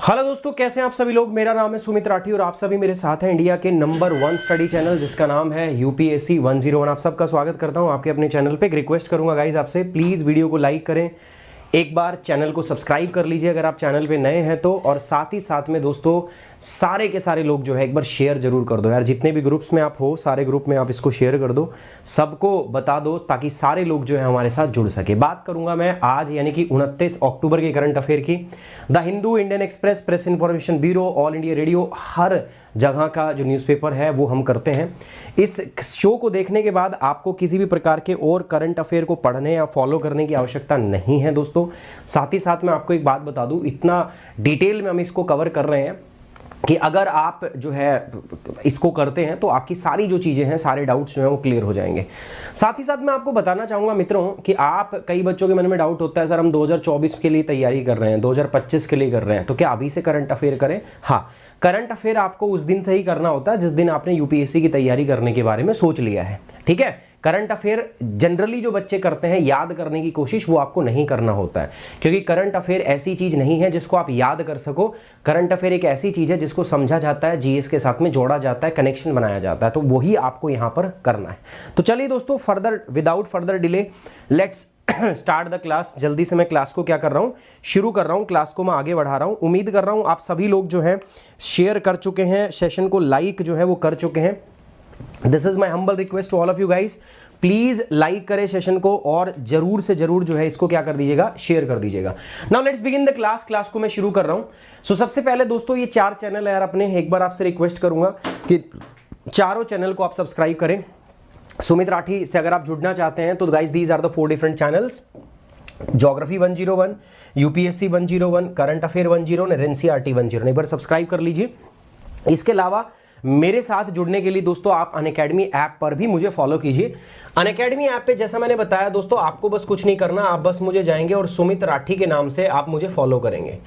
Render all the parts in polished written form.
Hello दोस्तों, कैसे हैं आप सभी लोग। मेरा नाम है सुमित राठी और आप सभी मेरे साथ हैं इंडिया के नंबर 1 स्टडी चैनल जिसका नाम है यूपीएससी 101। आप सबका स्वागत करता हूं आपके अपने चैनल पे। एक रिक्वेस्ट करूंगा गाइज आपसे, प्लीज़ वीडियो को लाइक करें, एक बार चैनल को सब्सक्राइब कर लीजिए अगर आप चैनल पे नए हैं तो, और साथ ही साथ में दोस्तों सारे के सारे लोग जो है एक बार शेयर जरूर कर दो यार। जितने भी ग्रुप्स में आप हो सारे ग्रुप में आप इसको शेयर कर दो, सबको बता दो ताकि सारे लोग जो है हमारे साथ जुड़ सके। बात करूंगा मैं आज यानी कि 29 अक्टूबर के करंट अफेयर की। The Hindu, Indian Express, press information bureau, all India radio, हर जगह का जो न्यूज़पेपर है वो हम करते हैं। इस शो को देखने के बाद आपको किसी भी प्रकार के और करंट अफेयर को पढ़ने या फॉलो करने की आवश्यकता नहीं है दोस्तों। साथ ही साथ मैं आपको एक बात बता दूं, इतना डिटेल में हम इसको कवर कर रहे हैं कि अगर आप जो है इसको करते हैं तो आपकी सारी जो चीज़ें हैं, सारे डाउट्स जो हैं वो क्लियर हो जाएंगे। साथ ही साथ मैं आपको बताना चाहूँगा मित्रों कि आप, कई बच्चों के मन में डाउट होता है सर हम 2024 के लिए तैयारी कर रहे हैं, 2025 के लिए कर रहे हैं, तो क्या अभी से करंट अफेयर करें? हाँ, करंट अफेयर आपको उस दिन से ही करना होता है जिस दिन आपने यूपीएससी की तैयारी करने के बारे में सोच लिया है, ठीक है। करंट अफेयर जनरली जो बच्चे करते हैं याद करने की कोशिश, वो आपको नहीं करना होता है, क्योंकि करंट अफेयर ऐसी चीज़ नहीं है जिसको आप याद कर सको। करंट अफेयर एक ऐसी चीज़ है जिसको समझा जाता है, जीएस के साथ में जोड़ा जाता है, कनेक्शन बनाया जाता है, तो वही आपको यहाँ पर करना है। तो चलिए दोस्तों, without further delay let's start the class. जल्दी से मैं क्लास को क्या कर रहा हूँ, शुरू कर रहा हूँ, क्लास को मैं आगे बढ़ा रहा हूँ। उम्मीद कर रहा हूँ आप सभी लोग जो हैं शेयर कर चुके हैं, सेशन को लाइक जो है वो कर चुके हैं। This is my humble request to all of you guys, please like करें सेशन को और जरूर से जरूर जो है इसको क्या कर दीजिएगा, शेयर कर दीजिएगा। Now let's begin the class को मैं शुरू कर रहा हूं। सो सबसे पहले दोस्तों ये 4 चैनल है यार अपने, एक बार आपसे रिक्वेस्ट करूंगा कि चारों चैनल को आप सब्सक्राइब करें। सुमित राठी से अगर आप जुड़ना चाहते हैं तो guys these are the 4 different channels: geography 101, UPSC 101, current affair 101 और एनसीईआरटी 101। एक बार सब्सक्राइब कर लीजिए। इसके अलावा मेरे साथ जुड़ने के लिए दोस्तों आप अनअकैडमी ऐप पर भी मुझे फॉलो कीजिए। अनअकैडमी ऐप पे जैसा मैंने बताया दोस्तों, आपको बस कुछ नहीं करना, आप बस मुझे जाएंगे और सुमित राठी के नाम से आप मुझे फॉलो करेंगे।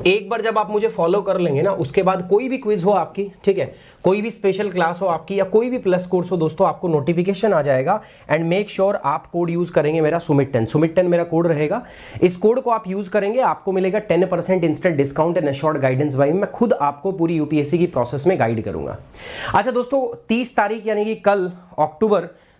एक बार जब आप मुझे फॉलो कर लेंगे ना, उसके बाद कोई भी क्विज हो आपकी, ठीक है, कोई भी स्पेशल क्लास हो आपकी या कोई भी प्लस कोर्स हो दोस्तों, आपको नोटिफिकेशन आ जाएगा। एंड मेक श्योर आप कोड यूज करेंगे मेरा सुमित10 मेरा कोड रहेगा। इस कोड को आप यूज करेंगे, आपको मिलेगा 10% instant discount and assured guidance bye मैं खुद आपको पूरी यूपीएससी की प्रोसेस में गाइड करूंगा। अच्छा दोस्तों, 30 तारीख यानी कि कल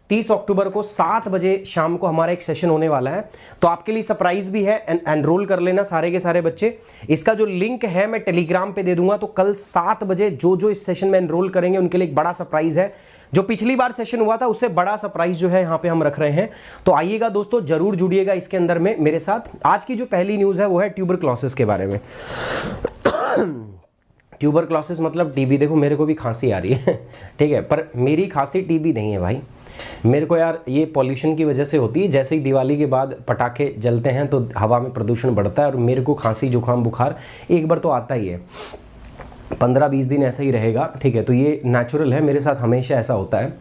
30 अक्टूबर को 7 बजे शाम को हमारा एक सेशन होने वाला है, तो आपके लिए सरप्राइज भी है। एनरोल कर लेना सारे के सारे बच्चे। इसका जो लिंक है मैं टेलीग्राम पे दे दूंगा, तो कल 7 बजे जो इस सेशन में एनरोल करेंगे उनके लिए एक बड़ा सरप्राइज है। जो पिछली बार सेशन हुआ था उससे बड़ा सरप्राइज जो है यहाँ पे हम रख रहे हैं, तो आइएगा दोस्तों, जरूर जुड़िएगा इसके अंदर में मेरे साथ। आज की जो पहली न्यूज है वो है ट्यूबरक्लोसिस के बारे में। ट्यूबरक्लोसिस मतलब टीबी। देखो मेरे को भी खांसी आ रही है, ठीक है, पर मेरी खांसी टीबी नहीं है भाई। मेरे को यार ये पॉल्यूशन की वजह से होती है। जैसे ही दिवाली के बाद पटाखे जलते हैं तो हवा में प्रदूषण बढ़ता है और मेरे को खांसी जुकाम बुखार एक बार तो आता ही है, 15-20 दिन ऐसा ही रहेगा, ठीक है। तो ये नेचुरल है, मेरे साथ हमेशा ऐसा होता है।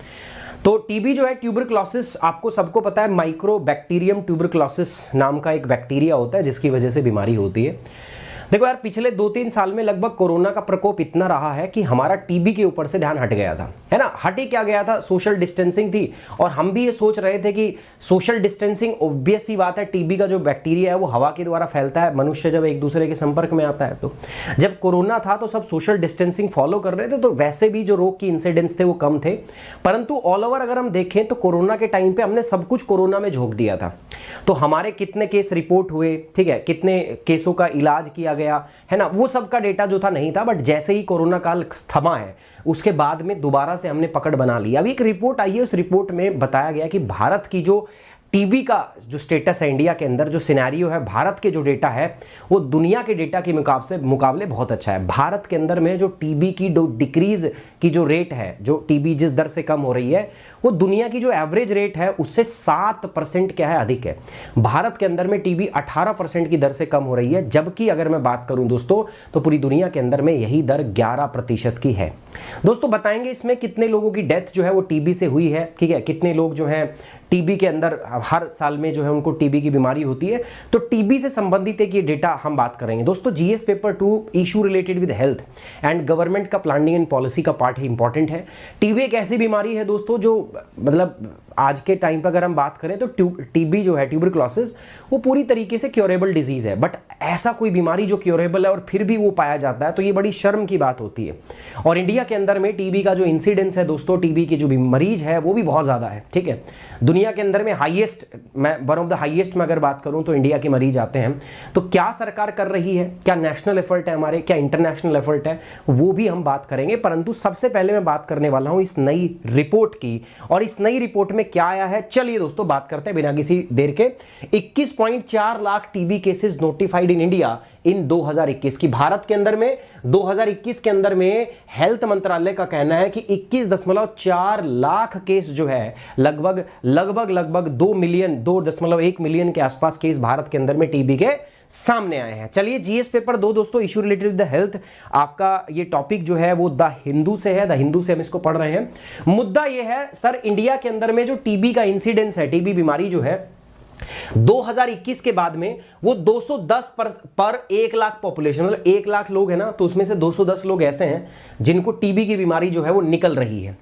तो टीबी जो है, ट्यूबरक्लोसिस, आपको सबको पता है माइक्रोबैक्टीरियम ट्यूबरक्लोसिस नाम का एक बैक्टीरिया होता है जिसकी वजह से बीमारी होती है। देखो यार, पिछले 2-3 साल में लगभग कोरोना का प्रकोप इतना रहा है कि हमारा टीबी के ऊपर से ध्यान हट गया था, है ना। हट ही क्या गया था, सोशल डिस्टेंसिंग थी। और हम भी ये सोच रहे थे कि सोशल डिस्टेंसिंग, ऑब्वियस सी बात है, टीबी का जो बैक्टीरिया है वो हवा के द्वारा फैलता है, मनुष्य जब एक दूसरे के संपर्क में आता है। तो जब कोरोना था तो सब सोशल डिस्टेंसिंग फॉलो कर रहे थे, तो वैसे भी जो रोग की इंसिडेंस थे वो कम थे। परंतु ऑल ओवर अगर हम देखें तो कोरोना के टाइम पे हमने सब कुछ कोरोना में झोंक दिया था। तो हमारे कितने केस रिपोर्ट हुए, ठीक है, कितने केसों का इलाज किया गया, है ना, वो सब का डेटा जो था नहीं था। बट जैसे ही कोरोना काल थमा है उसके बाद में दोबारा से हमने पकड़ बना ली। अभी एक रिपोर्ट आई है, उस रिपोर्ट में बताया गया कि भारत की जो टीबी का जो स्टेटस है इंडिया के अंदर, जो सिनेरियो है, भारत के जो डेटा है वो दुनिया के डेटा के मुकाबले बहुत अच्छा है। भारत के अंदर में जो टीबी की डिक्रीज की जो रेट है, जो टीबी जिस दर से कम हो रही है, वो दुनिया की जो एवरेज रेट है उससे 7% क्या है, अधिक है। भारत के अंदर में टीबी 18% की दर से कम हो रही है, जबकि अगर मैं बात करूं दोस्तों तो पूरी दुनिया के अंदर में यही दर 11% की है। दोस्तों बताएंगे इसमें कितने लोगों की डेथ जो है वो टीबी से हुई है, ठीक है, कितने लोग जो हैं टीबी के अंदर हर साल में जो है उनको टीबी की बीमारी होती है। तो टीबी से संबंधित एक ये डेटा हम बात करेंगे दोस्तों। GS paper 2 issue related with health and government का प्लानिंग एंड पॉलिसी का पार्ट है, इंपॉर्टेंट है। टीबी एक ऐसी बीमारी है दोस्तों जो मतलब आज के टाइम पर अगर हम बात करें तो टीबी जो है, ट्यूबरक्लोसिस, वो पूरी तरीके से क्योरेबल डिजीज है, बट ऐसा कोई बीमारी जो क्योरेबल है और फिर भी वो पाया जाता है तो ये बड़ी शर्म की बात होती है। और इंडिया के अंदर में टीबी का जो इंसिडेंस है दोस्तों, टीबी के जो भी मरीज है वो भी बहुत ज़्यादा है, ठीक है। दुनिया के अंदर में हाईएस्ट, मैं वन ऑफ द हाईएस्ट में अगर बात करूं तो इंडिया के मरीज आते हैं। तो क्या सरकार कर रही है, क्या नेशनल एफर्ट है हमारे, क्या इंटरनेशनल एफर्ट है, वो भी हम बात करेंगे। परंतु सबसे पहले मैं बात करने वाला हूं इस नई रिपोर्ट की, और इस नई रिपोर्ट में क्या आया है, चलिए दोस्तों बात करते हैं बिना किसी देर के। 21.4 lakh TB cases notified in India in 2021 की। भारत के अंदर में 2021 के अंदर में हेल्थ मंत्रालय का कहना है कि 21.4 लाख केस जो है, लगभग 2 मिलियन, 2.1 मिलियन के आसपास केस भारत के अंदर में टीबी के सामने आए हैं। चलिए जीएस पेपर 2 दोस्तों, issue related with the health, आपका ये टॉपिक जो है वो द हिंदू से है, द हिंदू से हम इसको पढ़ रहे हैं। मुद्दा ये है सर, इंडिया के अंदर में जो टीबी का इंसिडेंस है, टीबी बीमारी जो है 2021 के बाद में वो 210 पर 1 लाख पॉपुलेशन, मतलब 1 लाख लोग है ना, तो उसमें से 210 लोग ऐसे हैं जिनको टीबी की बीमारी जो है वो निकल रही है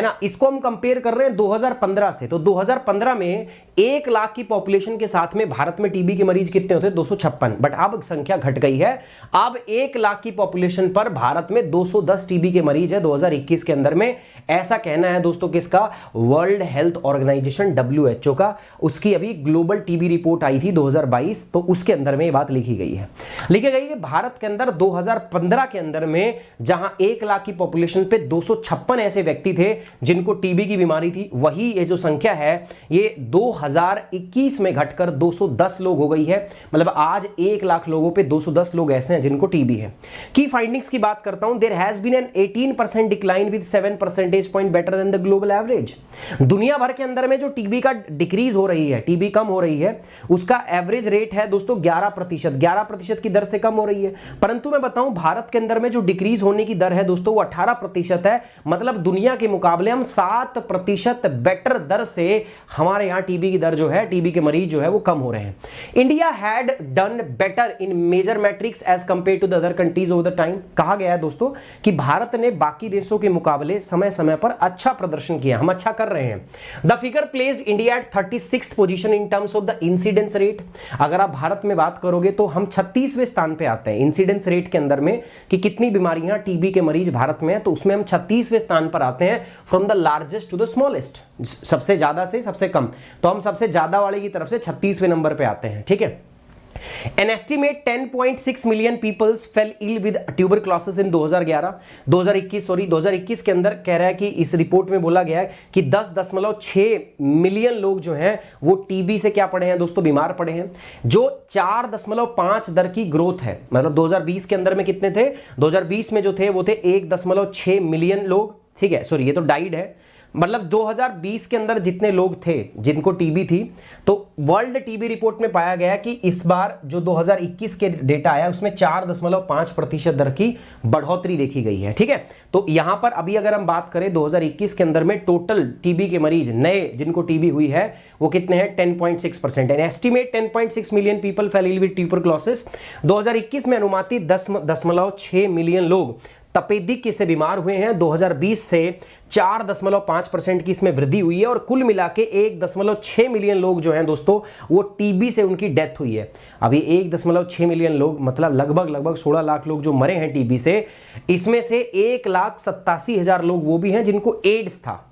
ना। इसको हम कंपेयर कर रहे हैं 2015 से, तो 2015 में 1 लाख की पॉपुलेशन के साथ में भारत में टीबी के मरीज कितने होते, 256, बट अब संख्या घट गई है। अब 1 लाख की पॉपुलेशन पर भारत में 210 टीबी के मरीज है 2021 के अंदर में, ऐसा कहना है दोस्तों किसका, वर्ल्ड हेल्थ ऑर्गेनाइजेशन WHO का। उसकी अभी ग्लोबल टीबी रिपोर्ट आई थी 2022, तो उसके अंदर में ये बात लिखी गई है कि भारत के अंदर 2015 के अंदर में जहां 1 लाख की पॉपुलेशन पे 256 ऐसे व्यक्ति थे जिनको टीबी की बीमारी थी, वही ये जो संख्या है ये 2021 में घटकर 210 लोग हो गई है। मतलब आज 1 लाख लोगों पे 210 लोग ऐसे हैं जिनको टीबी है। की फाइंडिंग्स की बात करता हूं, there has been an 18% decline with 7 percentage point better than the global average. दुनिया भर के अंदर में जो टीबी का डिक्रीज हो रही है, टीबी कम हो रही है, उसका एवरेज रेट है दोस्तों 11% की दर से कम हो रही है। परंतु मैं बताऊं भारत के अंदर में जो डिक्रीज होने की दर है दोस्तों वो 18% है। मतलब दुनिया के मुकाबले हम 7% बेटर दर से हमारे यहां टीबी की दर जो है, टीबी के मरीज जो है वो कम हो रहे हैं। India had done better in major metrics as compare to the other countries over the time. कहा गया है दोस्तों कि भारत ने बाकी देशों के मुकाबले समय समय पर अच्छा प्रदर्शन किया, हम अच्छा कर रहे हैं। The figure placed India at 36th position in terms of the incidence rate. अगर आप भारत में बात करोगे तो हम 36वें स्थान पे आते हैं इंसिडेंस रेट के अंदर में, कि कितनी बीमारियां टीबी के मरीज भारत में है, तो उसमें हम 36वें स्थान पर आते हैं from the largest to the smallest, सबसे ज्यादा से सबसे कम। तो हम सबसे ज्यादा वाले की तरफ से 36वें नंबर पे आते हैं, ठीक है। An estimate 10.6 million people fell ill with tuberculosis in 2021 के अंदर कह रहा है कि इस रिपोर्ट में बोला गया है कि 10.6 मिलियन लोग जो हैं वो टीबी से क्या पड़े हैं दोस्तों, बीमार पड़े हैं, जो 4.5 दर की ग्रोथ है। मतलब 2020 के अंदर में कितने थे, 2020 में जो थे वो थे 1.6 मिलियन लोग, ठीक है, सॉरी ये तो डाइड है। मतलब 2020 के अंदर जितने लोग थे जिनको टीबी थी, तो वर्ल्ड टीबी रिपोर्ट में पाया गया कि इस बार जो 2021 के डेटा आया उसमें 4.5% दर की बढ़ोतरी देखी गई है, ठीक है। तो यहां पर अभी अगर हम बात करें 2021 के अंदर में टोटल टीबी के मरीज नए जिनको टीबी हुई है वो कितने हैं, 10.6%। An estimate 10.6 million people fell ill with tuberculosis. 2021 में अनुमानित 10.6 मिलियन लोग तपेदिक से बीमार हुए हैं। 2020 से 4.5% की इसमें वृद्धि हुई है और कुल मिला के 1.6 मिलियन लोग जो हैं दोस्तों वो टीबी से उनकी डेथ हुई है। अभी 1.6 मिलियन लोग, मतलब लगभग 16 लाख लोग जो मरे हैं टीबी से, इसमें से 1,87,000 लोग वो भी हैं जिनको एड्स था।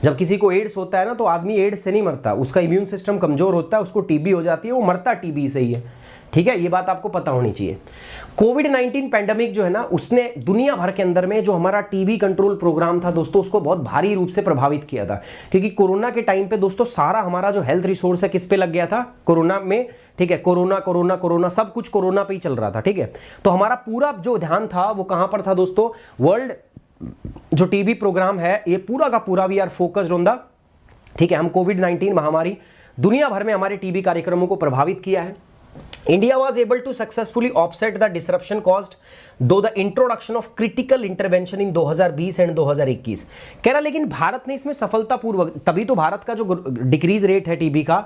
जब किसी को एड्स होता है ना तो आदमी एड्स से नहीं मरता, उसका इम्यून सिस्टम कमजोर होता है, उसको टीबी हो जाती है, वो मरता टीबी से ही है, ठीक है। ये बात आपको पता होनी चाहिए। कोविड-19 पैंडेमिक जो है ना, उसने दुनिया भर के अंदर में जो हमारा टीबी कंट्रोल प्रोग्राम था दोस्तों उसको बहुत भारी रूप से प्रभावित किया था, क्योंकि कोरोना के टाइम पे दोस्तों सारा हमारा जो हेल्थ रिसोर्स है किस पे लग गया था, कोरोना में, ठीक है। कोरोना सब कुछ कोरोना पे ही चल रहा था, ठीक है। तो हमारा पूरा जो ध्यान था वो कहां पर था दोस्तों, वर्ल्ड जो टीबी प्रोग्राम है ये पूरा का पूरा we are focused on the, ठीक है। हम कोविड-19 महामारी दुनिया भर में हमारे टीबी कार्यक्रमों को प्रभावित किया है। India was able to successfully offset the disruption caused though the introduction of critical intervention in 2020 and 2021। कह रहा लेकिन भारत ने इसमें सफलतापूर्वक, तभी तो भारत का जो डिक्रीज रेट है टीबी का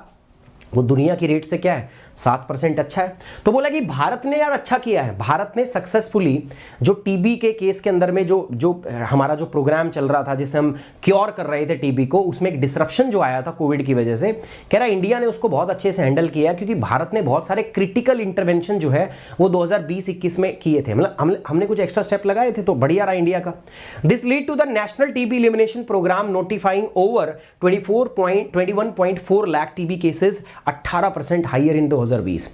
वो दुनिया की रेट से क्या है 7% अच्छा है। तो बोला कि भारत ने यार अच्छा किया है, भारत ने सक्सेसफुली जो टीबी के केस के अंदर में जो हमारा जो प्रोग्राम चल रहा था जिससे हम क्योर कर रहे थे टीबी को, उसमें एक डिसरप्शन जो आया था कोविड की वजह से, कह रहा इंडिया ने उसको बहुत अच्छे से हैंडल किया, क्योंकि भारत ने बहुत सारे क्रिटिकल इंटरवेंशन जो है वो 2020-21 में किए थे, मतलब हमने कुछ एक्स्ट्रा स्टेप लगाए थे, तो बढ़िया रहा इंडिया का। This lead to the national TB elimination program notifying over 21.4 lakh TB cases 18% higher in 2020।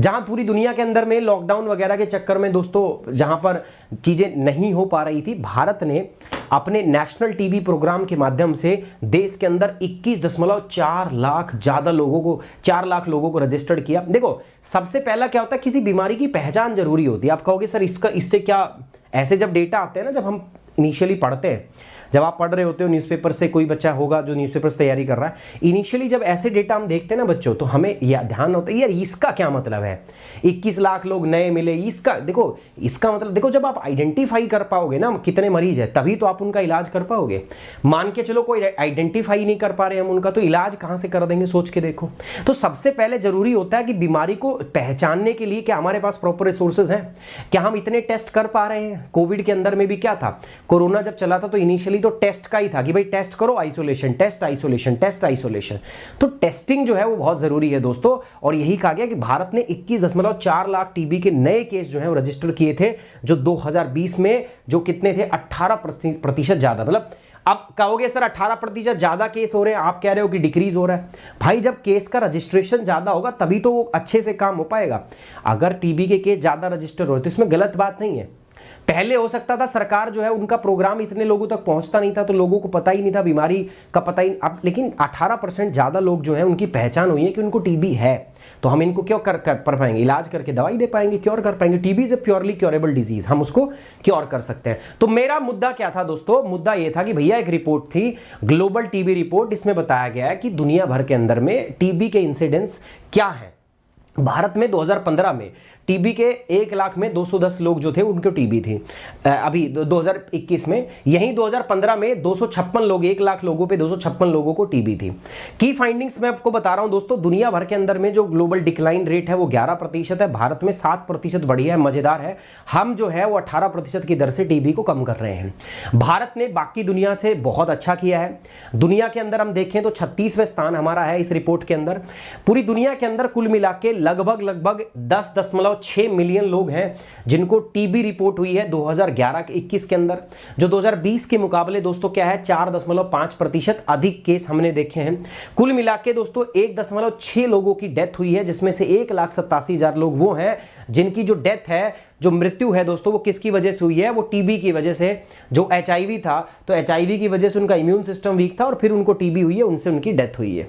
जहां पूरी दुनिया के अंदर में लॉकडाउन वगैरह के चक्कर में दोस्तों जहां पर चीजें नहीं हो पा रही थी, भारत ने अपने नेशनल टीबी प्रोग्राम के माध्यम से देश के अंदर 21.4 लाख ज्यादा लोगों को 4 लाख लोगों को रजिस्टर्ड किया। देखो सबसे पहला क्या होता है, किसी बीमारी की पहचान जरूरी होती है। आप कहोगे सर इससे क्या, ऐसे जब डेटा आते हैं ना, जब हम इनिशियली पढ़ते हैं, जब आप पढ़ रहे होते हो न्यूज़पेपर से, कोई बच्चा होगा जो न्यूज़पेपर से तैयारी कर रहा है, इनिशियली जब ऐसे डेटा हम देखते हैं ना बच्चों, तो हमें यह ध्यान होता है यार इसका क्या मतलब है, 21 लाख लोग नए मिले, इसका देखो, इसका मतलब देखो, जब आप आइडेंटिफाई कर पाओगे ना कितने मरीज है, तभी तो आप उनका इलाज कर पाओगे। मान के चलो कोई आइडेंटिफाई नहीं कर पा रहे हम उनका, तो इलाज कहां से कर देंगे, सोच के देखो। तो सबसे पहले जरूरी होता है कि बीमारी को पहचानने के लिए क्या हमारे पास प्रॉपर रिसोर्सेज हैं, क्या हम इतने टेस्ट कर पा रहे हैं। कोविड के अंदर में भी क्या था, कोरोना जब चला था तो इनिशियली तो टेस्ट का ही था कि भाई टेस्ट करो, isolation, test isolation, test isolation. तो टेस्टिंग जो है वो बहुत जरूरी है दोस्तों, और यही कहा गया कि भारत ने 21.4 लाख टीबी के नए केस जो है वो रजिस्टर किए थे, जो 2020 में जो कितने थे 18% ज्यादा। मतलब अब कहोगे सर 18% ज्यादा केस हो रहे हैं, आप कह रहे हो कि डिक्रीज हो रहा है। भाई जब केस का रजिस्ट्रेशन ज्यादा होगा तभी तो अच्छे से काम हो पाएगा। अगर टीबी के केस ज्यादा रजिस्टर हो रहे तो इसमें गलत बात नहीं है। पहले हो सकता था सरकार जो है उनका प्रोग्राम इतने लोगों तक पहुंचता नहीं था, तो लोगों को पता ही नहीं था, बीमारी का पता ही अब, लेकिन 18% ज्यादा लोग जो है उनकी पहचान हुई है कि उनको टीबी है, तो हम इनको क्यों कर पाएंगे, इलाज करके दवाई दे पाएंगे, क्योर कर पाएंगे। TB is a purely curable disease, हम उसको क्योर कर सकते हैं। तो मेरा मुद्दा क्या था दोस्तों, मुद्दा ये था कि भैया एक रिपोर्ट थी, ग्लोबल टीबी रिपोर्ट, इसमें बताया गया है कि दुनिया भर के अंदर में टीबी के इंसिडेंस क्या है। भारत में 2015 में टीबी के 1 लाख में 210 लोग जो थे उनको टीबी थी। अभी 2021 में, यहीं 2015 में 256 लोग, 1 लाख लोगों पे 256 लोगों को टीबी थी। की फाइंडिंग्स मैं आपको बता रहा हूं दोस्तों, दुनिया भर के अंदर में जो ग्लोबल डिक्लाइन रेट है वो 11% है, भारत में 7% बढ़िया है, मजेदार है। हम जो है वो 18% की दर से टीबी को कम कर रहे हैं। भारत ने बाकी दुनिया से बहुत अच्छा किया है। दुनिया के अंदर हम देखें तो 36वें स्थान हमारा है इस रिपोर्ट के अंदर। पूरी दुनिया के अंदर कुल मिला के लगभग 10.6 मिलियन लोग हैं जिनको टीबी रिपोर्ट हुई है 2011-21 के अंदर, जो 2020 के मुकाबले दोस्तों क्या है 4.5% अधिक केस हमने देखे हैं। कुल मिला के दोस्तों 1.6 लोगों की डेथ हुई है, जिसमें से 1,87,000 लोग वो हैं जिनकी जो डेथ है, जो मृत्यु है दोस्तों, वो किसकी वजह से हुई है, वो टीबी की वजह से। जो एचआईवी था तो एचआईवी की वजह से उनका इम्यून सिस्टम वीक था और फिर उनको टीबी हुई है, उनसे उनकी डेथ हुई है।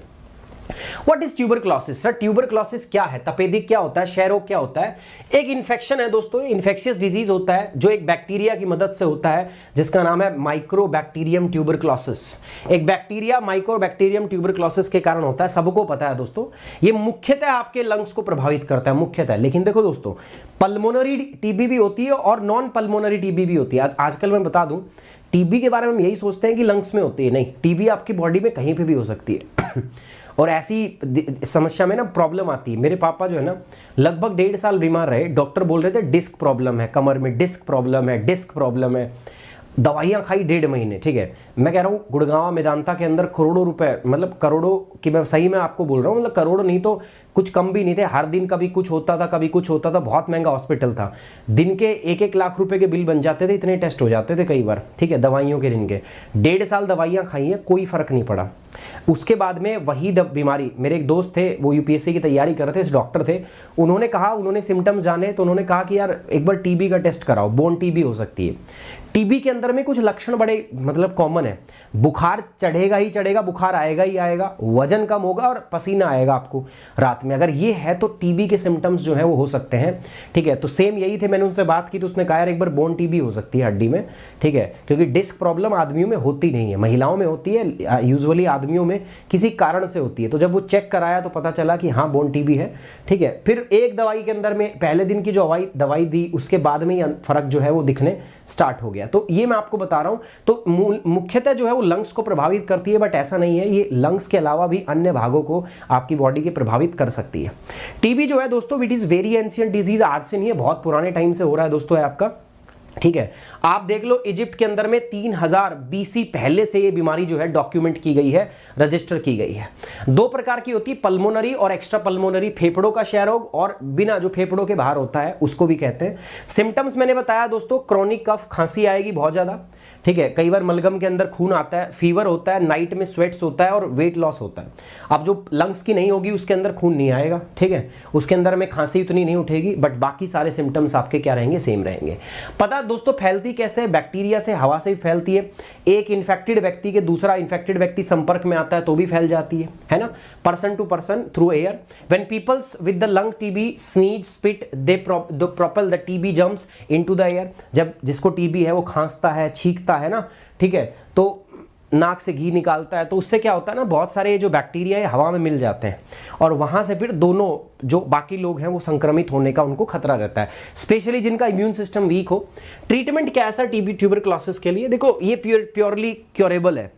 What is tuberculosis? Sir tuberculosis क्या है, तपेदिक क्या होता है, क्षय रोग क्या होता है? एक इन्फेक्शन है दोस्तों, इन्फेक्शियस डिजीज होता है जो एक बैक्टीरिया की मदद से होता है, जिसका नाम है माइक्रोबैक्टीरियम ट्यूबरक्लोसिस। एक बैक्टीरिया माइक्रोबैक्टीरियम ट्यूबरक्लोसिस के कारण होता है, सबको पता है दोस्तों। ये मुख्यतः आपके लंग्स को प्रभावित करता है, मुख्यतः। लेकिन देखो दोस्तों, पल्मोनरी टीबी भी होती है और नॉन पल्मोनरी टीबी भी होती है। आजकल मैं बता दूं, टीबी के बारे में हम यही सोचते हैं कि लंग्स में होती है, नहीं, टीबी आपकी बॉडी में कहीं पे भी हो सकती है। और ऐसी समस्या में ना प्रॉब्लम आती है। मेरे पापा जो है ना लगभग 1.5 साल बीमार रहे, डॉक्टर बोल रहे थे डिस्क प्रॉब्लम है, कमर में डिस्क प्रॉब्लम है, डिस्क प्रॉब्लम है। दवाइयाँ खाई 1.5 महीने, ठीक है। मैं कह रहा हूँ गुड़गांव मेदांता के अंदर करोड़ों रुपए, मतलब करोड़ों की, मैं सही में आपको बोल रहा हूँ, मतलब करोड़ों नहीं तो कुछ कम भी नहीं थे। हर दिन कभी कुछ होता था, कभी कुछ होता था, बहुत महंगा हॉस्पिटल था। दिन के 1-1 लाख रुपए के बिल बन जाते थे, इतने टेस्ट हो जाते थे कई बार, ठीक है, दवाइयों के। दिन के 1.5 साल दवाइयाँ खाई हैं, कोई फर्क नहीं पड़ा। उसके बाद में वही बीमारी, मेरे एक दोस्त थे, वो यूपीएससी की तैयारी कर रहे थे, इस डॉक्टर थे, उन्होंने कहा, उन्होंने सिम्टम्स जाने तो उन्होंने कहा कि यार एक बार टीबी का टेस्ट कराओ, बोन टीबी हो सकती है। टीबी के अंदर में कुछ लक्षण बड़े मतलब कॉमन है, बुखार चढ़ेगा ही चढ़ेगा, बुखार आएगा ही आएगा, वजन कम होगा और पसीना आएगा आपको रात साथ में अगर ये है तो टीबी के सिम्टम्स जो है वो हो सकते हैं, ठीक है। तो सेम यही थे, मैंने उनसे बात की तो उसने कहा यार एक बार बोन टीबी हो सकती है हड्डी में, ठीक है, क्योंकि डिस्क प्रॉब्लम आदमियों में होती नहीं है, महिलाओं में होती है, यूजुअली आदमियों में किसी कारण से होती है। तो जब वो चेक कराया तो पता चला कि हाँ बोन टीबी है, ठीक है। फिर एक दवाई के अंदर में पहले दिन की जो दवाई दी उसके बाद में ही फर्क जो है वो दिखने स्टार्ट हो गया। तो ये मैं आपको बता रहा हूं। तो मुख्यतः जो है वो लंग्स को प्रभावित करती है, बट ऐसा नहीं है, ये लंग्स के अलावा भी अन्य भागों को आपकी बॉडी के प्रभावित कर सकती है। टीबी जो है दोस्तों it is very ancient disease, आज से नहीं है, बहुत पुराने टाइम से हो रहा है दोस्तों है आपका, ठीक है। आप देख लो इजिप्ट के अंदर में 3000 बीसी पहले से ये बीमारी जो है डॉक्यूमेंट की गई है, रजिस्टर की गई है। दो प्रकार की होती है, पल्मोनरी और एक्स्ट्रा पल्मोनरी, फेफड़ों का क्षय रोग और बिना जो फेफड़ों के बाहर होता है उसको भी कहते हैं। सिम्टम्स मैंने बताया दोस्तों, क्रॉनिक कफ, खांसी आएगी बहुत ज्यादा, ठीक है, कई बार मलगम के अंदर खून आता है, फीवर होता है, नाइट में स्वेट्स होता है और वेट लॉस होता है। अब जो लंग्स की नहीं होगी उसके अंदर खून नहीं आएगा, ठीक है, उसके अंदर में खांसी उतनी नहीं उठेगी, बट बाकी सारे सिम्टम्स आपके क्या रहेंगे, सेम रहेंगे। पता दोस्तों फैलती कैसे, बैक्टीरिया से, हवा से भी फैलती है। एक इन्फेक्टेड व्यक्ति के दूसरा इन्फेक्टेड व्यक्ति संपर्क में आता है तो भी फैल जाती है ना, person to person through air. When peoples with the lung TB sneeze spit they propel the TB jumps into the air. जब जिसको टीबी है वो खांसता है, छींकता है ना, ठीक है, तो नाक से घी निकालता है, तो उससे क्या होता है ना, बहुत सारे जो बैक्टीरिया है हवा में मिल जाते हैं और वहां से फिर दोनों जो बाकी लोग हैं वो संक्रमित होने का उनको खतरा रहता है, स्पेशली जिनका इम्यून सिस्टम वीक हो। ट्रीटमेंट क्या है टीबी ट्यूबरक्लोसिस के लिए, देखो ये प्योरली क्योरेबल है।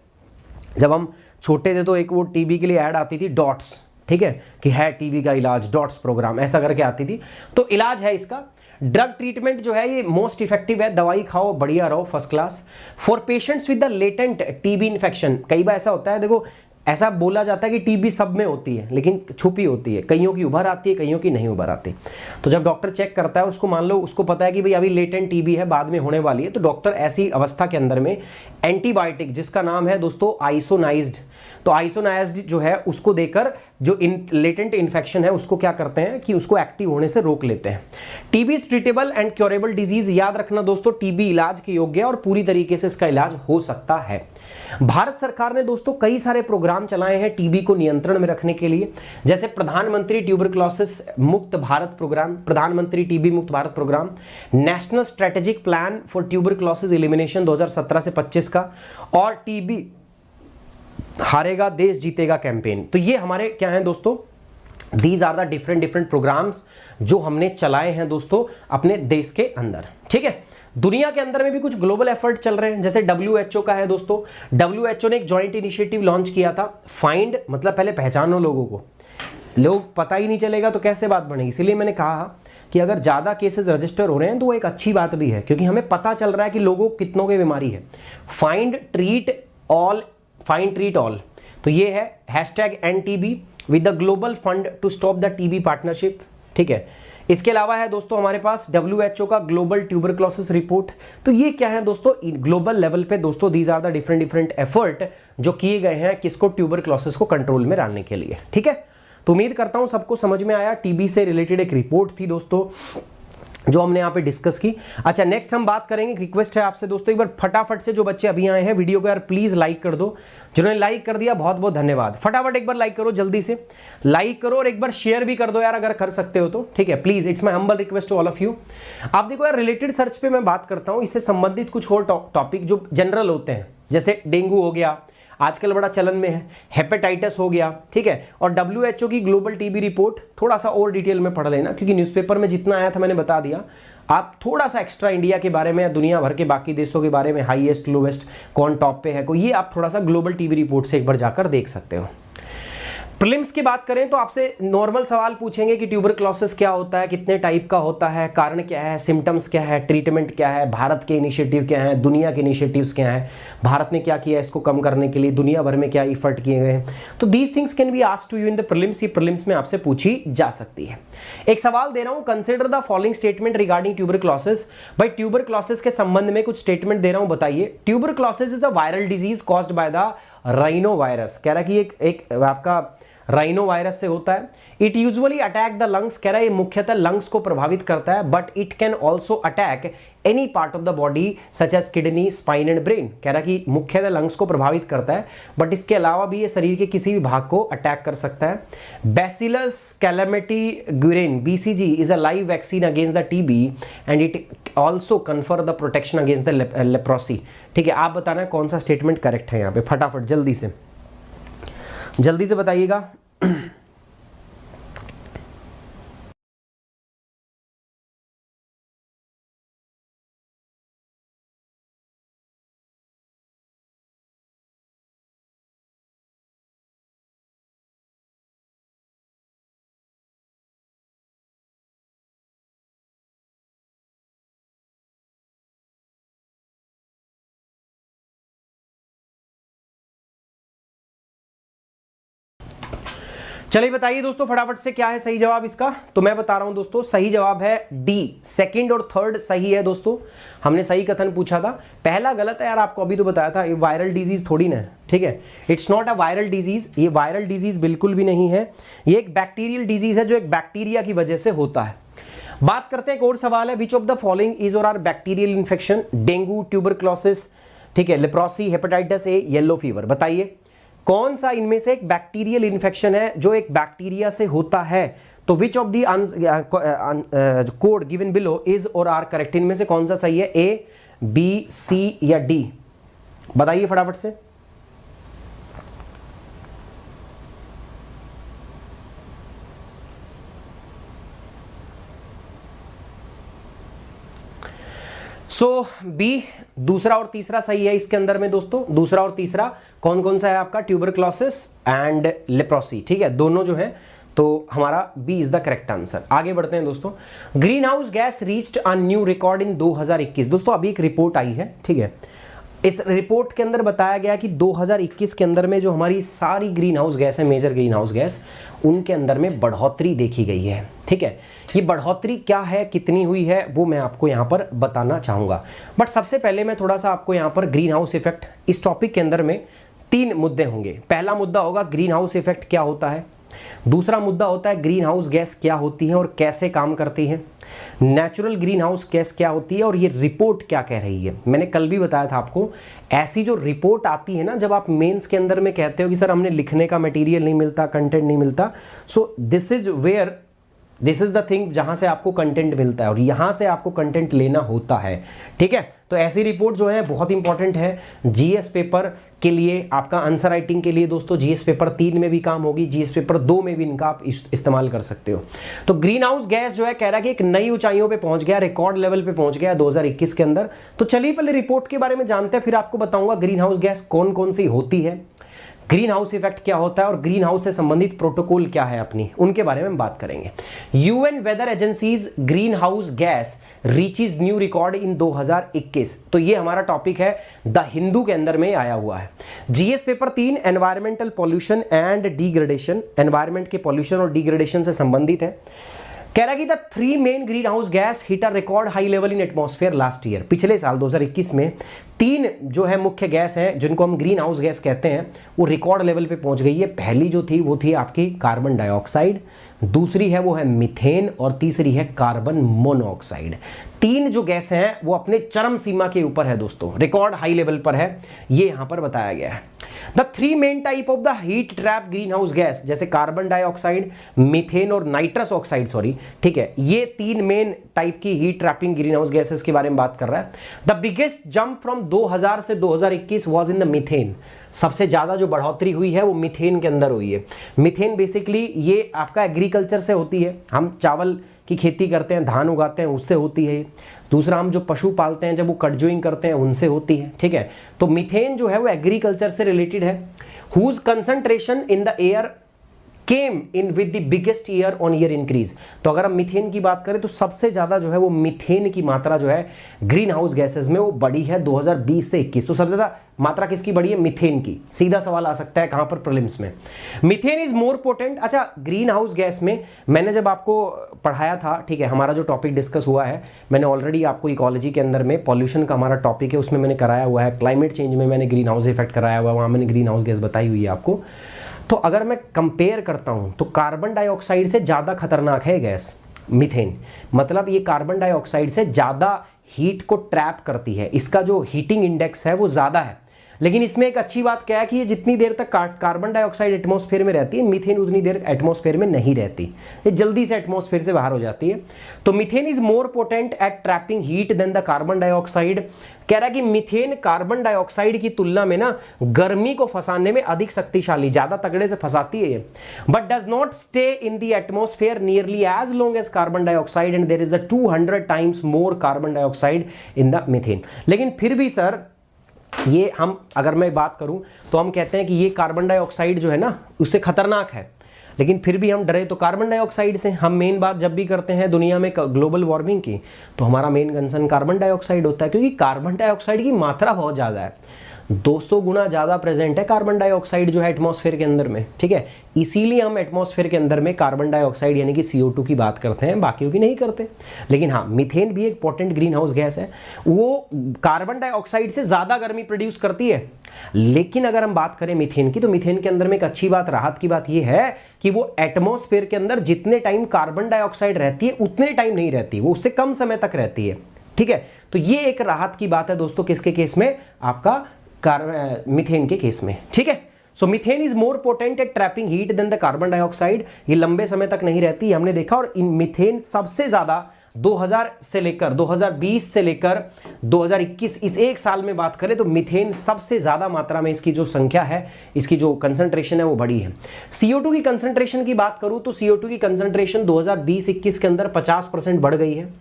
जब हम छोटे थे तो एक वो टीबी के लिए ऐड आती थी डॉट्स, ठीक है, कि है टीबी का इलाज, डॉट्स प्रोग्राम ऐसा करके आती थी। तो इलाज है इसका, ड्रग ट्रीटमेंट जो है ये मोस्ट इफेक्टिव है, दवाई खाओ, बढ़िया रहो, first class. For patients with the latent TB infection, कई बार ऐसा होता है, देखो ऐसा बोला जाता है कि टीबी सब में होती है लेकिन छुपी होती है, कईयों की उभर आती है, कईयों की नहीं उभर आती। तो जब डॉक्टर चेक करता है उसको, मान लो उसको पता है कि भाई अभी लेटेंट टीबी है, बाद में होने वाली है, तो डॉक्टर ऐसी अवस्था के अंदर में एंटीबायोटिक जिसका नाम है दोस्तों आइसोनाइज्ड, तो आइसोनाइज्ड जो है उसको देकर जो लेटेंट इन्फेक्शन है उसको क्या करते हैं कि उसको एक्टिव होने से रोक लेते हैं। TB is treatable and curable disease, याद रखना दोस्तों, टीबी इलाज के योग्य है और पूरी तरीके से इसका इलाज हो सकता है। भारत सरकार ने दोस्तों कई सारे प्रोग्राम चलाए हैं टीबी को नियंत्रण में रखने के लिए, जैसे प्रधानमंत्री ट्यूबरक्लोसिस मुक्त भारत प्रोग्राम, प्रधानमंत्री टीबी मुक्त Bharat programme, national strategic plan for tuberculosis elimination 2017 से 25 का, और टीबी हारेगा देश जीतेगा कैंपेन। तो ये हमारे क्या हैं दोस्तों, these are the different programmes जो हमने चलाए हैं दोस्तों अपने देश के अंदर, ठीक है। दुनिया के अंदर में भी कुछ ग्लोबल एफर्ट चल रहे हैं, जैसे WHO का है दोस्तों, WHO ने एक जॉइंट इनिशिएटिव लॉन्च किया था, फाइंड, मतलब पहले पहचानो लोगों को, लोग पता ही नहीं चलेगा तो कैसे बात बनेगी। इसलिए मैंने कहा कि अगर ज़्यादा केसेस रजिस्टर हो रहे हैं तो वो एक अच्छी बात भी है, क्योंकि हमें पता चल रहा है कि लोगों कितनों की बीमारी है। Find treat all, find treat all, तो ये है #NTB with the global fund to stop the TB partnership, ठीक है। इसके अलावा है दोस्तों हमारे पास WHO का ग्लोबल ट्यूबरक्लोसिस रिपोर्ट। तो ये क्या है दोस्तों, ग्लोबल लेवल पे दोस्तों these are the different effort जो किए गए हैं किसको, ट्यूबरक्लोसिस को कंट्रोल में डालने के लिए, ठीक है। तो उम्मीद करता हूं सबको समझ में आया। टीबी से रिलेटेड एक रिपोर्ट थी दोस्तों जो हमने यहाँ पे डिस्कस की। अच्छा, नेक्स्ट हम बात करेंगे, रिक्वेस्ट है आपसे दोस्तों एक बार फटाफट से जो बच्चे अभी आए हैं वीडियो को यार प्लीज लाइक कर दो, जिन्होंने लाइक कर दिया बहुत बहुत धन्यवाद। फटाफट एक बार लाइक करो, जल्दी से लाइक करो और एक बार शेयर भी कर दो यार अगर कर सकते हो तो, ठीक है, please, it's my humble request to all of you. आप देखो यार, रिलेटेड सर्च पे मैं बात करता हूँ, इससे संबंधित कुछ और टॉपिक जो जनरल होते हैं, जैसे डेंगू हो गया, आजकल बड़ा चलन में है, हेपेटाइटिस हो गया, ठीक है, और WHO की ग्लोबल टीबी रिपोर्ट थोड़ा सा और डिटेल में पढ़ लेना, क्योंकि न्यूज़पेपर में जितना आया था मैंने बता दिया। आप थोड़ा सा एक्स्ट्रा इंडिया के बारे में या दुनिया भर के बाकी देशों के बारे में, हाईएस्ट लोवेस्ट कौन टॉप पे है, को ये आप थोड़ा सा ग्लोबल टीबी रिपोर्ट से एक बार जाकर देख सकते हो। प्रीलिम्स की बात करें तो आपसे नॉर्मल सवाल पूछेंगे कि ट्यूबरक्लोसिस क्या होता है, कितने टाइप का होता है, कारण क्या है, सिम्टम्स क्या है, ट्रीटमेंट क्या है, भारत के इनिशिएटिव क्या है, दुनिया के इनिशिएटिव्स क्या है, भारत ने क्या किया इसको कम करने के लिए, दुनिया भर में क्या एफर्ट किए गए हैं। तो these things can be asked to you in the prelims, ये प्रीलिम्स में आपसे पूछी जा सकती है। एक सवाल दे रहा हूं, consider the following statement regarding tuberculosis. भाई ट्यूबरक्लोसिस के संबंध में कुछ स्टेटमेंट दे रहा हूं, बताइए। Tuberculosis is the viral disease caused by the rhino virus, कह रहा है कि एक आपका राइनो वायरस से होता है। It usually attack the lungs, कह रहा है ये मुख्यतः लंग्स को प्रभावित करता है, but it can also attack any part of the body such as kidney, spine and brain. कह रहा है कि मुख्यतः लंग्स को प्रभावित करता है, बट इसके अलावा भी ये शरीर के किसी भी भाग को अटैक कर सकता है। Bacillus Calmette Guerin BCG is a live vaccine against the TB and it also confer the protection against the leprosy. ठीक है, आप बताना कौन सा स्टेटमेंट करेक्ट है यहाँ पे, फटाफट जल्दी से बताइएगा। चलिए बताइए दोस्तों फटाफट से क्या है सही जवाब इसका। तो मैं बता रहा हूं दोस्तों, सही जवाब है डी, सेकंड और थर्ड सही है दोस्तों। हमने सही कथन पूछा था, पहला गलत है यार, आपको अभी तो बताया था, ये वायरल डिजीज थोड़ी ना है, ठीक है, it's not a viral disease, ये वायरल डिजीज बिल्कुल भी नहीं है, ये एक बैक्टीरियल डिजीज है जो एक बैक्टीरिया की वजह से होता है। बात करते हैं एक और सवाल है, which of the following is or are bacterial infection, dengue, tuberculosis, ठीक है, leprosy, hepatitis A, yellow fever. बताइए कौन सा इनमें से एक बैक्टीरियल इन्फेक्शन है जो एक बैक्टीरिया से होता है। तो which of the code given below is or are correct, इनमें से कौन सा सही है, ए, बी, सी या डी? बताइए फटाफट से। सो बी, दूसरा और तीसरा सही है इसके अंदर में दोस्तों। दूसरा और तीसरा कौन कौन सा है आपका, ट्यूबरक्लोसिस एंड लेप्रोसी, ठीक है, दोनों जो है, तो हमारा B is the correct answer. आगे बढ़ते हैं दोस्तों। Greenhouse gas reached a new record in 2021। दोस्तों अभी एक रिपोर्ट आई है, ठीक है, इस रिपोर्ट के अंदर बताया गया कि 2021 के अंदर में जो हमारी सारी ग्रीन हाउस गैस है, मेजर ग्रीन हाउस गैस, उनके अंदर में बढ़ोतरी देखी गई है। ठीक है, ये बढ़ोतरी क्या है, कितनी हुई है, वो मैं आपको यहाँ पर बताना चाहूँगा। बट सबसे पहले मैं थोड़ा सा आपको यहाँ पर ग्रीन हाउस इफेक्ट, इस टॉपिक के अंदर में 3 मुद्दे होंगे। पहला मुद्दा होगा ग्रीन हाउस इफेक्ट क्या होता है, दूसरा मुद्दा होता है ग्रीन हाउस गैस क्या होती है और कैसे काम करती है, नेचुरल ग्रीन हाउस गैस क्या होती है और ये रिपोर्ट क्या कह रही है। मैंने कल भी बताया था आपको, ऐसी जो रिपोर्ट आती है ना, जब आप मेंस के अंदर में कहते हो कि सर हमने लिखने का मटेरियल नहीं मिलता, कंटेंट नहीं मिलता, so this is the thing जहां से आपको कंटेंट मिलता है और यहां से आपको कंटेंट लेना होता है। ठीक है, तो ऐसी रिपोर्ट जो है बहुत इंपॉर्टेंट है जीएस पेपर के लिए, आपका आंसर राइटिंग के लिए दोस्तों। जीएस पेपर 3 में भी काम होगी, जीएस पेपर 2 में भी इनका आप इस्तेमाल कर सकते हो। तो ग्रीन हाउस गैस जो है कह रहा है कि एक नई ऊंचाइयों पे पहुंच गया, रिकॉर्ड लेवल पे पहुंच गया 2021 के अंदर। तो चलिए पहले रिपोर्ट के बारे में जानते हैं, फिर आपको बताऊंगा ग्रीन हाउस गैस कौन कौन सी होती है, ग्रीन हाउस इफेक्ट क्या होता है और ग्रीन हाउस से संबंधित प्रोटोकॉल क्या है अपनी, उनके बारे में बात करेंगे। UN weather agencies greenhouse gas reaches new record in 2021। तो ये हमारा टॉपिक है, द हिंदू के अंदर में आया हुआ है। GS paper 3 environmental pollution and degradation, environment के पॉल्यूशन और डिग्रेडेशन से संबंधित है। कह रहा है कि the 3 main green house gas hit a record high level in atmosphere last year. पिछले साल 2021 में 3 जो है मुख्य गैस हैं जिनको हम ग्रीन हाउस गैस कहते हैं, वो रिकॉर्ड लेवल पे पहुंच गई है। पहली जो थी वो थी आपकी कार्बन डाइऑक्साइड, दूसरी है वो है मीथेन और तीसरी है कार्बन मोनोऑक्साइड। 3 जो गैस हैं वो अपने चरम सीमा के ऊपर है दोस्तों, रिकॉर्ड हाई लेवल पर है, ये यहां पर बताया गया है। The 3 main type of the heat trap green house gas, जैसे कार्बन डाइऑक्साइड, मीथेन और नाइट्रस ऑक्साइड, सॉरी, ठीक है, ये 3 मेन टाइप की heat trapping green house gases के बारे में बात कर रहा है। द बिगेस्ट जंप फ्रॉम 2000 से 2021 वाज इन द मीथेन। सबसे ज्यादा जो बढ़ोतरी हुई है वो मीथेन के अंदर हुई है। मीथेन बेसिकली ये आपका एग्रीकल्चर से होती है, हम चावल की खेती करते हैं, धान उगाते हैं, उससे होती है। दूसरा हम जो पशु पालते हैं जब वो कटजोइंग करते हैं उनसे होती है। ठीक है, तो मीथेन जो है वो एग्रीकल्चर से रिलेटेड है। Whose concentration in the air came in with the biggest year on year increase. तो अगर हम मीथेन की बात करें तो सबसे ज्यादा जो है वो मीथेन की मात्रा जो है ग्रीन हाउस गैसेस में वो बढ़ी है 2020 से 21। तो सबसे ज्यादा मात्रा किसकी बढ़ी है, मीथेन की। सीधा सवाल आ सकता है कहां पर, प्रीलिम्स में। Methane is more potent. अच्छा, ग्रीन हाउस गैस में मैंने जब आपको पढ़ाया था, ठीक है, हमारा जो टॉपिक डिस्कस हुआ है, मैंने ऑलरेडी आपको इकोलॉजी के अंदर में पॉल्यूशन का हमारा टॉपिक है उसमें मैंने कराया हुआ है, क्लाइमेट चेंज में मैंने ग्रीन हाउस इफेक्ट कराया हुआ है, वहां मैंने ग्रीन हाउस गैस बताई हुई है आपको। तो अगर मैं कंपेयर करता हूं तो कार्बन डाइऑक्साइड से ज़्यादा खतरनाक है गैस मीथेन। मतलब ये कार्बन डाइऑक्साइड से ज़्यादा हीट को ट्रैप करती है, इसका जो हीटिंग इंडेक्स है वो ज़्यादा है। लेकिन इसमें एक अच्छी बात क्या है कि ये जितनी देर तक कार्बन डाइऑक्साइड एटमॉस्फेयर में रहती है, मीथेन उतनी देर एटमॉस्फेयर में नहीं रहती, ये जल्दी से एटमॉस्फेयर से बाहर हो जाती है। तो methane is more potent at trapping heat than the carbon dioxide. कह रहा है कि मीथेन कार्बन डाइऑक्साइड की तुलना में ना गर्मी को फंसाने में अधिक शक्तिशाली, ज्यादा तगड़े से फंसाती है ये, but does not stay in the atmosphere nearly as long as carbon dioxide and there is a 200 times more carbon dioxide in the methane. लेकिन फिर भी सर ये हम अगर मैं बात करूं तो हम कहते हैं कि ये कार्बन डाइऑक्साइड जो है ना उससे खतरनाक है, लेकिन फिर भी हम डरे तो कार्बन डाइऑक्साइड से। हम मेन बात जब भी करते हैं दुनिया में ग्लोबल वार्मिंग की तो हमारा मेन कंसर्न कार्बन डाइऑक्साइड होता है, क्योंकि कार्बन डाइऑक्साइड की मात्रा बहुत ज़्यादा है, 200 गुना ज़्यादा प्रेजेंट है कार्बन डाइऑक्साइड जो है एटमॉस्फेयर के अंदर में, ठीक है। इसीलिए हम एटमॉस्फेयर के अंदर में कार्बन डाइऑक्साइड यानी कि CO2 की बात करते हैं, बाकियों की नहीं करते। लेकिन हाँ, मीथेन भी एक पोटेंट ग्रीन हाउस गैस है, वो कार्बन डाइऑक्साइड से ज़्यादा गर्मी प्रोड्यूस करती है। लेकिन अगर हम बात करें मीथेन की, तो मीथेन के अंदर में एक अच्छी बात, राहत की बात यह है कि वो एटमॉस्फेयर के अंदर जितने टाइम कार्बन डाइऑक्साइड रहती है उतने टाइम नहीं रहती, वो उससे कम समय तक रहती है, ठीक है। तो ये एक राहत की बात है दोस्तों, किसके केस में, आपका मीथेन के केस में, ठीक है। So methane is more potent at trapping heat than the carbon dioxide. ये लंबे समय तक नहीं रहती, हमने देखा। और इन मीथेन सबसे ज्यादा 2000 से लेकर 2020 से लेकर 2021 इस एक साल में बात करें तो मीथेन सबसे ज्यादा मात्रा में इसकी जो संख्या है, इसकी जो कंसंट्रेशन है वो बढ़ी है। CO2 की कंसंट्रेशन की बात करूं तो CO2 की कंसंट्रेशन 2020-21 के अंदर 50% बढ़ गई है,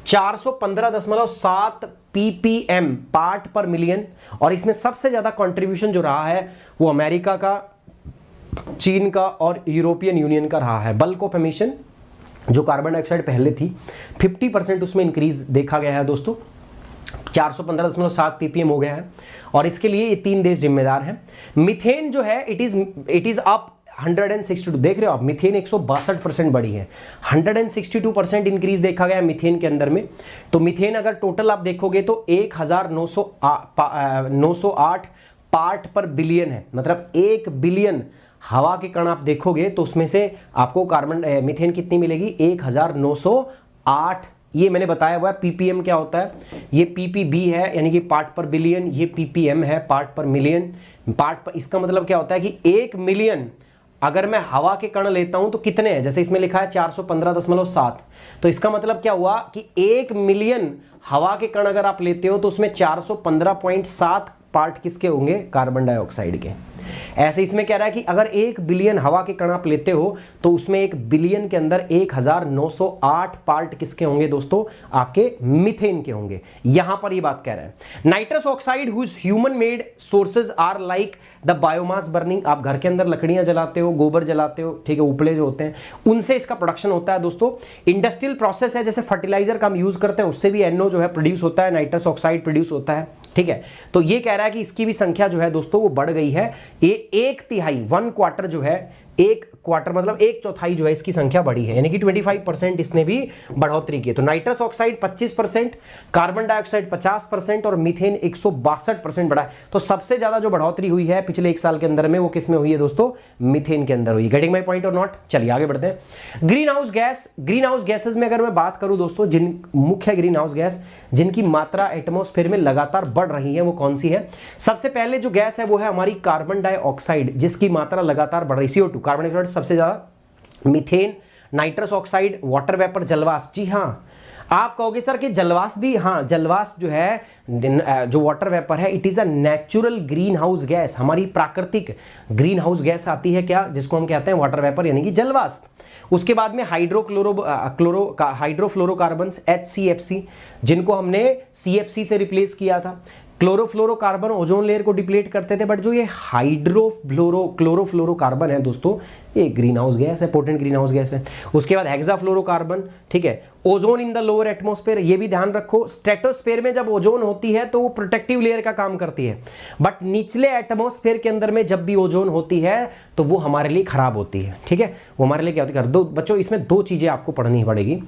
415.7 ppm पार्ट पर मिलियन। और इसमें सबसे ज्यादा कंट्रीब्यूशन जो रहा है वो अमेरिका का, चीन का और यूरोपियन यूनियन का रहा है। बल्क ऑफ एमिशन जो कार्बन डाइऑक्साइड पहले थी 50% उसमें इंक्रीज देखा गया है दोस्तों, 415.7 ppm हो गया है। और इसके लिए ये 3 देश जिम्मेदार हैं। मीथेन जो है इट इज अप 162, देख रहे हो आप, मीथेन 162% बढ़ी है, 162% इंक्रीज देखा गया मीथेन के अंदर में। तो मीथेन अगर टोटल आप देखोगे तो 1908 पार्ट पर बिलियन है, मतलब 1 बिलियन हवा के कण आप देखोगे तो उसमें से आपको कार्बन मीथेन कितनी मिलेगी, 1908। ये मैंने बताया हुआ है। ppm क्या होता है, ये ppb है यानी कि पार्ट पर बिलियन, ये ppm है पार्ट पर मिलियन। पार्ट पर, इसका मतलब क्या होता है कि 1 मिलियन अगर मैं हवा के कण लेता हूं तो कितने हैं, जैसे इसमें लिखा है 415.7, तो इसका मतलब क्या हुआ कि 1 मिलियन हवा के कण अगर आप लेते हो तो उसमें 415.7 पार्ट किसके होंगे, कार्बन डाइऑक्साइड के। ऐसे इसमें कह रहा है कि अगर 1 बिलियन हवा के कण आप लेते हो तो उसमें 1 बिलियन के अंदर 1908 पार्ट किसके होंगे दोस्तों, आपके मीथेन के होंगे। यहां पर ये बात कह रहा है। Nitrous oxide whose human made sources are like the biomass burning. आप घर के अंदर लकड़ियां जलाते हो, गोबर जलाते हो, ठीक है, उपले जो होते हैं उनसे इसका प्रोडक्शन होता है दोस्तों। इंडस्ट्रियल प्रोसेस है, जैसे फर्टिलाइजर का हम यूज करते हैं उससे भी NO जो है प्रोड्यूस होता है, नाइट्रस ऑक्साइड प्रोड्यूस होता है, ठीक है। तो ये कह रहा है कि इसकी भी संख्या जो है दोस्तों वो बढ़ गई है। ये 1/3 1 क्वार्टर जो है, 1 क्वार्टर मतलब 1/4 जो है इसकी संख्या बढ़ी है, यानी कि 25% इसने भी बढ़ोतरी की। तो नाइट्रस ऑक्साइड 25%, कार्बन डाइऑक्साइड 50% और मीथेन 162% बढ़ा है। तो सबसे ज्यादा जो बढ़ोतरी हुई है पिछले 1 साल के अंदर में वो किस में हुई है दोस्तों, मीथेन के अंदर हुई। गेटिंग माय पॉइंट और नॉट। चलिए आगे बढ़ते हैं। Green house gas, green house gases में अगर मैं बात करूं दोस्तों, जिन मुख्य ग्रीन हाउस गैस जिनकी मात्रा एटमॉस्फेयर में लगातार बढ़ रही है वो कौन सी है। सबसे पहले जो गैस है वो है हमारी कार्बन डाइऑक्साइड, जिसकी मात्रा लगातार बढ़ रही, CO2 कार्बन डाइऑक्साइड सबसे ज्यादा, methane, nitrous oxide, water vapour, जलवाष्प। जी हां, आप कहोगे सर कि जलवाष्प भी, हाँ जलवाष्प जो है, जो वाटर वेपर है, it is a natural greenhouse gas. हमारी प्राकृतिक ग्रीन हाउस गैस आती है क्या, जिसको हम कहते हैं वाटर वेपर यानी कि जलवाष्प। उसके बाद में हाइड्रोफ्लोरोकार्बन्स HCFC, जिनको हमने CFC से रिप्लेस किया था। क्लोरोफ्लोरोकार्बन ओजोन लेयर को डिप्लीट करते थे, बट जो ये क्लोरोफ्लोरोकार्बन है दोस्तों, ये ग्रीन हाउस गैस है, पोटेंट ग्रीन हाउस गैस है। उसके बाद हेक्साफ्लोरोकार्बन, ठीक है। Ozone in the lower atmosphere, ये भी ध्यान रखो, स्ट्रेटोस्फेयर में जब ओजोन होती है तो वो प्रोटेक्टिव लेयर का काम करती है, बट निचले एटमॉस्फेयर के अंदर में जब भी ओजोन होती है तो वो हमारे लिए खराब होती है, ठीक है। वो हमारे लिए क्या होती है, दो बच्चों इसमें दो चीजें आपको पढ़नी पड़ेगी।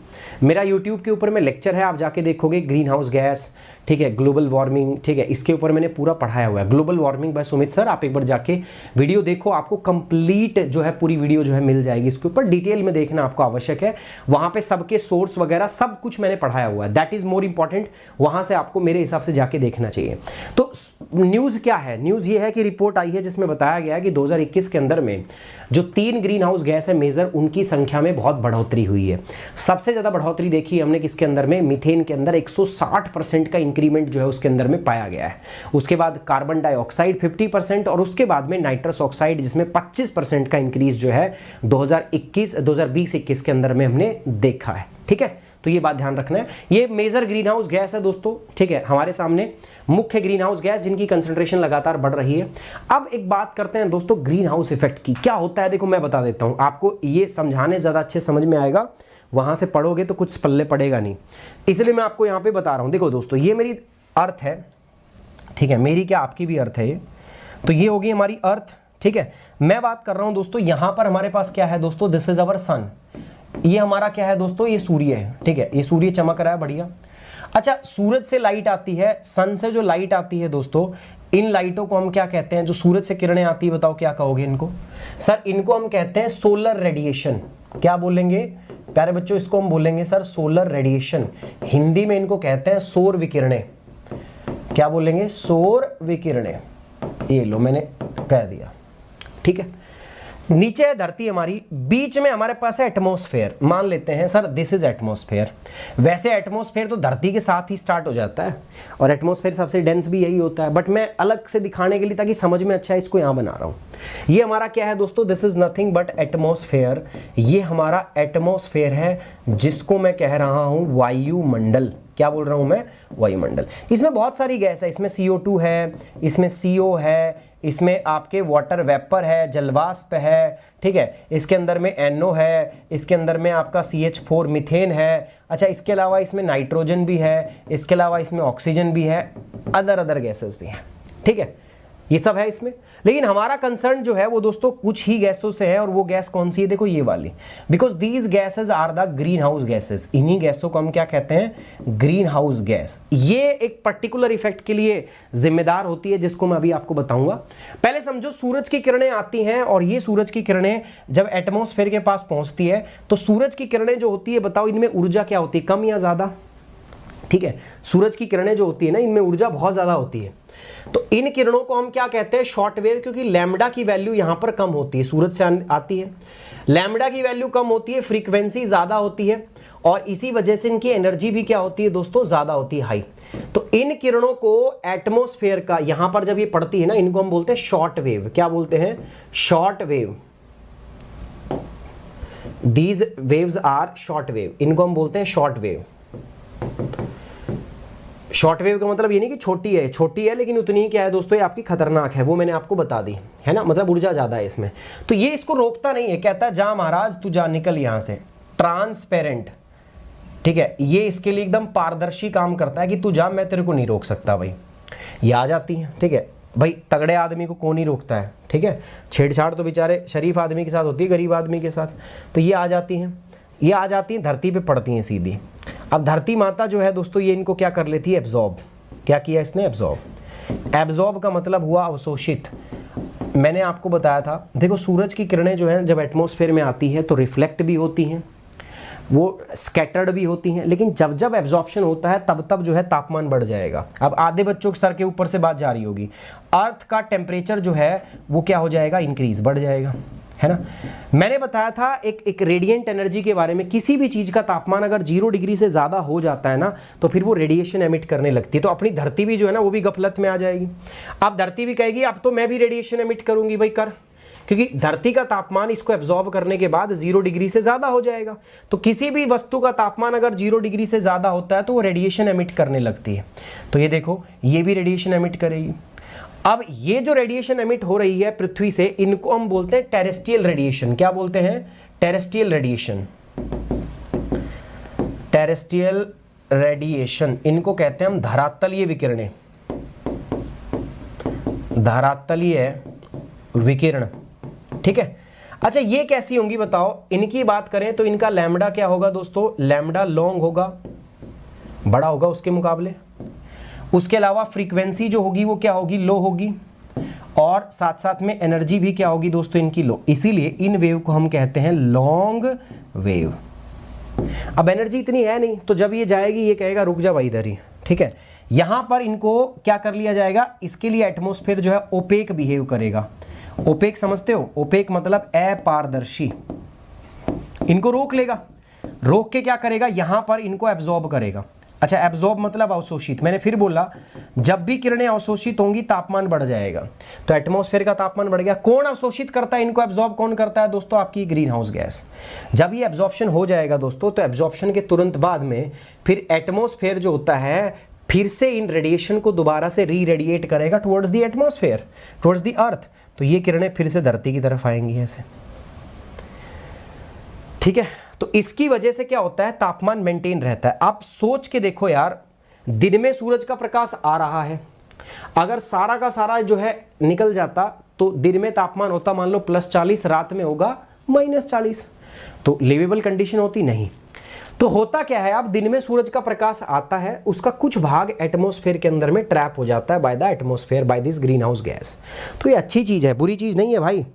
मेरा यूट्यूब के ऊपर में लेक्चर है, आप जाके देखोगे, ग्रीन हाउस गैस, ठीक है, ग्लोबल वार्मिंग, ठीक है, इसके ऊपर मैंने पूरा पढ़ाया हुआ है, global warming by Sumit sir. आप एक बार जाके वीडियो देखो, आपको कंप्लीट जो है पूरी वीडियो जो है मिल जाएगी, इसके ऊपर डिटेल में देखना आपको आवश्यक है। वहां पे सबके सोर्स वगैरह सब कुछ मैंने पढ़ाया हुआ है, दैट इज मोर इंपॉर्टेंट। वहां से आपको मेरे हिसाब से जाके देखना चाहिए। तो न्यूज क्या है, न्यूज ये है कि रिपोर्ट आई है जिसमें बताया गया है कि 2021 के अंदर में जो 3 ग्रीन हाउस गैस है मेजर, उनकी संख्या में बहुत बढ़ोतरी हुई है। सबसे ज्यादा बढ़ोतरी देखी हमने किसके अंदर में, मीथेन के अंदर 160% का इंक्रीमेंट जो है उसके अंदर में पाया गया है। उसके बाद कार्बन डाइऑक्साइड 50% और उसके बाद में नाइट्रस ऑक्साइड जिसमें 25% का इंक्रीज जो है 2020-21 के अंदर में हमने देखा है, ठीक है। तो ये बात ध्यान रखना है, ये मेजर ग्रीन हाउस गैस है दोस्तों, ठीक है, हमारे सामने मुख्य ग्रीन हाउस गैस जिनकी कंसंट्रेशन लगातार बढ़ रही है। अब एक बात करते हैं दोस्तों ग्रीन हाउस इफेक्ट की, क्या होता है देखो मैं बता देता हूं आपको, ये समझाने ज्यादा अच्छे समझ में आएगा, वहां से पढ़ोगे तो कुछ पल्ले पड़ेगा नहीं, इसलिए मैं आपको यहां पे बता रहा हूं। देखो दोस्तों, ये मेरी अर्थ है, ठीक है, मेरी क्या आपकी भी अर्थ है ये, तो ये होगी हमारी अर्थ, ठीक है। मैं बात कर रहा हूं दोस्तों, यहां पर हमारे पास क्या है दोस्तों, दिस इज अवर सन, ये हमारा क्या है दोस्तों, ये सूर्य है, ठीक है, ये सूर्य चमक रहा है, बढ़िया। अच्छा, सूरज से लाइट आती है, सन से जो लाइट आती है दोस्तों, इन लाइटों को हम क्या कहते हैं, जो सूरज से किरणें आती है, बताओ क्या कहोगे इनको सर? इनको हम कहते हैं सोलर रेडिएशन। क्या बोलेंगे प्यारे बच्चों, इसको हम बोलेंगे सर सोलर रेडिएशन, हिंदी में इनको कहते हैं सौर विकिरणें। क्या बोलेंगे, सौर विकिरणें, ये लो मैंने कह दिया, ठीक है। नीचे है धरती हमारी, बीच में हमारे पास है एटमॉस्फेयर, मान लेते हैं सर दिस इज एटमॉस्फेयर। वैसे एटमॉस्फेयर तो धरती के साथ ही स्टार्ट हो जाता है और एटमॉस्फेयर सबसे डेंस भी यही होता है, बट मैं अलग से दिखाने के लिए ताकि समझ में अच्छा है इसको यहां बना रहा हूं। ये हमारा क्या है दोस्तों, this is nothing but atmosphere, ये हमारा एटमॉस्फेयर है जिसको मैं कह रहा हूं वायुमंडल। क्या बोल रहा हूं मैं, वायुमंडल। इसमें बहुत सारी गैस है, इसमें CO2 है, इसमें CO है, इसमें आपके वाटर वेपर है, जलवाष्प है, ठीक है, इसके अंदर में NO है, इसके अंदर में आपका CH4 मीथेन है। अच्छा, इसके अलावा इसमें नाइट्रोजन भी है, इसके अलावा इसमें ऑक्सीजन भी है, अदर गैसेस भी हैं, ठीक है, ये सब है इसमें। लेकिन हमारा कंसर्न जो है वो दोस्तों कुछ ही गैसों से है, और वो गैस कौन सी है, देखो ये वाली, because these gases are the greenhouse gases. इन्हीं गैसों को हम क्या कहते हैं, ग्रीन हाउस गैस। ये एक पर्टिकुलर इफेक्ट के लिए जिम्मेदार होती है जिसको मैं अभी आपको बताऊंगा। पहले समझो, सूरज की किरणें आती हैं और ये सूरज की किरणें जब एटमॉस्फेयर के पास पहुंचती है तो सूरज की किरणें जो होती है, बताओ इनमें ऊर्जा क्या होती है, कम या ज्यादा? ठीक है, सूरज की किरणें जो होती है ना, इनमें ऊर्जा बहुत ज्यादा होती है। तो इन किरणों को हम क्या कहते हैं, शॉर्ट वेव, क्योंकि लैम्डा की वैल्यू यहां पर कम होती है, सूरज से आती है, लैम्डा की वैल्यू कम होती है, फ्रीक्वेंसी ज्यादा होती है, और इसी वजह से इनकी एनर्जी भी क्या होती है दोस्तों, ज्यादा होती है, हाई। तो इन किरणों को एटमॉस्फेयर का यहां पर जब ये पड़ती है ना, इनको हम बोलते हैं शॉर्ट वेव। क्या बोलते हैं, short wave. These waves are short wave, इनको हम बोलते हैं शॉर्ट वेव। शॉर्ट वेव का मतलब ये नहीं कि छोटी है लेकिन उतनी ही क्या है दोस्तों, ये आपकी खतरनाक है, वो मैंने आपको बता दी है ना, मतलब ऊर्जा ज्यादा है इसमें। तो ये इसको रोकता नहीं है, कहता है जा महाराज तू जा, निकल यहां से, ट्रांसपेरेंट, ठीक है, ये इसके लिए एकदम पारदर्शी काम करता है कि तू जा, मैं तेरे को नहीं रोक सकता भाई। ये आ जाती है, ठीक है भाई, तगड़े आदमी को कौन ही रोकता है, ठीक है, छेड़छाड़ तो बेचारे शरीफ आदमी के साथ होती है, गरीब आदमी के साथ। तो ये आ जाती हैं, ये आ जाती हैं, धरती पे पड़ती हैं सीधी। अब धरती माता जो है दोस्तों, ये इनको क्या कर लेती है, एब्जॉर्ब। क्या किया इसने, एब्जॉर्ब। एब्जॉर्ब का मतलब हुआ अवशोषित। मैंने आपको बताया था, देखो सूरज की किरणें जो हैं जब एटमॉस्फेयर में आती है तो रिफ्लेक्ट भी होती हैं, वो स्कैटर्ड भी होती हैं, लेकिन जब जब एब्जॉर्प्शन होता है तब तब जो है तापमान बढ़ जाएगा। अब आधे बच्चों के सर के ऊपर से बात जा रही होगी, अर्थ का टेम्परेचर जो है वो क्या हो जाएगा, इंक्रीज, बढ़ जाएगा, है ना। मैंने बताया था एक रेडिएंट एनर्जी के बारे में, किसी भी चीज का तापमान अगर 0 डिग्री से ज्यादा हो जाता है ना तो फिर वो रेडिएशन एमिट करने लगती है। तो अपनी धरती भी जो है ना वो भी गफलत में आ जाएगी। अब धरती भी कहेगी अब तो मैं भी रेडिएशन एमिट करूंगी, भाई कर, क्योंकि धरती का तापमान इसको एब्जॉर्ब करने के बाद 0 डिग्री से ज्यादा हो जाएगा। तो किसी भी वस्तु का तापमान अगर 0 डिग्री से ज्यादा होता है तो वो रेडिएशन एमिट करने लगती है। तो ये देखो, ये भी रेडिएशन एमिट करेगी। अब ये जो रेडिएशन एमिट हो रही है पृथ्वी से, इनको हम बोलते हैं टेरेस्ट्रियल रेडिएशन। क्या बोलते हैं? Terrestrial radiation. टेरेस्ट्रियल रेडिएशन इनको कहते हैं हम धरातलीय विकिरणें, धरातलीय विकिरण। ठीक है, अच्छा ये कैसी होंगी बताओ? इनकी बात करें तो इनका लैम्डा क्या होगा दोस्तों? लैम्डा लॉन्ग होगा, बड़ा होगा उसके मुकाबले। उसके अलावा फ्रीक्वेंसी जो होगी वो क्या होगी? लो होगी, और साथ साथ में एनर्जी भी क्या होगी दोस्तों? इनकी लो। इसीलिए इन वेव को हम कहते हैं लॉन्ग वेव। अब एनर्जी इतनी है नहीं, तो जब ये जाएगी ये कहेगा रुक जा भाई इधर ही। ठीक है, यहां पर इनको क्या कर लिया जाएगा? इसके लिए एटमॉस्फेयर जो है ओपेक बिहेव करेगा। ओपेक समझते हो? ओपेक मतलब अपारदर्शी। इनको रोक लेगा, रोक के क्या करेगा? यहां पर इनको एब्जॉर्ब करेगा। अच्छा, एब्जॉर्ब मतलब अवशोषित। मैंने फिर बोला, जब भी किरणें अवशोषित होंगी तापमान बढ़ जाएगा, तो एटमॉस्फेयर का तापमान बढ़ गया। कौन अवशोषित करता है इनको? एब्जॉर्ब कौन करता है दोस्तों? आपकी ग्रीन हाउस गैस। जब ये एब्जॉर्प्शन हो जाएगा दोस्तों, तो एब्जॉर्प्शन के तुरंत बाद में फिर एटमॉस्फेयर जो होता है फिर से इन रेडिएशन को दोबारा से री रेडिएट करेगा towards the atmosphere, towards the earth. तो ये किरणें फिर से धरती की तरफ आएंगी ऐसे। ठीक है, तो इसकी वजह से क्या होता है? तापमान मेंटेन रहता है। आप सोच के देखो यार, दिन में सूरज का प्रकाश आ रहा है, अगर सारा का सारा जो है निकल जाता तो दिन में तापमान होता मान लो +40, रात में होगा -40, तो लिवेबल कंडीशन होती नहीं। तो होता क्या है, अब दिन में सूरज का प्रकाश आता है, उसका कुछ भाग एटमॉस्फेयर के अंदर में ट्रैप हो जाता है by the atmosphere, by this greenhouse gas. तो ये अच्छी चीज है, बुरी चीज नहीं है भाई,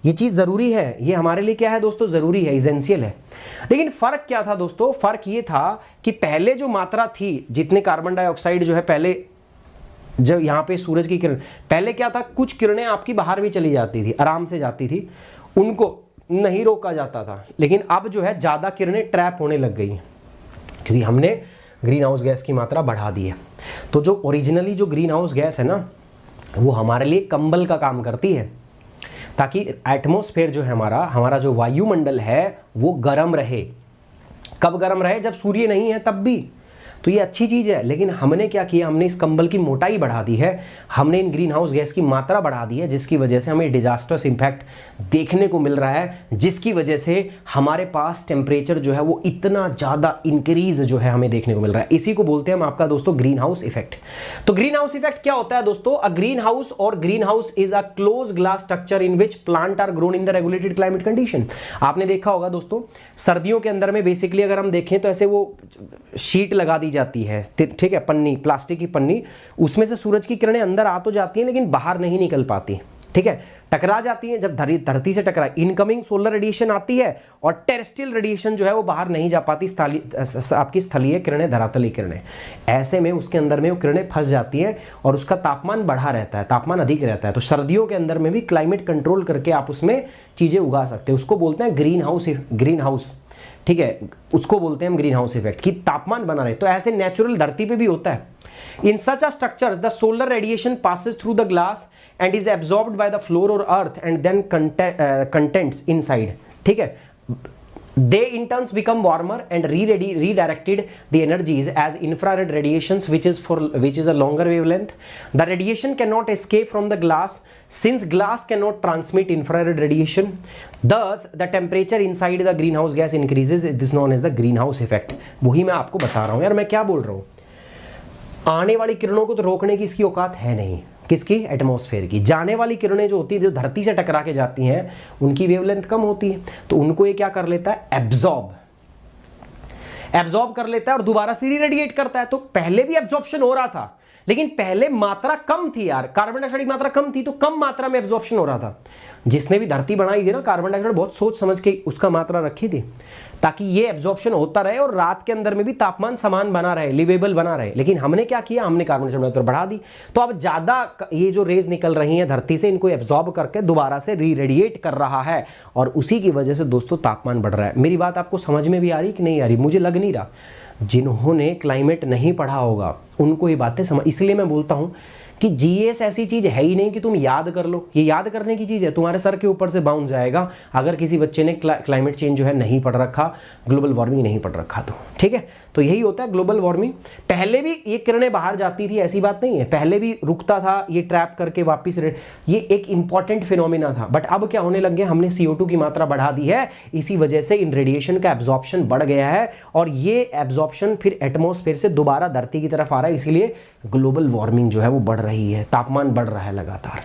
ये चीज जरूरी है, ये हमारे लिए क्या है दोस्तों? जरूरी है, इसेंशियल है। लेकिन फर्क क्या था दोस्तों? फर्क ये था कि पहले जो मात्रा थी, जितने कार्बन डाइऑक्साइड जो है पहले, जब यहाँ पे सूरज की किरण, पहले क्या था? कुछ किरणें आपकी बाहर भी चली जाती थी, आराम से जाती थी, उनको नहीं रोका जाता था। लेकिन अब जो है ज्यादा किरणें ट्रैप होने लग गई हैं, क्योंकि हमने ग्रीन हाउस गैस की मात्रा बढ़ा दी है। तो जो ओरिजिनली जो ग्रीन हाउस गैस है ना, वो हमारे लिए कंबल का काम करती है, ताकि एटमॉस्फेयर जो है हमारा जो वायुमंडल है वो गर्म रहे। कब गर्म रहे? जब सूर्य नहीं है तब भी। तो ये अच्छी चीज़ है। लेकिन हमने क्या किया? हमने इस कंबल की मोटाई बढ़ा दी है, हमने इन ग्रीन हाउस गैस की मात्रा बढ़ा दी है, जिसकी वजह से हमें डिजास्टर्स इम्पैक्ट देखने को मिल रहा है, जिसकी वजह से हमारे पास टेम्परेचर जो है वो इतना ज़्यादा इंक्रीज जो है हमें देखने को मिल रहा है। इसी को बोलते हैं हम आपका दोस्तों ग्रीन हाउस इफेक्ट। तो ग्रीन हाउस इफेक्ट क्या होता है दोस्तों? अ ग्रीन हाउस और greenhouse is a close glass structure in which plant are grown in the regulated climate condition. आपने देखा होगा दोस्तों, सर्दियों के अंदर में बेसिकली अगर हम देखें तो ऐसे वो शीट लगा दी जाती है, ठीक है, पन्नी, प्लास्टिक की पन्नी, उसमें से सूरज की किरणें अंदर आ तो जाती हैं लेकिन बाहर नहीं निकल पाती। ठीक है, टकरा जाती हैं, जब धरती से टकरा इनकमिंग सोलर रेडिएशन आती है और टेरेस्ट्रियल रेडिएशन जो है वो बाहर नहीं जा पाती, आपकी स्थलीय किरणें, धरातलीय किरणें। ऐसे में उसके अंदर में वो किरणें फंस जाती हैं और उसका तापमान बढ़ा रहता है, तापमान अधिक रहता है। तो सर्दियों के अंदर में भी क्लाइमेट कंट्रोल करके आप उसमें चीजें उगा सकते हैं। उसको बोलते हैं ग्रीन हाउस। ठीक है, उसको बोलते हैं हम ग्रीन हाउस इफेक्ट, कि तापमान बना रहे। तो ऐसे नेचुरल धरती पे भी होता है। In such a structures the solar radiation passes through the glass and is absorbed by the floor or earth and then contents inside. ठीक है, they in turns become warmer and redirected the energies as infrared radiations which is a longer wavelength. The radiation cannot escape from the glass since glass cannot transmit infrared radiation. Thus the temperature inside the greenhouse gas increases. This is known as the greenhouse effect. वही मैं आपको बता रहा हूँ यार, मैं क्या बोल रहा हूँ। आने वाली किरणों को तो रोकने की इसकी औकात है नहीं, किसकी? एटमॉस्फेयर की। जाने वाली किरणें जो होती है, जो धरती से टकरा के जाती हैं, उनकी वेवलेंथ कम होती है, तो उनको ये क्या कर लेता है? एब्जॉर्ब कर लेता है और दोबारा से रीरेडिएट करता है। तो पहले भी एब्जॉर्प्शन हो रहा था, लेकिन पहले मात्रा कम थी यार, कार्बन डाइऑक्साइड की मात्रा कम थी, तो कम मात्रा में एब्जॉर्प्शन हो रहा था। जिसने भी धरती बनाई थी ना, कार्बन डाइऑक्साइड बहुत सोच समझ के उसका मात्रा रखी थी, ताकि ये एब्जॉर्प्शन होता रहे और रात के अंदर में भी तापमान समान बना रहे, लिवेबल बना रहे। लेकिन हमने क्या किया? हमने कार्बन डाइऑक्साइड मात्रा बढ़ा दी। तो अब ज्यादा ये जो रेज निकल रही हैं धरती से, इनको एब्जॉर्ब करके दोबारा से रीरेडिएट कर रहा है, और उसी की वजह से दोस्तों तापमान बढ़ रहा है। मेरी बात आपको समझ में भी आ रही कि नहीं आ रही? मुझे लग नहीं रहा। जिन्होंने क्लाइमेट नहीं पढ़ा होगा उनको ये बातें समझ, इसलिए मैं बोलता हूँ कि जीएस ऐसी चीज़ है ही नहीं कि तुम याद कर लो, ये याद करने की चीज़ है, तुम्हारे सर के ऊपर से बाउंस जाएगा अगर किसी बच्चे ने क्लाइमेट चेंज जो है नहीं पढ़ रखा, ग्लोबल वार्मिंग नहीं पढ़ रखा तो। ठीक है, तो यही होता है ग्लोबल वार्मिंग। पहले भी ये किरणें बाहर जाती थी, ऐसी बात नहीं है, पहले भी रुकता था, ये ट्रैप करके वापस, ये एक इंपॉर्टेंट फिनोमिना था। बट अब क्या होने लग गया, हमने CO2 की मात्रा बढ़ा दी है, इसी वजह से इन रेडिएशन का एब्जॉर्प्शन बढ़ गया है और ये एब्जॉर्प्शन फिर एटमॉस्फेयर से दोबारा धरती की तरफ आ रहा है, इसीलिए ग्लोबल वार्मिंग जो है वो बढ़ रही है, तापमान बढ़ रहा है लगातार।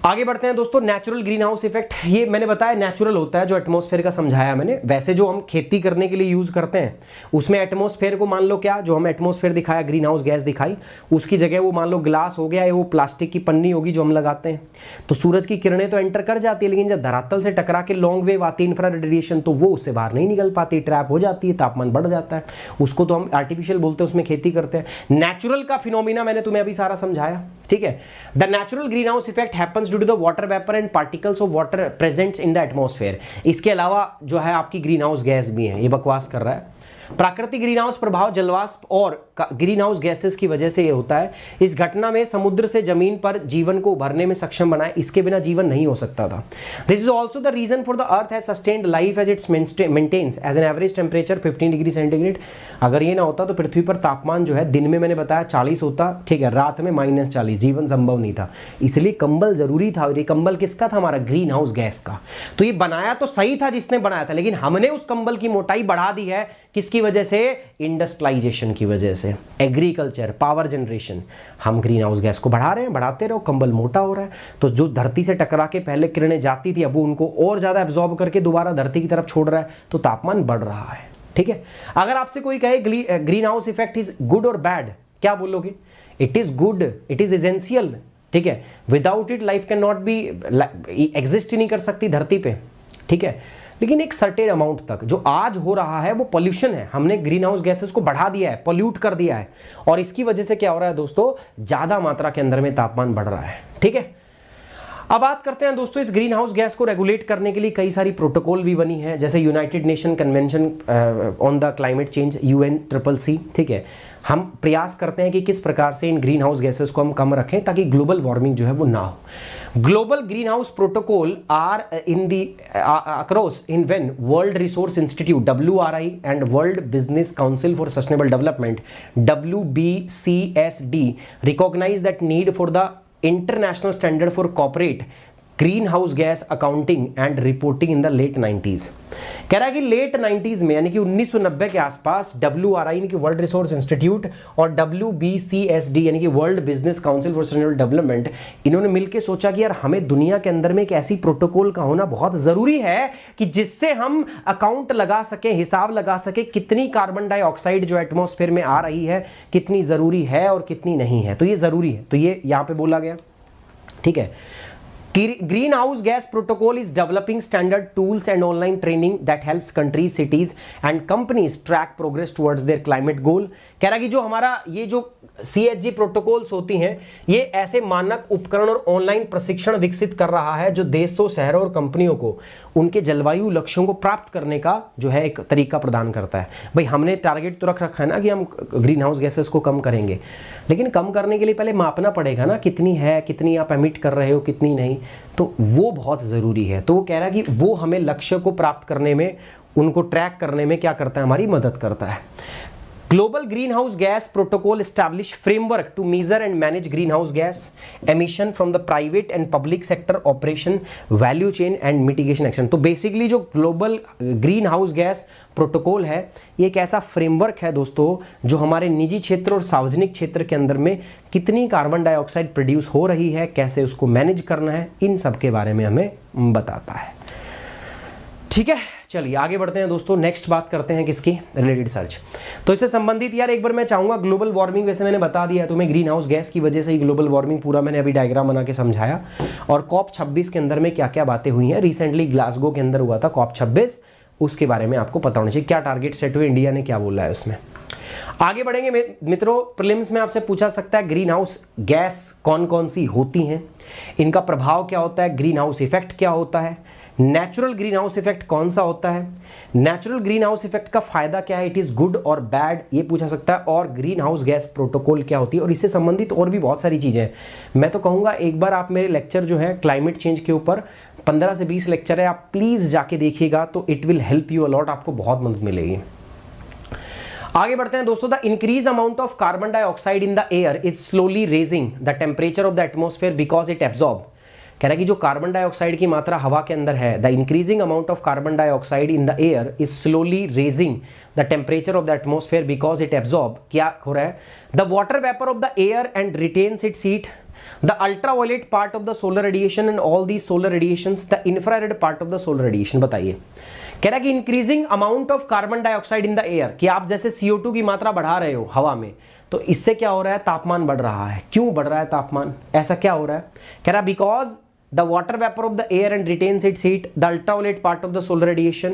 आगे बढ़ते हैं दोस्तों, नेचुरल ग्रीन हाउस इफेक्ट। ये मैंने बताया नेचुरल होता है, जो एटमॉस्फेयर का समझाया मैंने। वैसे जो हम खेती करने के लिए यूज करते हैं उसमें एटमॉस्फेयर को मान लो, क्या जो हम एटमॉस्फेयर दिखाया, ग्रीन हाउस गैस दिखाई, उसकी जगह वो मान लो ग्लास हो गया, या वो प्लास्टिक की पन्नी होगी जो हम लगाते हैं। तो सूरज की किरणें तो एंटर कर जाती है, लेकिन जब धरातल से टकरा के लॉन्ग वेव आती है, इंफ्रारेड रेडिएशन, तो वो उससे बाहर नहीं निकल पाती, ट्रैप हो जाती है, तापमान बढ़ जाता है। उसको तो हम आर्टिफिशियल बोलते हैं, उसमें खेती करते हैं। नेचुरल का फिनोमिना मैंने तुम्हें अभी सारा समझाया। ठीक है, the natural green house effect happens due to the water vapour and particles of water presents in the atmosphere. इसके अलावा जो है आपकी ग्रीन हाउस गैस भी है, ये बकवास कर रहा है। प्राकृतिक ग्रीन हाउस प्रभाव जलवाष्प और ग्रीन हाउस गैसेस की वजह से ये होता है। इस घटना में समुद्र से जमीन पर जीवन को उभरने में सक्षम बनाए, इसके बिना जीवन नहीं हो सकता था। This is also the reason for the earth has sustained life as it's maintains as an average temperature 15 degree centigrade. अगर ये ना होता तो पृथ्वी पर तापमान जो है दिन में मैंने बताया 40 होता, ठीक है, रात में -40, जीवन संभव नहीं था। इसलिए कंबल जरूरी था, और ये कंबल किसका था, हमारा ग्रीन हाउस गैस का। तो ये बनाया तो सही था जिसने बनाया था, लेकिन हमने उस कंबल की मोटाई बढ़ा दी है, किसकी वजह से, इंडस्ट्रियलाइजेशन की वजह से, एग्रीकल्चर, पावर जनरेशन। हम ग्रीन हाउस गैस को बढ़ा रहे हैं, बढ़ाते रहो, कंबल मोटा हो रहा है। तो जो धरती से टकरा के पहले किरणें जाती थी, अब वो उनको और ज्यादा एब्जॉर्ब करके दोबारा धरती की तरफ छोड़ रहा है, तो तापमान बढ़ रहा है। ठीक है, अगर आपसे कोई कहे green house effect is good or bad, क्या बोलोगे? It is good, it is essential. ठीक है, without it life can not be, exist ही नहीं कर सकती धरती पे। ठीक है, लेकिन एक सर्टेन अमाउंट तक। जो आज हो रहा है वो पॉल्यूशन है, हमने ग्रीन हाउस गैसेस को बढ़ा दिया है, पॉल्यूट कर दिया है, और इसकी वजह से क्या हो रहा है दोस्तों, ज्यादा मात्रा के अंदर में तापमान बढ़ रहा है। ठीक है, अब बात करते हैं दोस्तों, इस ग्रीन हाउस गैस को रेगुलेट करने के लिए कई सारी प्रोटोकॉल भी बनी है, जैसे United nation convention on the climate change, UNCCC। ठीक है, हम प्रयास करते हैं कि किस प्रकार से इन ग्रीन हाउस गैसेस को हम कम रखें ताकि ग्लोबल वार्मिंग जो है वो ना हो। Global greenhouse protocol are in the across in when world resource institute WRI and world business council for sustainable development WBCSD recognise that need for the international standard for corporate greenhouse gas accounting and reporting in the late 90s। कह रहा है कि late 90s में, यानी कि 1990 के आसपास, WRI यानी कि वर्ल्ड रिसोर्स इंस्टीट्यूट और WBCSD यानी कि world business council for sustainable development, इन्होंने मिलकर सोचा कि यार हमें दुनिया के अंदर में एक ऐसी प्रोटोकॉल का होना बहुत जरूरी है कि जिससे हम अकाउंट लगा सके, हिसाब लगा सके कितनी कार्बन डाइऑक्साइड जो एटमॉस्फेयर में आ रही है, कितनी जरूरी है और कितनी नहीं है। तो ये जरूरी है, तो ये यहां पे बोला गया। ठीक है, Greenhouse gas protocol is developing standard tools and online training that helps countries, cities and companies track progress towards their climate goal। कह रहा कि जो हमारा ये जो CHG प्रोटोकॉल्स होती हैं, ये ऐसे मानक उपकरण और ऑनलाइन प्रशिक्षण विकसित कर रहा है जो देशों, शहरों और कंपनियों को उनके जलवायु लक्ष्यों को प्राप्त करने का जो है एक तरीका प्रदान करता है। भाई हमने टारगेट तो रख रखा है ना कि हम ग्रीन हाउस गैसेस को कम करेंगे, लेकिन कम करने के लिए पहले मापना पड़ेगा ना, कितनी है, कितनी आप एमिट कर रहे हो, कितनी नहीं, तो वो बहुत ज़रूरी है। तो वो कह रहा है कि वो हमें लक्ष्य को प्राप्त करने में, उनको ट्रैक करने में क्या करता है, हमारी मदद करता है। Global Greenhouse Gas Protocol establish framework to measure and manage greenhouse gas emission from the private and public sector operation, value chain and mitigation action। तो बेसिकली जो global greenhouse gas protocol है, ये एक ऐसा framework है दोस्तों जो हमारे निजी क्षेत्र और सार्वजनिक क्षेत्र के अंदर में कितनी कार्बन डाइऑक्साइड प्रोड्यूस हो रही है, कैसे उसको मैनेज करना है, इन सब के बारे में हमें बताता है। ठीक है, चलिए आगे बढ़ते हैं दोस्तों। नेक्स्ट बात करते हैं किसकी, रिलेटेड सर्च। तो इससे संबंधित यार एक बार मैं चाहूंगा, ग्लोबल वार्मिंग वैसे मैंने बता दिया तुम्हें, ग्रीन हाउस गैस की वजह से ही ग्लोबल वार्मिंग, पूरा मैंने अभी डायग्राम बना के समझाया। और COP26 के अंदर में क्या क्या बातें हुई हैं, रिसेंटली ग्लासगो के अंदर हुआ था COP26, उसके बारे में आपको पता होना चाहिए, क्या टारगेट सेट हुए, इंडिया ने क्या बोला है उसमें। आगे बढ़ेंगे मित्रों, प्रीलिम्स में आपसे पूछा सकता है ग्रीन हाउस गैस कौन कौन सी होती हैं, इनका प्रभाव क्या होता है, ग्रीन हाउस इफेक्ट क्या होता है, नेचुरल ग्रीन हाउस इफेक्ट कौन सा होता है, नेचुरल ग्रीन हाउस इफेक्ट का फायदा क्या है, it is good or bad, ये पूछा सकता है, और ग्रीन हाउस गैस प्रोटोकॉल क्या होती है, और इससे संबंधित और भी बहुत सारी चीजें हैं। मैं तो कहूंगा एक बार आप मेरे लेक्चर जो है क्लाइमेट चेंज के ऊपर 15 से 20 लेक्चर है, आप प्लीज जाके देखिएगा, तो it will help you a lot, आपको बहुत मदद मिलेगी। आगे बढ़ते हैं दोस्तों। The increase amount of carbon dioxide in the air is slowly raising the temperature of the atmosphere because it absorb. कह रहा है कि जो कार्बन डाइऑक्साइड की मात्रा हवा के अंदर है, the increasing amount of carbon dioxide in the air is slowly raising the temperature of the atmosphere because it absorb. क्या हो रहा है, the water vapour of the air and retains it's heat, the ultraviolet part of the solar radiation and all these solar radiations, the infrared part of the solar radiation। बताइए, कह रहा है कि increasing amount of carbon dioxide in the air, कि आप जैसे CO2 की मात्रा बढ़ा रहे हो हवा में, तो इससे क्या हो रहा है, तापमान बढ़ रहा है। क्यों बढ़ रहा है तापमान, ऐसा क्या हो रहा है, कह रहा है because the water vapor of the air and retains its heat, the ultraviolet part of the solar radiation,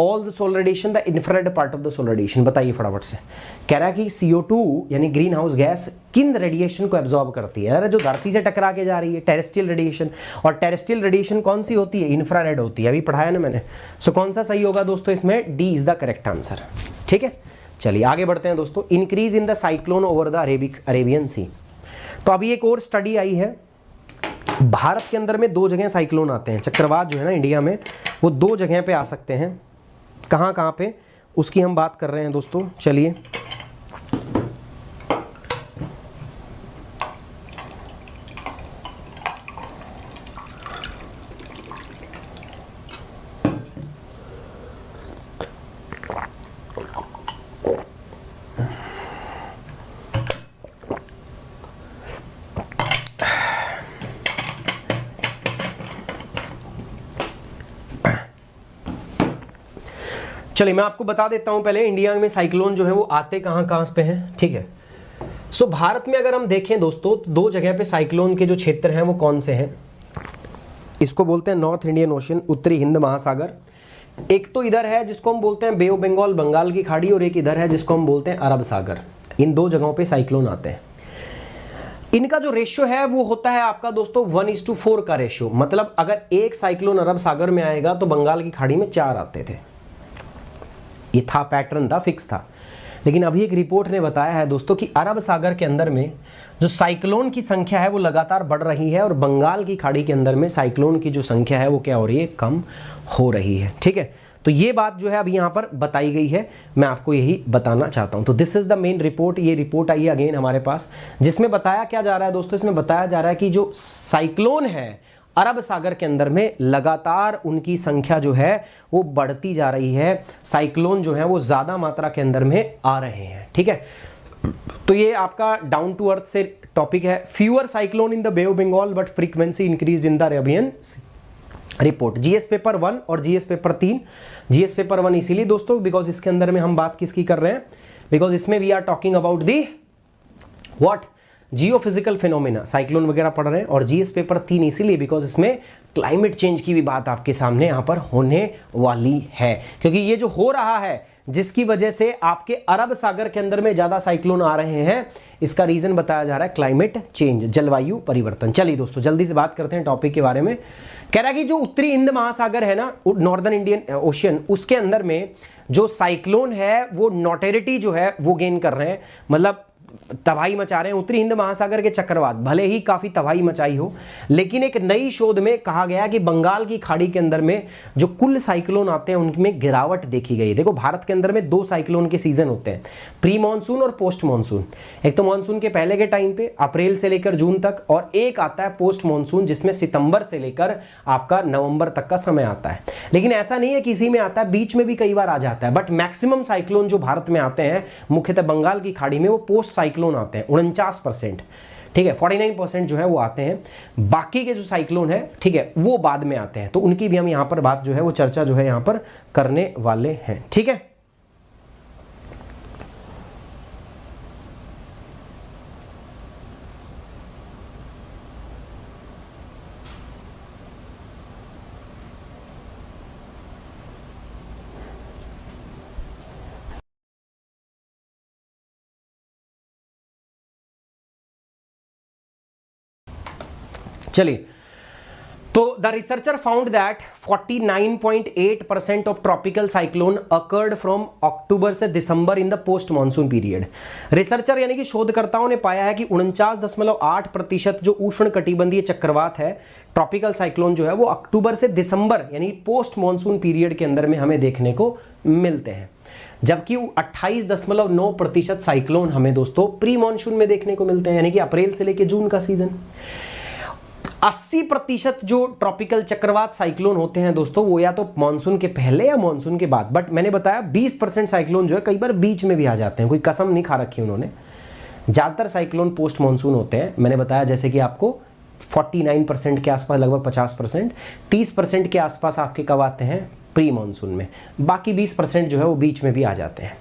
all the solar radiation, the infrared part of the solar radiation। बताइए फटाफट से। कह रहा है कि CO2 यानी ग्रीन हाउस गैस किन radiation को एब्जॉर्ब करती है, जो धरती से टकरा के जा रही है, टेरेस्ट्रियल रेडिएशन, और टेरेस्ट्रियल रेडिएशन कौन सी होती है, इंफ्रारेड होती है, अभी पढ़ाया ना मैंने। सो कौन सा सही होगा दोस्तों, इसमें D is the correct answer. ठीक है, चलिए आगे बढ़ते हैं दोस्तों। Increase in the cyclone over the Arabian sea. तो अभी एक और स्टडी आई है, भारत के अंदर में 2 जगह साइक्लोन आते हैं, चक्रवात जो है ना इंडिया में, वो 2 जगह पे आ सकते हैं। कहाँ कहाँ पे, उसकी हम बात कर रहे हैं दोस्तों। चलिए चलिए मैं आपको बता देता हूं पहले इंडिया में साइक्लोन जो है वो आते कहां कहां पे हैं। ठीक है, सो भारत में अगर हम देखें दोस्तों, 2 जगह पे साइक्लोन के जो क्षेत्र हैं वो कौन से हैं, इसको बोलते हैं नॉर्थ इंडियन ओशन, उत्तरी हिंद महासागर। एक तो इधर है जिसको हम बोलते हैं बे ऑफ बंगाल, बंगाल की खाड़ी, और एक इधर है जिसको हम बोलते हैं अरब सागर। इन 2 जगहों पे साइक्लोन आते हैं। इनका जो रेशियो है वो होता है आपका दोस्तों 1:4 का रेशियो। मतलब अगर एक साइक्लोन अरब सागर में आएगा तो बंगाल की खाड़ी में 4 आते थे। ये था पैटर्न, था फिक्स था। लेकिन अभी एक रिपोर्ट ने बताया है दोस्तों कि अरब सागर के अंदर में जो साइक्लोन की संख्या है वो लगातार बढ़ रही है, और बंगाल की खाड़ी के अंदर में साइक्लोन की जो संख्या है वो क्या हो रही है, कम हो रही है। ठीक है, तो ये बात जो है अभी यहाँ पर बताई गई है, मैं आपको यही बताना चाहता हूँ। तो this is the main report. ये रिपोर्ट आई है अगेन हमारे पास, जिसमें बताया क्या जा रहा है दोस्तों, इसमें बताया जा रहा है कि जो साइक्लोन है अरब सागर के अंदर में लगातार उनकी संख्या जो है वो बढ़ती जा रही है। साइक्लोन जो है वो ज्यादा मात्रा के अंदर में आ रहे हैं। ठीक है, तो ये आपका डाउन टू अर्थ से टॉपिक है। Fewer cyclone in the Bay of Bengal but frequency increase in the Arabian Sea. Report GS paper 1 और जीएस पेपर 3। जीएस पेपर 1 इसीलिए दोस्तों बिकॉज इसके अंदर में हम बात किसकी कर रहे हैं, बिकॉज इसमें we are talking about the what, geophysical phenomena, cyclone वगैरह पढ़ रहे हैं। और जीएस पेपर 3 इसीलिए बिकॉज इसमें क्लाइमेट चेंज की भी बात आपके सामने यहां पर होने वाली है, क्योंकि ये जो हो रहा है जिसकी वजह से आपके अरब सागर के अंदर में ज्यादा साइक्लोन आ रहे हैं, इसका रीजन बताया जा रहा है क्लाइमेट चेंज, जलवायु परिवर्तन। चलिए दोस्तों जल्दी से बात करते हैं टॉपिक के बारे में। कह रहा है कि जो उत्तरी हिंद महासागर है ना, नॉर्दर्न इंडियन ओशियन, उसके अंदर में जो साइक्लोन है वो नोटेरिटी जो है वो गेन कर रहे हैं, मतलब तबाही मचा रहे हैं। उत्तरी हिंद महासागर के चक्रवात भले ही काफी तबाही मचाई हो, लेकिन एक नई शोध में कहा गया कि बंगाल की खाड़ी के अंदर में जो कुल साइक्लोन आते हैं उनमें गिरावट देखी गई। देखो भारत के अंदर में 2 साइक्लोन के सीजन होते हैं, प्री मानसून और पोस्ट मानसून। एक तो मानसून के पहले के टाइम पे अप्रैल से लेकर जून तक, और एक आता है पोस्ट मानसून जिसमें सितंबर से लेकर आपका नवंबर तक का समय आता है। लेकिन ऐसा नहीं है किसी में आता है, बीच में भी कई बार आ जाता है, बट मैक्सिमम साइक्लोन जो भारत में आते हैं मुख्यतः बंगाल की खाड़ी में वो पोस्ट साइक्लोन आते हैं 49%। ठीक है, 49% जो है वो आते हैं। बाकी के जो साइक्लोन है ठीक है वो बाद में आते हैं, तो उनकी भी हम यहां पर बात जो है वो चर्चा जो है यहां पर करने वाले हैं। ठीक है, चलिए तो the researcher found that 49.8% of tropical cyclone occurred from October से December in the post monsoon period. Researcher यानी कि शोधकर्ताओं ने पाया है कि 49.8% जो उष्ण कटिबंधीय चक्रवात है, ट्रॉपिकल साइक्लोन जो है, वो अक्टूबर से दिसंबर यानी पोस्ट मानसून पीरियड के अंदर में हमें देखने को मिलते हैं, जबकि 28.9% साइक्लोन हमें दोस्तों प्री मानसून में देखने को मिलते हैं, यानी कि अप्रैल से लेकर जून का सीजन। 80% जो ट्रॉपिकल चक्रवात साइक्लोन होते हैं दोस्तों, वो या तो मानसून के पहले या मानसून के बाद, बट मैंने बताया 20% साइक्लोन जो है कई बार बीच में भी आ जाते हैं, कोई कसम नहीं खा रखी उन्होंने। ज़्यादातर साइक्लोन पोस्ट मानसून होते हैं, मैंने बताया जैसे कि आपको 49% के आसपास, लगभग 50%, 30% के आसपास आपके कब आते हैं, प्री मानसून में, बाकी 20% जो है वो बीच में भी आ जाते हैं।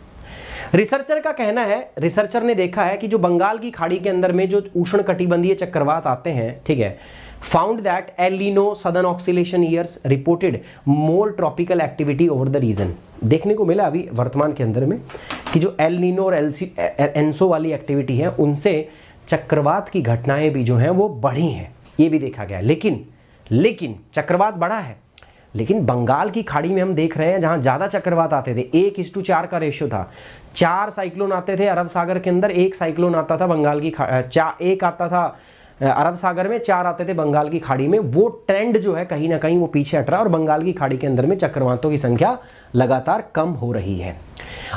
रिसर्चर का कहना है, रिसर्चर ने देखा है कि जो बंगाल की खाड़ी के अंदर में जो उष्ण कटिबंधीय चक्रवात आते हैं, ठीक है, found that El Nino Southern Oscillation years reported more tropical activity over the region. देखने को मिला अभी वर्तमान के अंदर में कि जो एल नीनो और एनसो वाली एक्टिविटी है, उनसे चक्रवात की घटनाएं भी जो हैं वो बढ़ी हैं, ये भी देखा गया। लेकिन चक्रवात बढ़ा है, लेकिन बंगाल की खाड़ी में हम देख रहे हैं जहां ज्यादा चक्रवात आते थे, 1:4 का रेशियो था, 4 साइक्लोन आते थे अरब सागर के अंदर, 1 साइक्लोन आता था बंगाल की एक आता था अरब सागर में, 4 आते थे बंगाल की खाड़ी में। वो ट्रेंड जो है कहीं ना कहीं वो पीछे हट रहा है और बंगाल की खाड़ी के अंदर में चक्रवातों की संख्या लगातार कम हो रही है।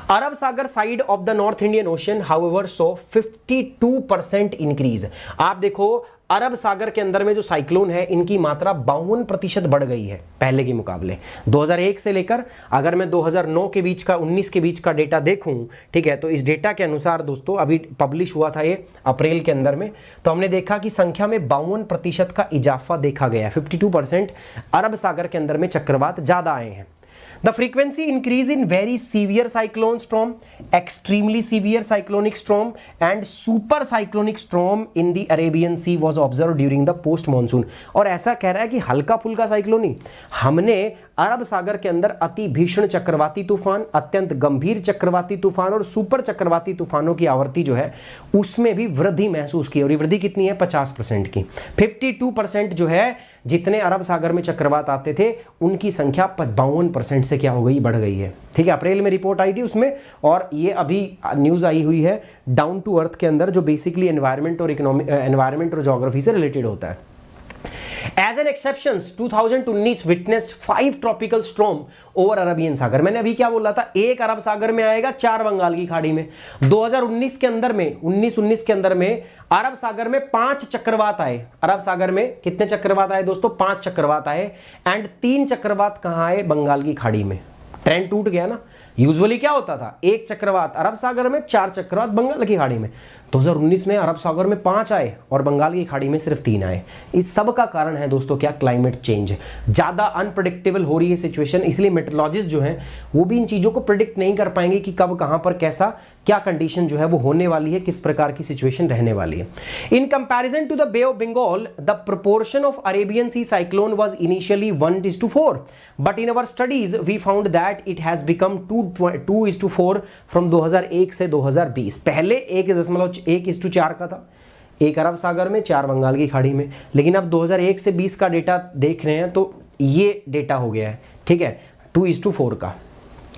अरब सागर side of the north Indian ocean however so 52% increase. आप देखो अरब सागर के अंदर में जो साइक्लोन है, इनकी मात्रा 52% बढ़ गई है पहले के मुकाबले। 2001 से लेकर अगर मैं 2009 के बीच का 19 के बीच का डेटा देखूं, ठीक है, तो इस डेटा के अनुसार दोस्तों अभी पब्लिश हुआ था ये अप्रैल के अंदर में, तो हमने देखा कि संख्या में 52% का इजाफा देखा गया है। 52% अरब सागर के अंदर में चक्रवात ज्यादा आए हैं। The frequency increase in very severe cyclone storm, extremely severe cyclonic storm and super cyclonic storm in the Arabian Sea was observed during the post monsoon। और ऐसा कह रहा है कि हल्का फुल्का साइक्लोन ही, हमने अरब सागर के अंदर अति भीषण चक्रवाती तूफान, अत्यंत गंभीर चक्रवाती तूफान और सुपर चक्रवाती तूफानों की आवृत्ति जो है उसमें भी वृद्धि महसूस की, और ये वृद्धि कितनी है, 50% की। 52% जो है जितने अरब सागर में चक्रवात आते थे, उनकी संख्या 52% से क्या हो गई, बढ़ गई है। ठीक है, अप्रैल में रिपोर्ट आई थी उसमें, और ये अभी न्यूज़ आई हुई है डाउन टू अर्थ के अंदर, जो बेसिकली एनवायरमेंट और ज्योग्राफी से रिलेटेड होता है। As an exceptions, 2019 witnessed 5 tropical storm over Arabian सागर। मैंने अभी क्या बोला था, 1 अरब सागर में आएगा, 4 बंगाल की खाड़ी में। 2019 के अंदर में 19 के अंदर में अरब सागर में 5 चक्रवात आए। अरब सागर में कितने चक्रवात आए दोस्तों, 5 चक्रवात आए, एंड 3 चक्रवात कहां आए, बंगाल की खाड़ी में। ट्रेंड टूट गया ना। यूजुअली क्या होता था, 1 चक्रवात अरब सागर में, 4 चक्रवात बंगाल की खाड़ी में। 2019 में अरब सागर में 5 आए और बंगाल की खाड़ी में सिर्फ 3 आए। इस सब का कारण है दोस्तों क्या, क्लाइमेट चेंज। ज्यादा अनप्रेडिक्टेबल हो रही है सिचुएशन, इसलिए मेट्रोलॉजिस्ट जो हैं वो भी इन चीजों को प्रिडिक्ट नहीं कर पाएंगे कि कब कहां पर कैसा क्या कंडीशन जो है वो होने वाली है, किस प्रकार की सिचुएशन रहने वाली है। In comparison to the Bay of Bengal, the proportion of Arabian Sea cyclone was initially 1:4, but in our studies we found that it has become 2:4 from 2001 से 2020। पहले 1:4 का था, 1 अरब सागर में, 4 बंगाल की खाड़ी में, लेकिन अब 2001 से 20 का डेटा देख रहे हैं तो ये डेटा हो गया है, ठीक है, 2:4 का,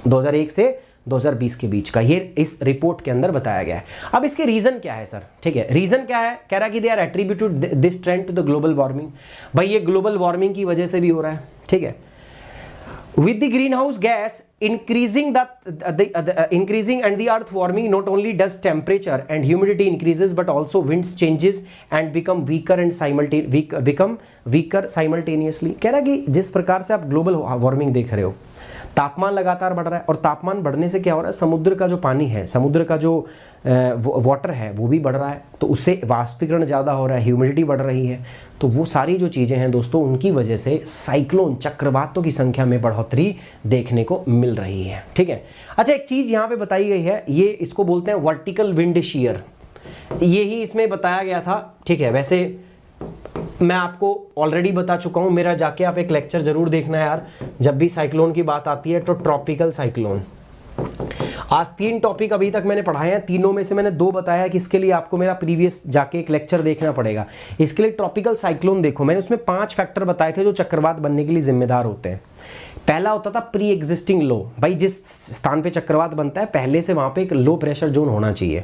2001 से 2020 के बीच का, ये इस रिपोर्ट के अंदर बताया गया है। अब इसके रीजन क्या है सर, ठीक है, रीजन क्या है, कह रहा है कि they are attributed this trend to the global warming. भाई ये ग्लोबल वार्मिंग की वजह से भी हो रहा है, ठीक है। With the greenhouse gas increasing and the earth warming, not only does temperature and humidity increases, but also winds changes and become weaker simultaneously। कह रहा है कि जिस प्रकार से आप ग्लोबल वार्मिंग देख रहे हो, तापमान लगातार बढ़ रहा है, और तापमान बढ़ने से क्या हो रहा है, समुद्र का जो पानी है, समुद्र का जो वाटर है वो भी बढ़ रहा है, तो उससे वाष्पीकरण ज़्यादा हो रहा है, ह्यूमिडिटी बढ़ रही है, तो वो सारी जो चीज़ें हैं दोस्तों, उनकी वजह से साइक्लोन चक्रवातों की संख्या में बढ़ोतरी देखने को मिल रही है, ठीक है। अच्छा, एक चीज़ यहाँ पे बताई गई है, ये इसको बोलते हैं वर्टिकल विंड शीयर, ये ही इसमें बताया गया था, ठीक है। वैसे मैं आपको ऑलरेडी बता चुका हूं, मेरा जाके आप एक लेक्चर जरूर देखना यार, जब भी साइक्लोन की बात आती है तो ट्रॉपिकल साइक्लोन, आज 3 टॉपिक अभी तक मैंने पढ़ाए हैं, तीनों में से मैंने 2 बताया कि इसके लिए आपको मेरा प्रीवियस जाके एक लेक्चर देखना पड़ेगा। इसके लिए ट्रॉपिकल साइक्लोन देखो, मैंने उसमें 5 फैक्टर बताए थे जो चक्रवात बनने के लिए जिम्मेदार होते हैं। पहला होता था प्री एग्जिस्टिंग लो, भाई जिस स्थान पे चक्रवात बनता है पहले से वहां पे एक लो प्रेशर जोन होना चाहिए।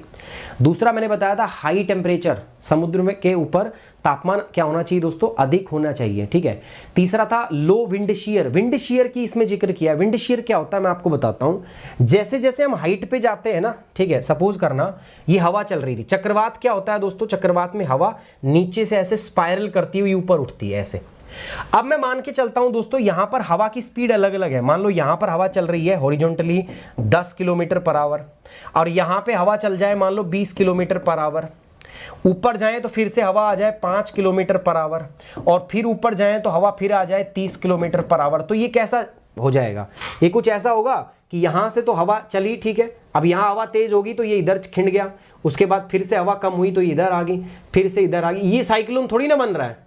दूसरा मैंने बताया था हाई टेम्परेचर, समुद्र में के ऊपर तापमान क्या होना चाहिए दोस्तों, अधिक होना चाहिए, ठीक है। तीसरा था लो विंड शेयर, विंड शेयर की इसमें जिक्र किया। विंड शेयर क्या होता है मैं आपको बताता हूं। जैसे जैसे हम हाइट पे जाते हैं ना, ठीक है, सपोज करना ये हवा चल रही थी, चक्रवात क्या होता है दोस्तों, चक्रवात में हवा नीचे से ऐसे स्पाइरल करती हुई ऊपर उठती है ऐसे। अब मैं मान के चलता हूं दोस्तों यहां पर हवा की स्पीड अलग अलग है। मान लो यहां पर हवा चल रही है हॉरिजॉन्टली 10 किलोमीटर पर आवर, और यहां पे हवा चल जाए मान लो 20 किलोमीटर पर आवर। ऊपर जाएं तो फिर से हवा आ जाए 5 किलोमीटर पर आवर, और फिर ऊपर जाएं तो हवा फिर आ जाए 30 किलोमीटर पर आवर। तो ये कैसा हो जाएगा, ये कुछ ऐसा होगा कि यहां से तो हवा चली, ठीक है, अब यहां हवा तेज होगी तो ये इधर खिंड गया, उसके बाद फिर से हवा कम हुई तो इधर आ गई, फिर से इधर आ गई। ये साइक्लोन थोड़ी ना बन रहा है,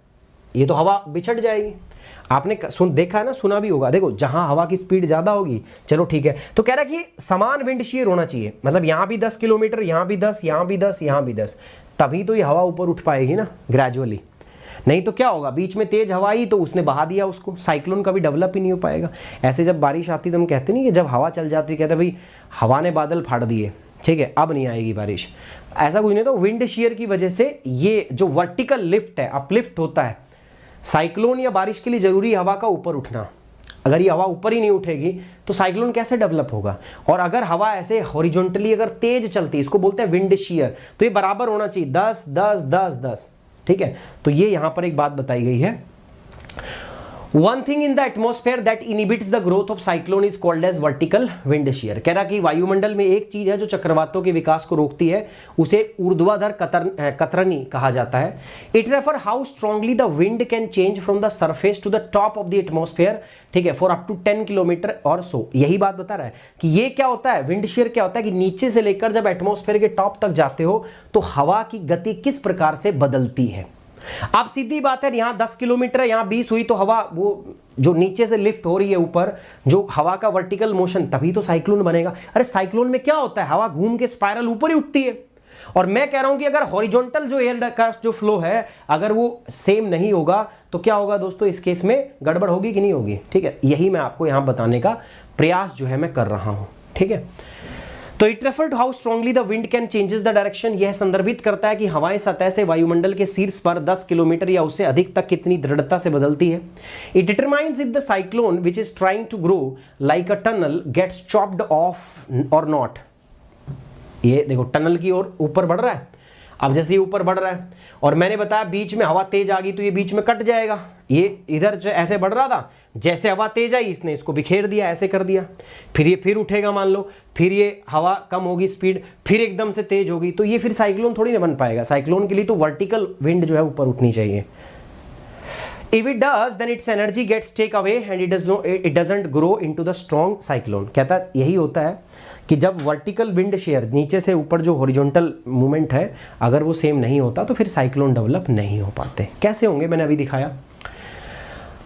ये तो हवा बिछड़ जाएगी। आपने देखा है ना, सुना भी होगा, देखो जहां हवा की स्पीड ज्यादा होगी, चलो ठीक है, तो कह रहा है कि समान विंड शेयर होना चाहिए, मतलब यहां भी 10 किलोमीटर, यहां भी 10, यहां भी 10, यहां भी 10, तभी तो ये हवा ऊपर उठ पाएगी ना ग्रेजुअली। नहीं तो क्या होगा, बीच में तेज हवा आई तो उसने बहा दिया उसको, साइक्लोन कभी डेवलप ही नहीं हो पाएगा। ऐसे जब बारिश आती तो हम कहते नहीं कि जब हवा चल जाती, कहते भाई हवा ने बादल फाड़ दिए, ठीक है, अब नहीं आएगी बारिश। ऐसा कुछ नहीं, तो विंड शेयर की वजह से ये जो वर्टिकल लिफ्ट है, अपलिफ्ट होता है, साइक्लोन या बारिश के लिए जरूरी हवा का ऊपर उठना। अगर ये हवा ऊपर ही नहीं उठेगी तो साइक्लोन कैसे डेवलप होगा। और अगर हवा ऐसे हॉरिजॉन्टली अगर तेज चलती है, इसको बोलते हैं विंड शेयर, तो ये बराबर होना चाहिए 10 10 10 10, ठीक है। तो ये यहां पर एक बात बताई गई है, one thing in the atmosphere that inhibits the growth of cyclone is called as vertical wind shear. कह रहा कि वायुमंडल में एक चीज है जो चक्रवातों के विकास को रोकती है, उसे ऊर्ध्वाधर कतरनी कहा जाता है। It refer how strongly the wind can change from the surface to the top of the atmosphere, ठीक है, फॉर अप टू 10 किलोमीटर और सो। यही बात बता रहा है कि ये क्या होता है, विंड शेयर क्या होता है कि नीचे से लेकर जब एटमॉस्फेयर के टॉप तक जाते हो तो हवा की गति किस प्रकार से बदलती है। अब सीधी बात है, यहां 10 किलोमीटर है, यहां 20 हुई तो हवा वो जो नीचे से लिफ्ट हो रही है ऊपर, जो हवा का वर्टिकल मोशन, तभी तो साइक्लोन बनेगा। अरे साइक्लोन में क्या होता है, हवा घूम के स्पाइरल ऊपर ही उठती है। और मैं कह रहा हूं कि अगर हॉरिजॉन्टल जो एयर का जो फ्लो है अगर वो सेम नहीं होगा तो क्या होगा दोस्तों, इस केस में गड़बड़ होगी कि नहीं होगी, ठीक है। यही मैं आपको यहां बताने का प्रयास जो है मैं कर रहा हूं, ठीक है। तो it refer to how strongly the wind can changes the direction. यह संदर्भित करता है कि हवाएं सतह से वायुमंडल के शीर्ष पर 10 किलोमीटर या उससे अधिक तक कितनी दृढ़ता से बदलती है। It determines if the cyclone which is trying to grow like a tunnel gets chopped off और नॉट। ये देखो टनल की ओर ऊपर बढ़ रहा है, अब जैसे ये ऊपर बढ़ रहा है और मैंने बताया बीच में हवा तेज आ गई तो ये बीच में कट जाएगा। ये इधर जो ऐसे बढ़ रहा था, जैसे हवा तेज आई इसने इसको बिखेर दिया, ऐसे कर दिया, फिर ये फिर उठेगा मान लो, फिर ये हवा कम होगी स्पीड, फिर एकदम से तेज होगी, तो ये फिर साइक्लोन थोड़ी ना बन पाएगा। साइक्लोन के लिए तो वर्टिकल विंड जो है ऊपर उठनी चाहिए। If it does, then its energy gets take away and it doesn't grow into the strong cyclone। कहता है यही होता है कि जब वर्टिकल विंड शेयर नीचे से ऊपर जो हॉरिजॉन्टल मूवमेंट है अगर वो सेम नहीं होता तो फिर साइक्लोन डेवलप नहीं हो पाते। कैसे होंगे मैंने अभी दिखाया।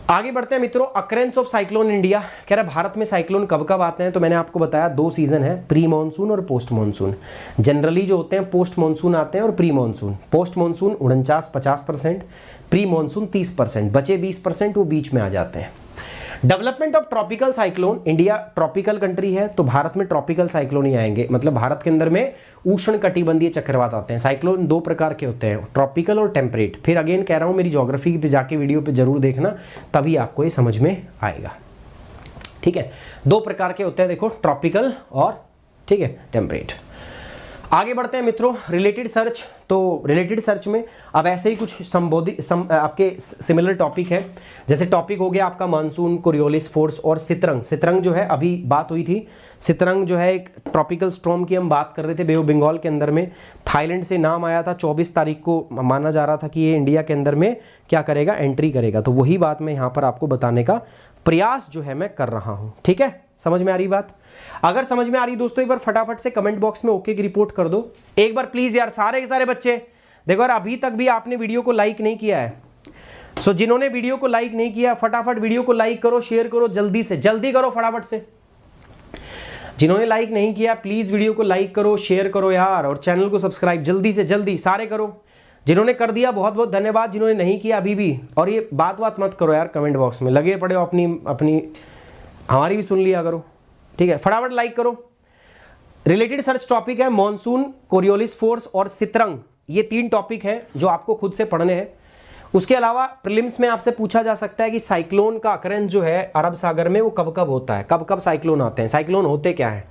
आगे बढ़ते हैं मित्रों, अकरेंस ऑफ साइक्लोन इंडिया। कह रहा है भारत में साइक्लोन कब कब आते हैं, तो मैंने आपको बताया 2 सीजन है, प्री मानसून और पोस्ट मानसून। जनरली जो होते हैं पोस्ट मानसून आते हैं और pre monsoon. Post monsoon 49-50%, pre monsoon 30%, बचे 20% वो बीच में आ जाते हैं। Development of tropical cyclone. India tropical country है तो भारत में ट्रॉपिकल साइक्लोन ही आएंगे, मतलब भारत के अंदर में उष्ण कटिबंधीय चक्रवात आते हैं। साइक्लोन 2 प्रकार के होते हैं, ट्रॉपिकल और टेम्परेट। फिर अगेन कह रहा हूं मेरी ज्योग्राफी पे जाके वीडियो पे जरूर देखना, तभी आपको ये समझ में आएगा, ठीक है। 2 प्रकार के होते हैं देखो, ट्रॉपिकल और ठीक है टेम्परेट। आगे बढ़ते हैं मित्रों, रिलेटेड सर्च। तो रिलेटेड सर्च में अब ऐसे ही कुछ आपके सिमिलर टॉपिक है। जैसे टॉपिक हो गया आपका मानसून, कोरियोलिस फोर्स और सितरंग। सितरंग जो है अभी बात हुई थी, सितरंग जो है एक ट्रॉपिकल स्टॉर्म की हम बात कर रहे थे बे ऑफ बंगाल के अंदर में। थाईलैंड से नाम आया था, 24 तारीख को माना जा रहा था कि ये इंडिया के अंदर में क्या करेगा, एंट्री करेगा। तो वही बात मैं यहाँ पर आपको बताने का प्रयास जो है मैं कर रहा हूँ, ठीक है। समझ में आ रही बात। अगर समझ में आ रही दोस्तों एक बार फटाफट से कमेंट बॉक्स में ओके की रिपोर्ट कर दो एक बार प्लीज यार, सारे के सारे बच्चे। देखो यार अभी तक भी आपने वीडियो को लाइक नहीं किया है, सो जिन्होंने वीडियो को लाइक नहीं किया फटाफट वीडियो को लाइक करो, शेयर करो, जल्दी से जल्दी करो फटाफट से। जिन्होंने लाइक नहीं किया प्लीज़ वीडियो को लाइक करो, शेयर करो यार, और चैनल को सब्सक्राइब जल्दी से जल्दी सारे करो। जिन्होंने कर दिया बहुत बहुत धन्यवाद, जिन्होंने नहीं किया अभी भी, और ये बात मत करो यार कमेंट बॉक्स में, लगे पड़े हो अपनी हमारी भी सुन लिया करो, ठीक है। फटाफट लाइक करो। रिलेटेड सर्च टॉपिक है मॉनसून, कोरियोलिस फोर्स और सितरंग, ये 3 टॉपिक हैं जो आपको खुद से पढ़ने हैं। उसके अलावा प्रीलिम्स में आपसे पूछा जा सकता है कि साइक्लोन का अकरेंस जो है अरब सागर में वो कब कब होता है, कब कब साइक्लोन आते हैं, साइक्लोन होते क्या है,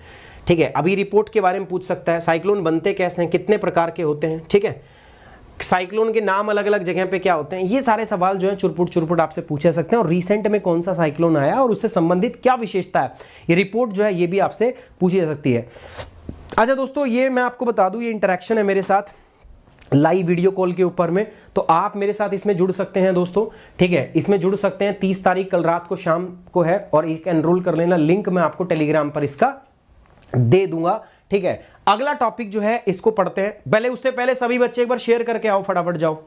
ठीक है। अभी रिपोर्ट के बारे में पूछ सकता है, साइक्लोन बनते कैसे हैं, कितने प्रकार के होते हैं, ठीक है। साइक्लोन के नाम अलग अलग जगह पे क्या होते हैं, ये सारे सवाल जो है चुरपुट आपसे पूछे सकते हैं। और रिसेंट में कौन सा साइक्लोन आया और उससे संबंधित क्या विशेषता है, ये रिपोर्ट जो है ये भी आपसे पूछी जा सकती है। अच्छा दोस्तों, ये मैं आपको बता दूं, ये इंटरेक्शन है मेरे साथ लाइव वीडियो कॉल के ऊपर में, तो आप मेरे साथ इसमें जुड़ सकते हैं दोस्तों, ठीक है। इसमें जुड़ सकते हैं, 30 तारीख कल रात को शाम को है, और एक एनरोल कर लेना, लिंक मैं आपको टेलीग्राम पर इसका दे दूंगा, ठीक है। अगला टॉपिक जो है इसको पढ़ते हैं, पहले उससे पहले सभी बच्चे एक बार शेयर करके आओ, फटाफट जाओ।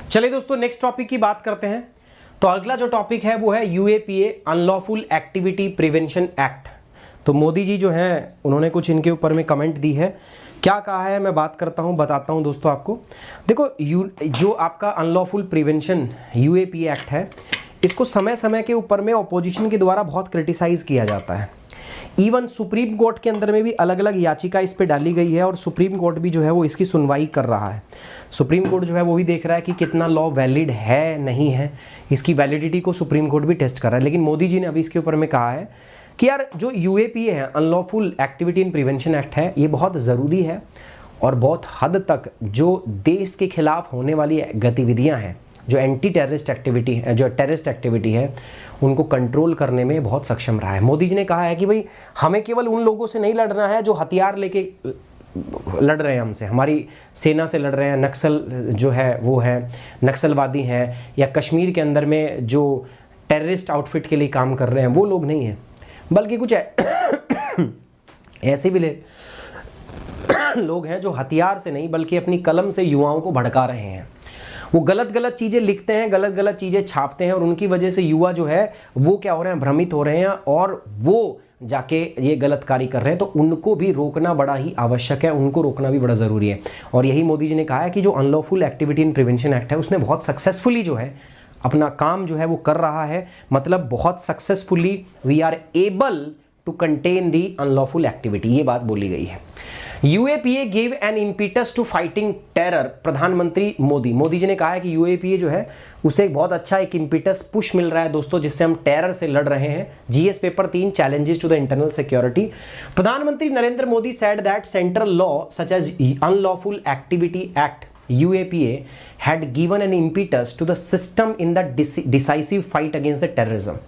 चलिए दोस्तों, नेक्स्ट टॉपिक की बात करते हैं। तो अगला जो टॉपिक है वो है UAPA, unlawful activity prevention act. तो मोदी जी जो हैं उन्होंने कुछ इनके ऊपर में कमेंट दी है, क्या कहा है मैं बात करता हूं, बताता हूं दोस्तों आपको। देखो, जो आपका अनलॉफुल प्रिवेंशन यूएपीए एक्ट है, इसको समय समय के ऊपर में ऑपोजिशन के द्वारा बहुत क्रिटिसाइज किया जाता है। इवन सुप्रीम कोर्ट के अंदर में भी अलग अलग याचिका इस पे डाली गई है, और सुप्रीम कोर्ट भी जो है वो इसकी सुनवाई कर रहा है। सुप्रीम कोर्ट जो है वो भी देख रहा है कि कितना लॉ वैलिड है नहीं है, इसकी वैलिडिटी को सुप्रीम कोर्ट भी टेस्ट कर रहा है। लेकिन मोदी जी ने अभी इसके ऊपर में कहा है कि यार जो यूएपीए है, unlawful activity in prevention act है, ये बहुत ज़रूरी है, और बहुत हद तक जो देश के खिलाफ होने वाली गतिविधियाँ हैं, जो एंटी टेररिस्ट एक्टिविटी है, जो टेररिस्ट एक्टिविटी है, उनको कंट्रोल करने में बहुत सक्षम रहा है। मोदी जी ने कहा है कि भाई हमें केवल उन लोगों से नहीं लड़ना है जो हथियार लेके लड़ रहे हैं हमसे, हमारी सेना से लड़ रहे हैं, नक्सल जो है वो है नक्सलवादी हैं, या कश्मीर के अंदर में जो टेररिस्ट आउटफिट के लिए काम कर रहे हैं वो लोग नहीं हैं, बल्कि कुछ ऐसे भी लोग हैं जो हथियार से नहीं बल्कि अपनी कलम से युवाओं को भड़का रहे हैं। वो गलत गलत चीज़ें लिखते हैं, गलत गलत चीज़ें छापते हैं और उनकी वजह से युवा जो है वो क्या हो रहे हैं, भ्रमित हो रहे हैं और वो जाके ये गलत कार्य कर रहे हैं। तो उनको भी रोकना बड़ा ही आवश्यक है, उनको रोकना भी बड़ा ज़रूरी है। और यही मोदी जी ने कहा है कि जो unlawful activity in prevention act है उसने बहुत सक्सेसफुली जो है अपना काम जो है वो कर रहा है, मतलब बहुत successfully we are able to contain the unlawful activity, ये बात बोली गई है। UAPA give an impetus to fighting terror, प्रधानमंत्री मोदी जी ने कहा है कि यूएपीए जो है उसे बहुत अच्छा एक इम्पीटस पुश मिल रहा है दोस्तों, जिससे हम टेरर से लड़ रहे हैं। GS paper 3 challenges to the internal security. प्रधानमंत्री Narendra Modi said that central law such as unlawful activity act UAPA had given an impetus to the system in the decisive fight against the terrorism.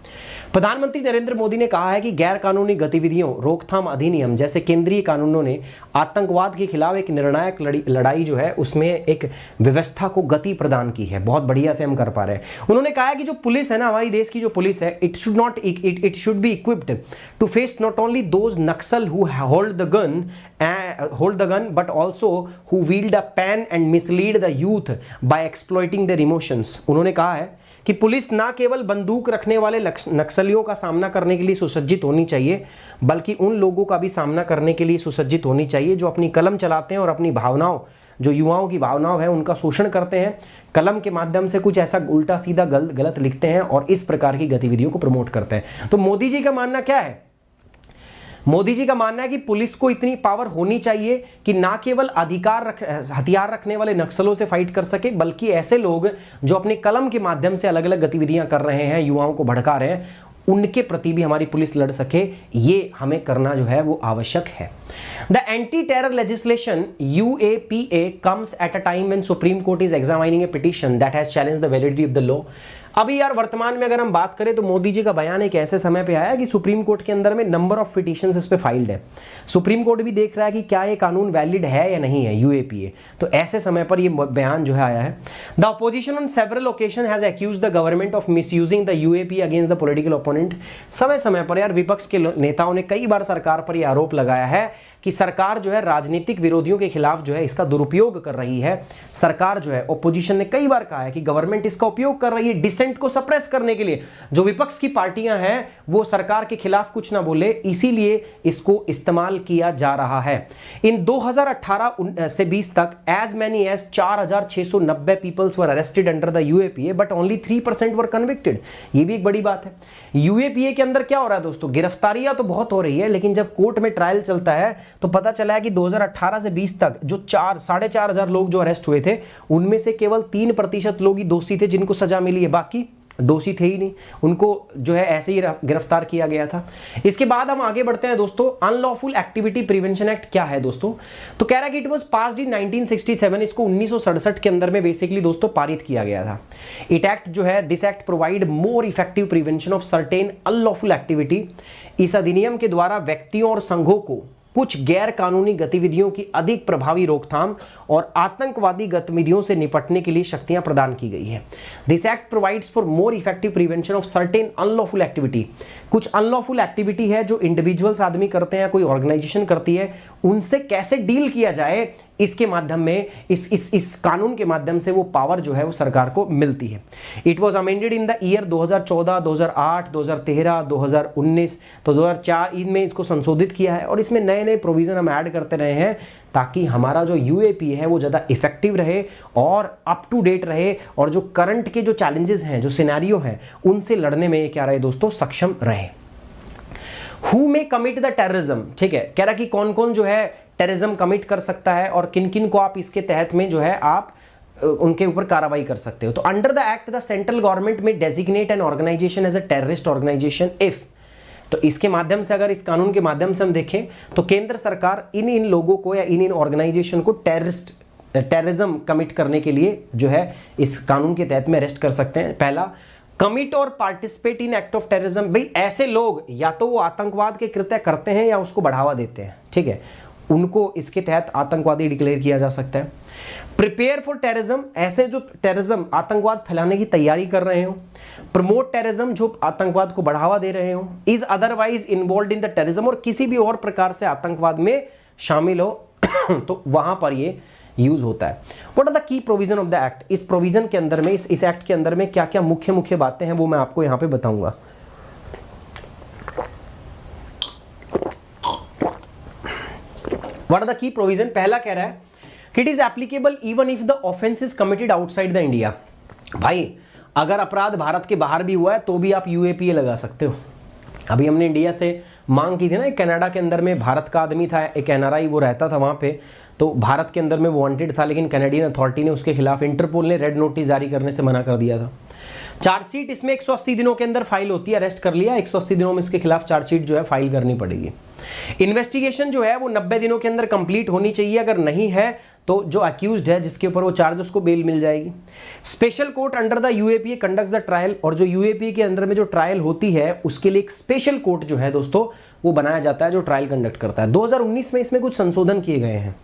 प्रधानमंत्री नरेंद्र मोदी ने कहा है कि गैर कानूनी गतिविधियों रोकथाम अधिनियम जैसे केंद्रीय कानूनों ने आतंकवाद के खिलाफ एक निर्णायक लड़ाई जो है उसमें एक व्यवस्था को गति प्रदान की है। बहुत बढ़िया से हम कर पा रहे हैं। उन्होंने कहा है कि जो पुलिस है ना, हमारी देश की जो पुलिस है, it should be equipped to face not only those Naxal who hold the gun but also who wield a pen and mislead the youth by exploiting their emotions। उन्होंने कहा है कि पुलिस ना केवल बंदूक रखने वाले नक्सलियों का सामना करने के लिए सुसज्जित होनी चाहिए, बल्कि उन लोगों का भी सामना करने के लिए सुसज्जित होनी चाहिए जो अपनी कलम चलाते हैं और अपनी भावनाओं, जो युवाओं की भावनाओं है उनका शोषण करते हैं, कलम के माध्यम से कुछ ऐसा उल्टा सीधा गलत लिखते हैं और इस प्रकार की गतिविधियों को प्रमोट करते हैं। तो मोदी जी का मानना क्या है? मोदी जी का मानना है कि पुलिस को इतनी पावर होनी चाहिए कि ना केवल हथियार रखने वाले नक्सलों से फाइट कर सके, बल्कि ऐसे लोग जो अपने कलम के माध्यम से अलग अलग गतिविधियां कर रहे हैं, युवाओं को भड़का रहे हैं, उनके प्रति भी हमारी पुलिस लड़ सके। ये हमें करना जो है वो आवश्यक है। The anti terror legislation UAPA comes at a time when supreme court is examining A petition that has challenged the validity of the law. अभी यार वर्तमान में अगर हम बात करें तो मोदी जी का बयान एक ऐसे समय पे आया कि सुप्रीम कोर्ट के अंदर में नंबर ऑफ पिटीशंस इस पे फाइल्ड है। सुप्रीम कोर्ट भी देख रहा है कि क्या ये कानून वैलिड है या नहीं है UAPA। तो ऐसे समय पर ये बयान जो है आया है। The opposition on several occasion has accused the government of misusing the UAPA against the political opponent. समय समय पर यार विपक्ष के नेताओं ने कई बार सरकार पर यह आरोप लगाया है कि सरकार जो है राजनीतिक विरोधियों के खिलाफ जो है इसका दुरुपयोग कर रही है। सरकार जो है, ओपोजिशन ने कई बार कहा है कि गवर्नमेंट इसका उपयोग कर रही है डिसेंट को सप्रेस करने के लिए। जो विपक्ष की पार्टियां हैं वो सरकार के खिलाफ कुछ ना बोले, इसीलिए इसको इस्तेमाल किया जा रहा है। इन 2018 से 20 तक as many as 4690 peoples were arrested under the UAPA but only 3% were convicted. ये भी एक बड़ी बात है। UAPA के अंदर क्या हो रहा है दोस्तों? गिरफ्तारियां तो बहुत हो रही है, लेकिन जब कोर्ट में ट्रायल चलता है तो पता चला है कि 2018 से 20 तक जो 4,500 लोग जो अरेस्ट हुए थे, उनमें से केवल 3% लोग ही दोषी थे जिनको सजा मिली है, बाकी दोषी थे ही नहीं, उनको जो है ऐसे ही गिरफ्तार किया गया था। इसके बाद हम आगे बढ़ते हैं दोस्तों। अनलॉफुल एक्टिविटी प्रिवेंशन एक्ट क्या है दोस्तों? तो कह रहा है कि इट वाज पास्ड इन 1967, इसको 1967 के अंदर में बेसिकली दोस्तों पारित किया गया था। इट एक्ट जो है, this act provide more effective prevention of certain unlawful activity. इस अधिनियम के द्वारा व्यक्तियों और संघों को कुछ गैर कानूनी गतिविधियों की अधिक प्रभावी रोकथाम और आतंकवादी गतिविधियों से निपटने के लिए शक्तियां प्रदान की गई है। This act provides for more effective prevention of certain unlawful activity. कुछ अनलॉफुल एक्टिविटी है जो इंडिविजुअल्स आदमी करते हैं, कोई ऑर्गेनाइजेशन करती है, उनसे कैसे डील किया जाए, इसके माध्यम में इस कानून के माध्यम से वो पावर जो है वो सरकार को मिलती है। It was amended in the year 2014, 2008, 2013, 2019, तो 2004 इनमें इसको संशोधित किया है और इसमें नए नए प्रोविजन हम ऐड करते रहे हैं ताकि हमारा जो UAPA है वो ज़्यादा इफेक्टिव रहे और अप टू डेट रहे और जो करंट के जो चैलेंजेस हैं, जो सिनेरियो हैं, उनसे लड़ने में क्या रहे दोस्तों, सक्षम रहे। Who may commit the terrorism, ठीक है, कह रहा कि कौन कौन जो है टेररिज्म कमिट कर सकता है और किन किन को आप इसके तहत में जो है आप उनके ऊपर कार्रवाई कर सकते हो। तो under the act the central government may designate an organisation as a terrorist organisation if, तो इसके माध्यम से, अगर इस कानून के माध्यम से हम देखें तो केंद्र सरकार इन लोगों को या इन ऑर्गेनाइजेशन को टेररिज्म कमिट करने के लिए जो है इस कानून के तहत में अरेस्ट कर सकते हैं। पहला, कमिट और participate in act of terrorism. भाई ऐसे लोग या तो वो आतंकवाद के कृत्य करते हैं या उसको बढ़ावा देते हैं, ठीक है, उनको इसके तहत आतंकवादी डिक्लेयर किया जा सकता है। प्रिपेयर फॉर टेररिज्म, ऐसे जो टेररिज्म आतंकवाद फैलाने की तैयारी कर रहे हो। प्रमोट टेररिज्म, जो आतंकवाद को बढ़ावा दे रहे हो। Is otherwise involve in the terrorism, और किसी भी और प्रकार से आतंकवाद में शामिल हो तो वहां पर ये यूज होता है। What are the key provision of the act, इस प्रोविजन के अंदर में, इस एक्ट के अंदर में क्या क्या मुख्य मुख्य बातें हैं वो मैं आपको यहाँ पे बताऊंगा। What are the key provision, पहला कह रहा है कि it is applicable even if the offence is committed outside the India. भाई अगर अपराध भारत के बाहर भी हुआ है तो भी आप यूएपीए लगा सकते हो। अभी हमने इंडिया से मांग की थी ना, कनाडा के अंदर में भारत का आदमी था, एक एनआरआई वो रहता था वहाँ पे, तो भारत के अंदर में वो वांटेड था, लेकिन कैनेडियन अथॉरिटी ने उसके खिलाफ, इंटरपोल ने रेड नोटिस जारी करने से मना कर दिया था। चार्जशीट इसमें 180 दिनों के अंदर फाइल होती है, अरेस्ट कर लिया 180 दिनों में इसके खिलाफ चार्जशीट जो है फाइल करनी पड़ेगी। इन्वेस्टिगेशन जो है वो 90 दिनों के अंदर कंप्लीट होनी चाहिए, अगर नहीं है तो जो अक्यूज्ड है जिसके ऊपर वो चार्ज उसको बेल मिल जाएगी। Special court under the UAPA conducts the trial, और जो यूएपीए के अंदर में जो ट्रायल होती है उसके लिए एक स्पेशल कोर्ट जो है दोस्तों वो बनाया जाता है जो ट्रायल कंडक्ट करता है। 2019 में इसमें कुछ संशोधन किए गए हैं।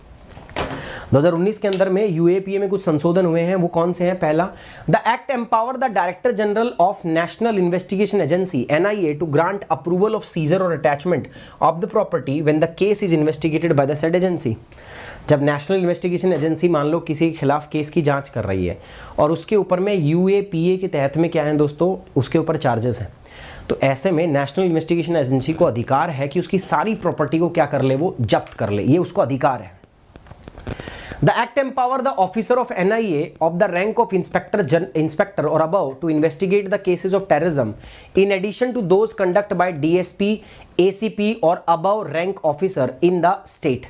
2019 के अंदर में यूएपीए में कुछ संशोधन हुए हैं, वो कौन से हैं? पहला, the act empower the director general of national investigation agency NIA to grant approval of seizure or attachment of the property when the case is investigated by the said agency. जब नेशनल इन्वेस्टिगेशन एजेंसी मान लो किसी के खिलाफ case की जांच कर रही है और उसके ऊपर में यूएपीए के तहत में क्या है दोस्तों, उसके ऊपर चार्जेस हैं, तो ऐसे में नेशनल इन्वेस्टिगेशन एजेंसी को अधिकार है कि उसकी सारी प्रॉपर्टी को क्या कर ले, वो जब्त कर ले, ये उसको अधिकार है। The act empower the officer of NIA of the rank of inspector or above to investigate the cases of terrorism in addition to those conducted by DSP, ACP और above rank officer in the state।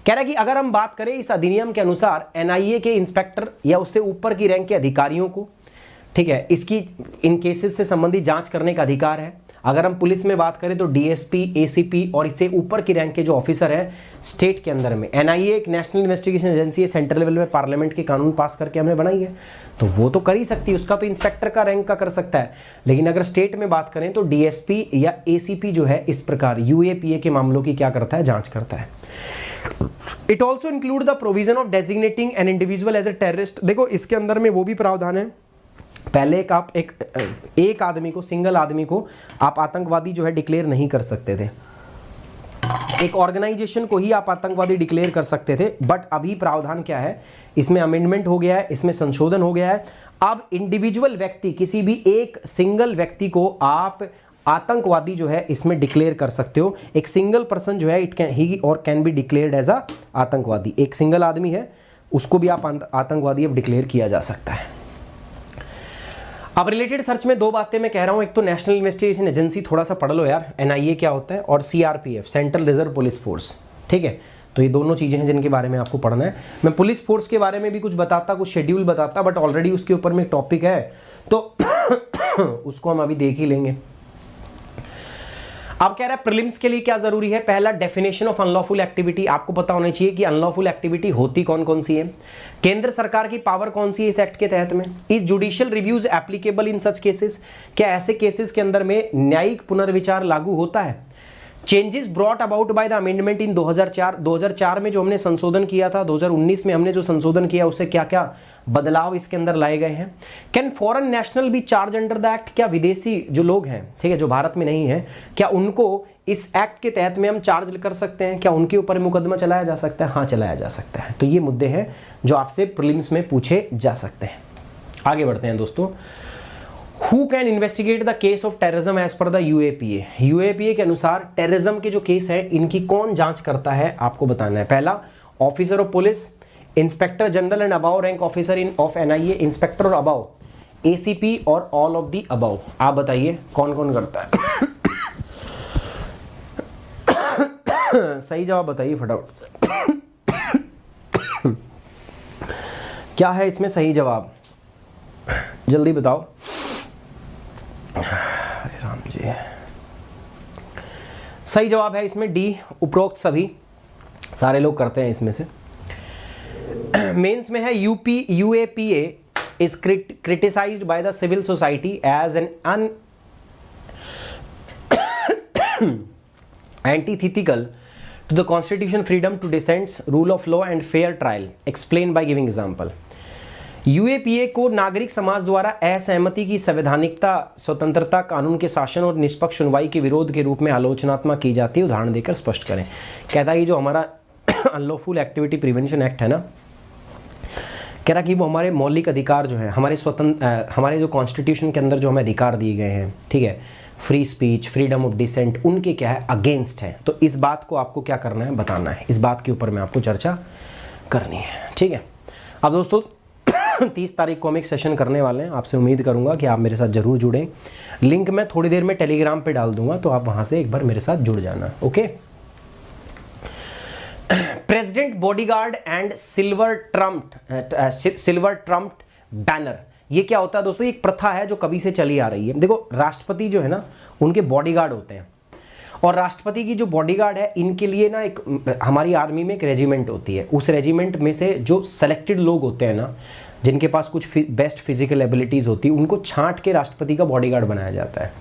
कह रहा है कि अगर हम बात करें इस अधिनियम के अनुसार NIA के इंस्पेक्टर या उससे ऊपर की रैंक के अधिकारियों को, ठीक है, इसकी इन केसेस से संबंधित जांच करने का अधिकार है। अगर हम पुलिस में बात करें तो डीएसपी, एसीपी और इससे ऊपर की रैंक के जो ऑफिसर हैं स्टेट के अंदर में, एनआईए एक नेशनल इन्वेस्टिगेशन एजेंसी है, सेंट्रल लेवल में पार्लियामेंट के कानून पास करके हमने बनाई है, तो वो तो कर ही सकती है, उसका तो इंस्पेक्टर का रैंक का कर सकता है। लेकिन अगर स्टेट में बात करें तो डीएसपी या एसीपी जो है इस प्रकार यूएपीए के मामलों की क्या करता है, जांच करता है। It also include the provision of designating an individual as a terrorist. देखो इसके अंदर में वो भी प्रावधान है, पहले एक आदमी को, सिंगल आदमी को आप आतंकवादी जो है डिक्लेयर नहीं कर सकते थे, एक ऑर्गेनाइजेशन को ही आप आतंकवादी डिक्लेयर कर सकते थे। बट अभी प्रावधान क्या है, इसमें अमेंडमेंट हो गया है, इसमें संशोधन हो गया है। अब इंडिविजुअल व्यक्ति, किसी भी एक सिंगल व्यक्ति को आप आतंकवादी जो है इसमें डिक्लेयर कर सकते हो। एक सिंगल पर्सन जो है इट कैन ही और can be declared as a आतंकवादी, एक सिंगल आदमी है उसको भी आप आतंकवादी अब डिक्लेयर किया जा सकता है। अब रिलेटेड सर्च में दो बातें मैं कह रहा हूं, एक तो नेशनल इन्वेस्टिगेशन एजेंसी थोड़ा सा पढ़ लो यार, एनआईए क्या होता है, और CRPF central reserve police force, ठीक है। तो ये दोनों चीजें हैं जिनके बारे में आपको पढ़ना है। मैं पुलिस फोर्स के बारे में भी कुछ बताता, कुछ शेड्यूल बताता, बट ऑलरेडी उसके ऊपर में टॉपिक है तो उसको हम अभी देख ही लेंगे। अब कह रहा है प्रीलिम्स के लिए क्या जरूरी है, पहला डेफिनेशन ऑफ अनलॉफुल एक्टिविटी, आपको पता होना चाहिए कि अनलॉफुल एक्टिविटी होती कौन कौन सी है, केंद्र सरकार की पावर कौन सी है इस एक्ट के तहत में, is judicial reviews applicable in such cases, क्या ऐसे केसेस के अंदर में न्यायिक पुनर्विचार लागू होता है, changes brought about by the amendment in 2004 में जो हमने संशोधन किया था, 2019 में हमने जो संशोधन किया उससे क्या क्या बदलाव इसके अंदर लाए गए हैं। Can foreign national B charge under the act, क्या विदेशी जो लोग हैं, ठीक है, जो भारत में नहीं है, क्या उनको इस एक्ट के तहत में हम चार्ज कर सकते हैं, क्या उनके ऊपर मुकदमा चलाया जा सकता है? हाँ, चलाया जा सकता है। तो ये मुद्दे हैं जो आपसे प्रीलिम्स में पूछे जा सकते हैं। आगे बढ़ते हैं दोस्तों। Who can investigate the case of terrorism as per the UAPA? UAPA के अनुसार टेररिज्म के जो केस है इनकी कौन जांच करता है आपको बताना है। पहला, officer of police, inspector general and above rank officer in of NIA, inspector or above, ACP और ऑल ऑफ दी अबाव। आप बताइए कौन कौन करता है? सही जवाब बताइए फटाफट। क्या है इसमें सही जवाब, जल्दी बताओ। अरे राम जी, सही जवाब है इसमें डी, उपरोक्त सभी, सारे लोग करते हैं इसमें से। मेंस में है UAPA is criticised by the civil society as an antithetical to the constitution, freedom to dissents, rule of law and fair trial, explain by giving example. UAPA को नागरिक समाज द्वारा असहमति की संवैधानिकता, स्वतंत्रता, कानून के शासन और निष्पक्ष सुनवाई के विरोध के रूप में आलोचनात्मक की जाती है, उदाहरण देकर स्पष्ट करें। कहता है कि जो हमारा अनलॉफुल एक्टिविटी प्रिवेंशन एक्ट है ना, कह रहा कि वो हमारे मौलिक अधिकार जो है, हमारे स्वतंत्र, हमारे जो कॉन्स्टिट्यूशन के अंदर जो हमें अधिकार दिए गए हैं, ठीक है, free speech, freedom of dissent, उनके क्या है, अगेंस्ट है। तो इस बात को आपको क्या करना है, बताना है, इस बात के ऊपर में आपको चर्चा करनी है, ठीक है। अब दोस्तों 30 तारीख को हम एक सेशन करने वाले हैं, आपसे उम्मीद करूंगा कि आप मेरे साथ जरूर जुड़ें। लिंक मैं थोड़ी देर में टेलीग्राम पे डाल दूंगा, तो आप वहां से एक बार मेरे साथ जुड़ जाना, okay. President bodyguard and silver trumped banner, ये क्या होता है दोस्तों? एक प्रथा है जो कभी से चली आ रही है। देखो, राष्ट्रपति जो है ना, उनके बॉडीगार्ड होते हैं, और राष्ट्रपति की जो बॉडीगार्ड है, इनके लिए ना एक, हमारी आर्मी में एक रेजिमेंट होती है, उस रेजिमेंट में से जो सेलेक्टेड लोग होते हैं ना, जिनके पास कुछ बेस्ट फिजिकल एबिलिटीज होती है, उनको छांट के राष्ट्रपति का बॉडीगार्ड बनाया जाता है।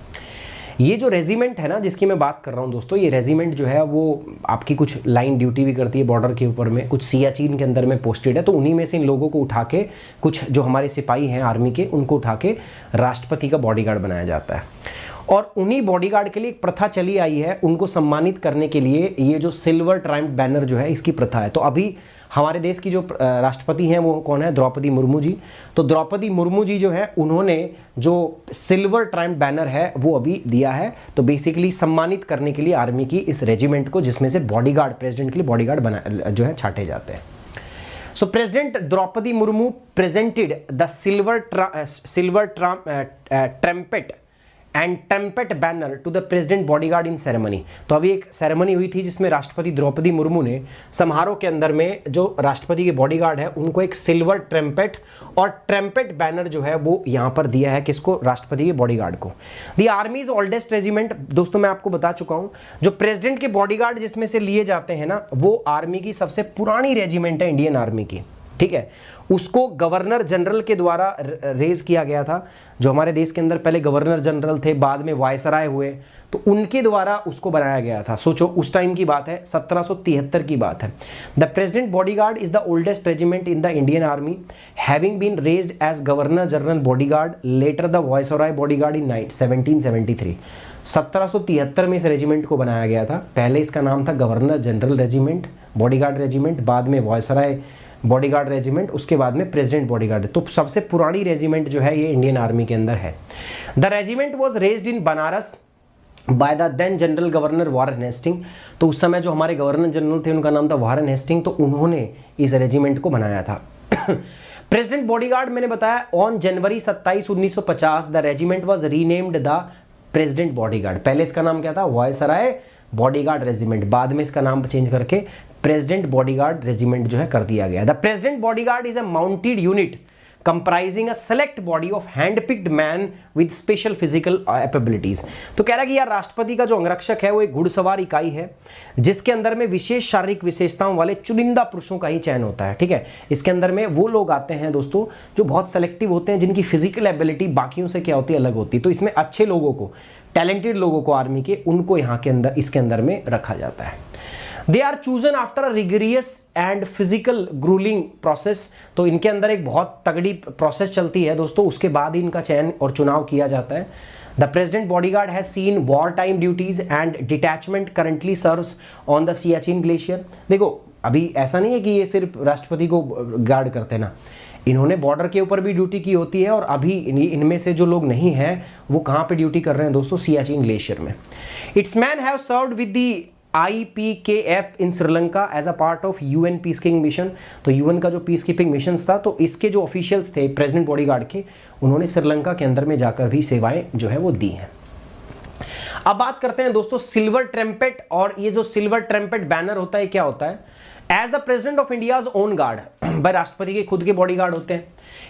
ये जो रेजिमेंट है ना, जिसकी मैं बात कर रहा हूँ दोस्तों, ये रेजिमेंट जो है वो आपकी कुछ लाइन ड्यूटी भी करती है बॉर्डर के ऊपर में, कुछ सियाचिन के अंदर में पोस्टेड है। तो उन्हीं में से इन लोगों को उठा के, कुछ जो हमारे सिपाही हैं आर्मी के, उनको उठा के राष्ट्रपति का बॉडीगार्ड बनाया जाता है। और उन्हीं बॉडीगार्ड के लिए एक प्रथा चली आई है, उनको सम्मानित करने के लिए ये जो सिल्वर ट्रायम्फ बैनर जो है, इसकी प्रथा है। तो अभी हमारे देश की जो राष्ट्रपति हैं वो कौन है? द्रौपदी मुर्मू जी। तो द्रौपदी मुर्मू जी जो है, उन्होंने जो सिल्वर ट्रायम्फ बैनर है वो अभी दिया है। तो बेसिकली सम्मानित करने के लिए आर्मी की इस रेजिमेंट को, जिसमें से बॉडीगार्ड, प्रेसिडेंट के लिए बॉडीगार्ड बना जो है छाटे जाते हैं। So President Draupadi Murmu presented the silver trumpet and trumpet banner to the president bodyguard in ceremony. तो अभी एक सेरेमनी हुई थी जिसमें राष्ट्रपति द्रौपदी मुर्मू ने समारोह के अंदर में जो राष्ट्रपति के बॉडीगार्ड है उनको एक सिल्वर ट्रम्पेट और ट्रम्पेट बैनर जो है वो यहाँ पर दिया है। किसको? राष्ट्रपति के बॉडीगार्ड को। द आर्मीज ओल्डेस्ट रेजिमेंट, दोस्तों मैं आपको बता चुका हूँ, जो प्रेसिडेंट के बॉडीगार्ड जिसमें से लिए जाते हैं ना, वो आर्मी की सबसे पुरानी रेजिमेंट है, इंडियन आर्मी की, ठीक है। उसको गवर्नर जनरल के द्वारा रेज किया गया था। जो हमारे देश के अंदर पहले गवर्नर जनरल थे, बाद में वायसराय हुए, तो उनके द्वारा उसको बनाया गया था। सोचो उस टाइम की बात है, 1773 की बात है। The president bodyguard is the oldest regiment in the Indian army, having been raised as governor general bodyguard, later the viceroy bodyguard in 1773। 1773 में इस रेजिमेंट को बनाया गया था। पहले इसका नाम था governor general regiment, bodyguard regiment, बाद में वायसराय बॉडीगार्ड रेजिमेंट, उसके बाद में प्रेसिडेंट बॉडीगार्ड। तो सबसे पुरानी रेजिमेंट जो है ये इंडियन आर्मी के अंदर है। The regiment was raised in Banaras by the then general governor Warren Hasting. तो उस समय जो हमारे गवर्नर जनरल थे उनका नाम था वारेन हेस्टिंग, तो उन्होंने इस रेजिमेंट को बनाया था। प्रेसिडेंट बॉडीगार्ड मैंने बताया, on January 27, 1950 the regiment was renamed the president bodyguard. पहले इसका नाम क्या था? वायसराय बॉडीगार्ड रेजिमेंट, बाद में इसका नाम चेंज करके प्रेसिडेंट बॉडीगार्ड रेजिमेंट जो है कर दिया गया। The president bodyguard is a mounted unit comprising a select body of handpicked man with special physical abilities. तो कह रहा है कि यार राष्ट्रपति का जो अंगरक्षक है वो एक घुड़सवार इकाई है, जिसके अंदर में विशेष शारीरिक विशेषताओं वाले चुनिंदा पुरुषों का ही चयन होता है, ठीक है। इसके अंदर में वो लोग आते हैं दोस्तों जो बहुत सेलेक्टिव होते हैं, जिनकी फिजिकल एबिलिटी बाकियों से क्या होती है? अलग होती है। तो इसमें अच्छे लोगों को, टैलेंटेड लोगों को आर्मी के, उनको यहाँ के अंदर, इसके अंदर में रखा जाता है। They are chosen after a rigorous and physical gruelling process. तो इनके अंदर एक बहुत तगड़ी प्रोसेस चलती है दोस्तों, उसके बाद ही इनका चयन और चुनाव किया जाता है। The president bodyguard has seen war time duties and detachment currently serves on the Siachen glacier. देखो अभी ऐसा नहीं है कि ये सिर्फ राष्ट्रपति को गार्ड करते ना, इन्होंने बॉर्डर के ऊपर भी ड्यूटी की होती है, और अभी इनमें से जो लोग नहीं हैं वो कहाँ पे ड्यूटी कर रहे हैं दोस्तों? सियाचिन ग्लेशियर में। It's man have served with the IPKF in Sri Lanka as a part of UN peace keeping mission. तो UN का जो पीस कीपिंग मिशन था, तो इसके जो ऑफिशियल्स थे प्रेसिडेंट बॉडीगार्ड के, उन्होंने श्रीलंका के अंदर में जाकर भी सेवाएं जो है वो दी हैं। अब बात करते हैं दोस्तों सिल्वर ट्रम्पेट, और ये जो सिल्वर ट्रम्पेट बैनर होता है क्या होता है? As the president of India's own guard, भाई राष्ट्रपति के खुद के बॉडीगार्ड होते हैं।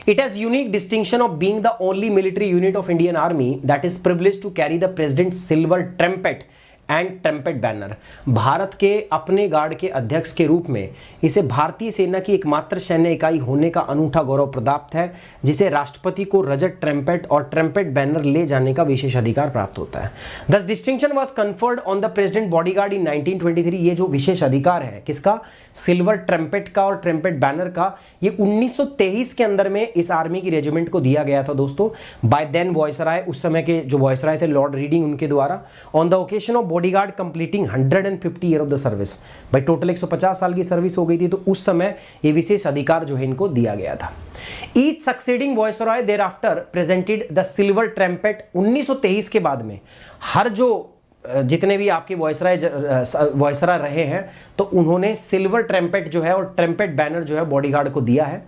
It has unique distinction of being the only military unit of Indian army that is privileged to carry the president silver trumpet and trumpet banner. Bharat के अपने guard के अध्यक्ष के रूप में इसे भारतीय सेना की एकमात्र सैन्य इकाई होने का अनूठा गौरव प्राप्त है, जिसे राष्ट्रपति को रजत ट्रम्पेट और ट्रम्पेट बैनर ले जाने का विशेष अधिकार प्राप्त होता है। This distinction was conferred on the president bodyguard in 1923। ये जो विशेष अधिकार है किसका? सिल्वर ट्रम्पेट का और ट्रम्पेट बैनर का, ये 1923 के अंदर में इस आर्मी की रेजिमेंट को दिया गया था दोस्तों, बाय देन वायसराय, उस समय के जो वायसराय थे लॉर्ड रीडिंग, उनके द्वारा, on the occasion of bodyguard completing 150 year of the service. भाई टोटल 150 साल की सर्विस हो गई थी, तो उस समय ये विशेष अधिकार जो है इनको दिया गया था। Each succeeding viceroy thereafter presented the silver trumpet. 1923 के बाद में हर जो जितने भी आपके वॉइसरॉय रहे हैं, तो उन्होंने सिल्वर ट्रम्पेट जो है और ट्रम्पेट बैनर जो है बॉडीगार्ड को दिया है।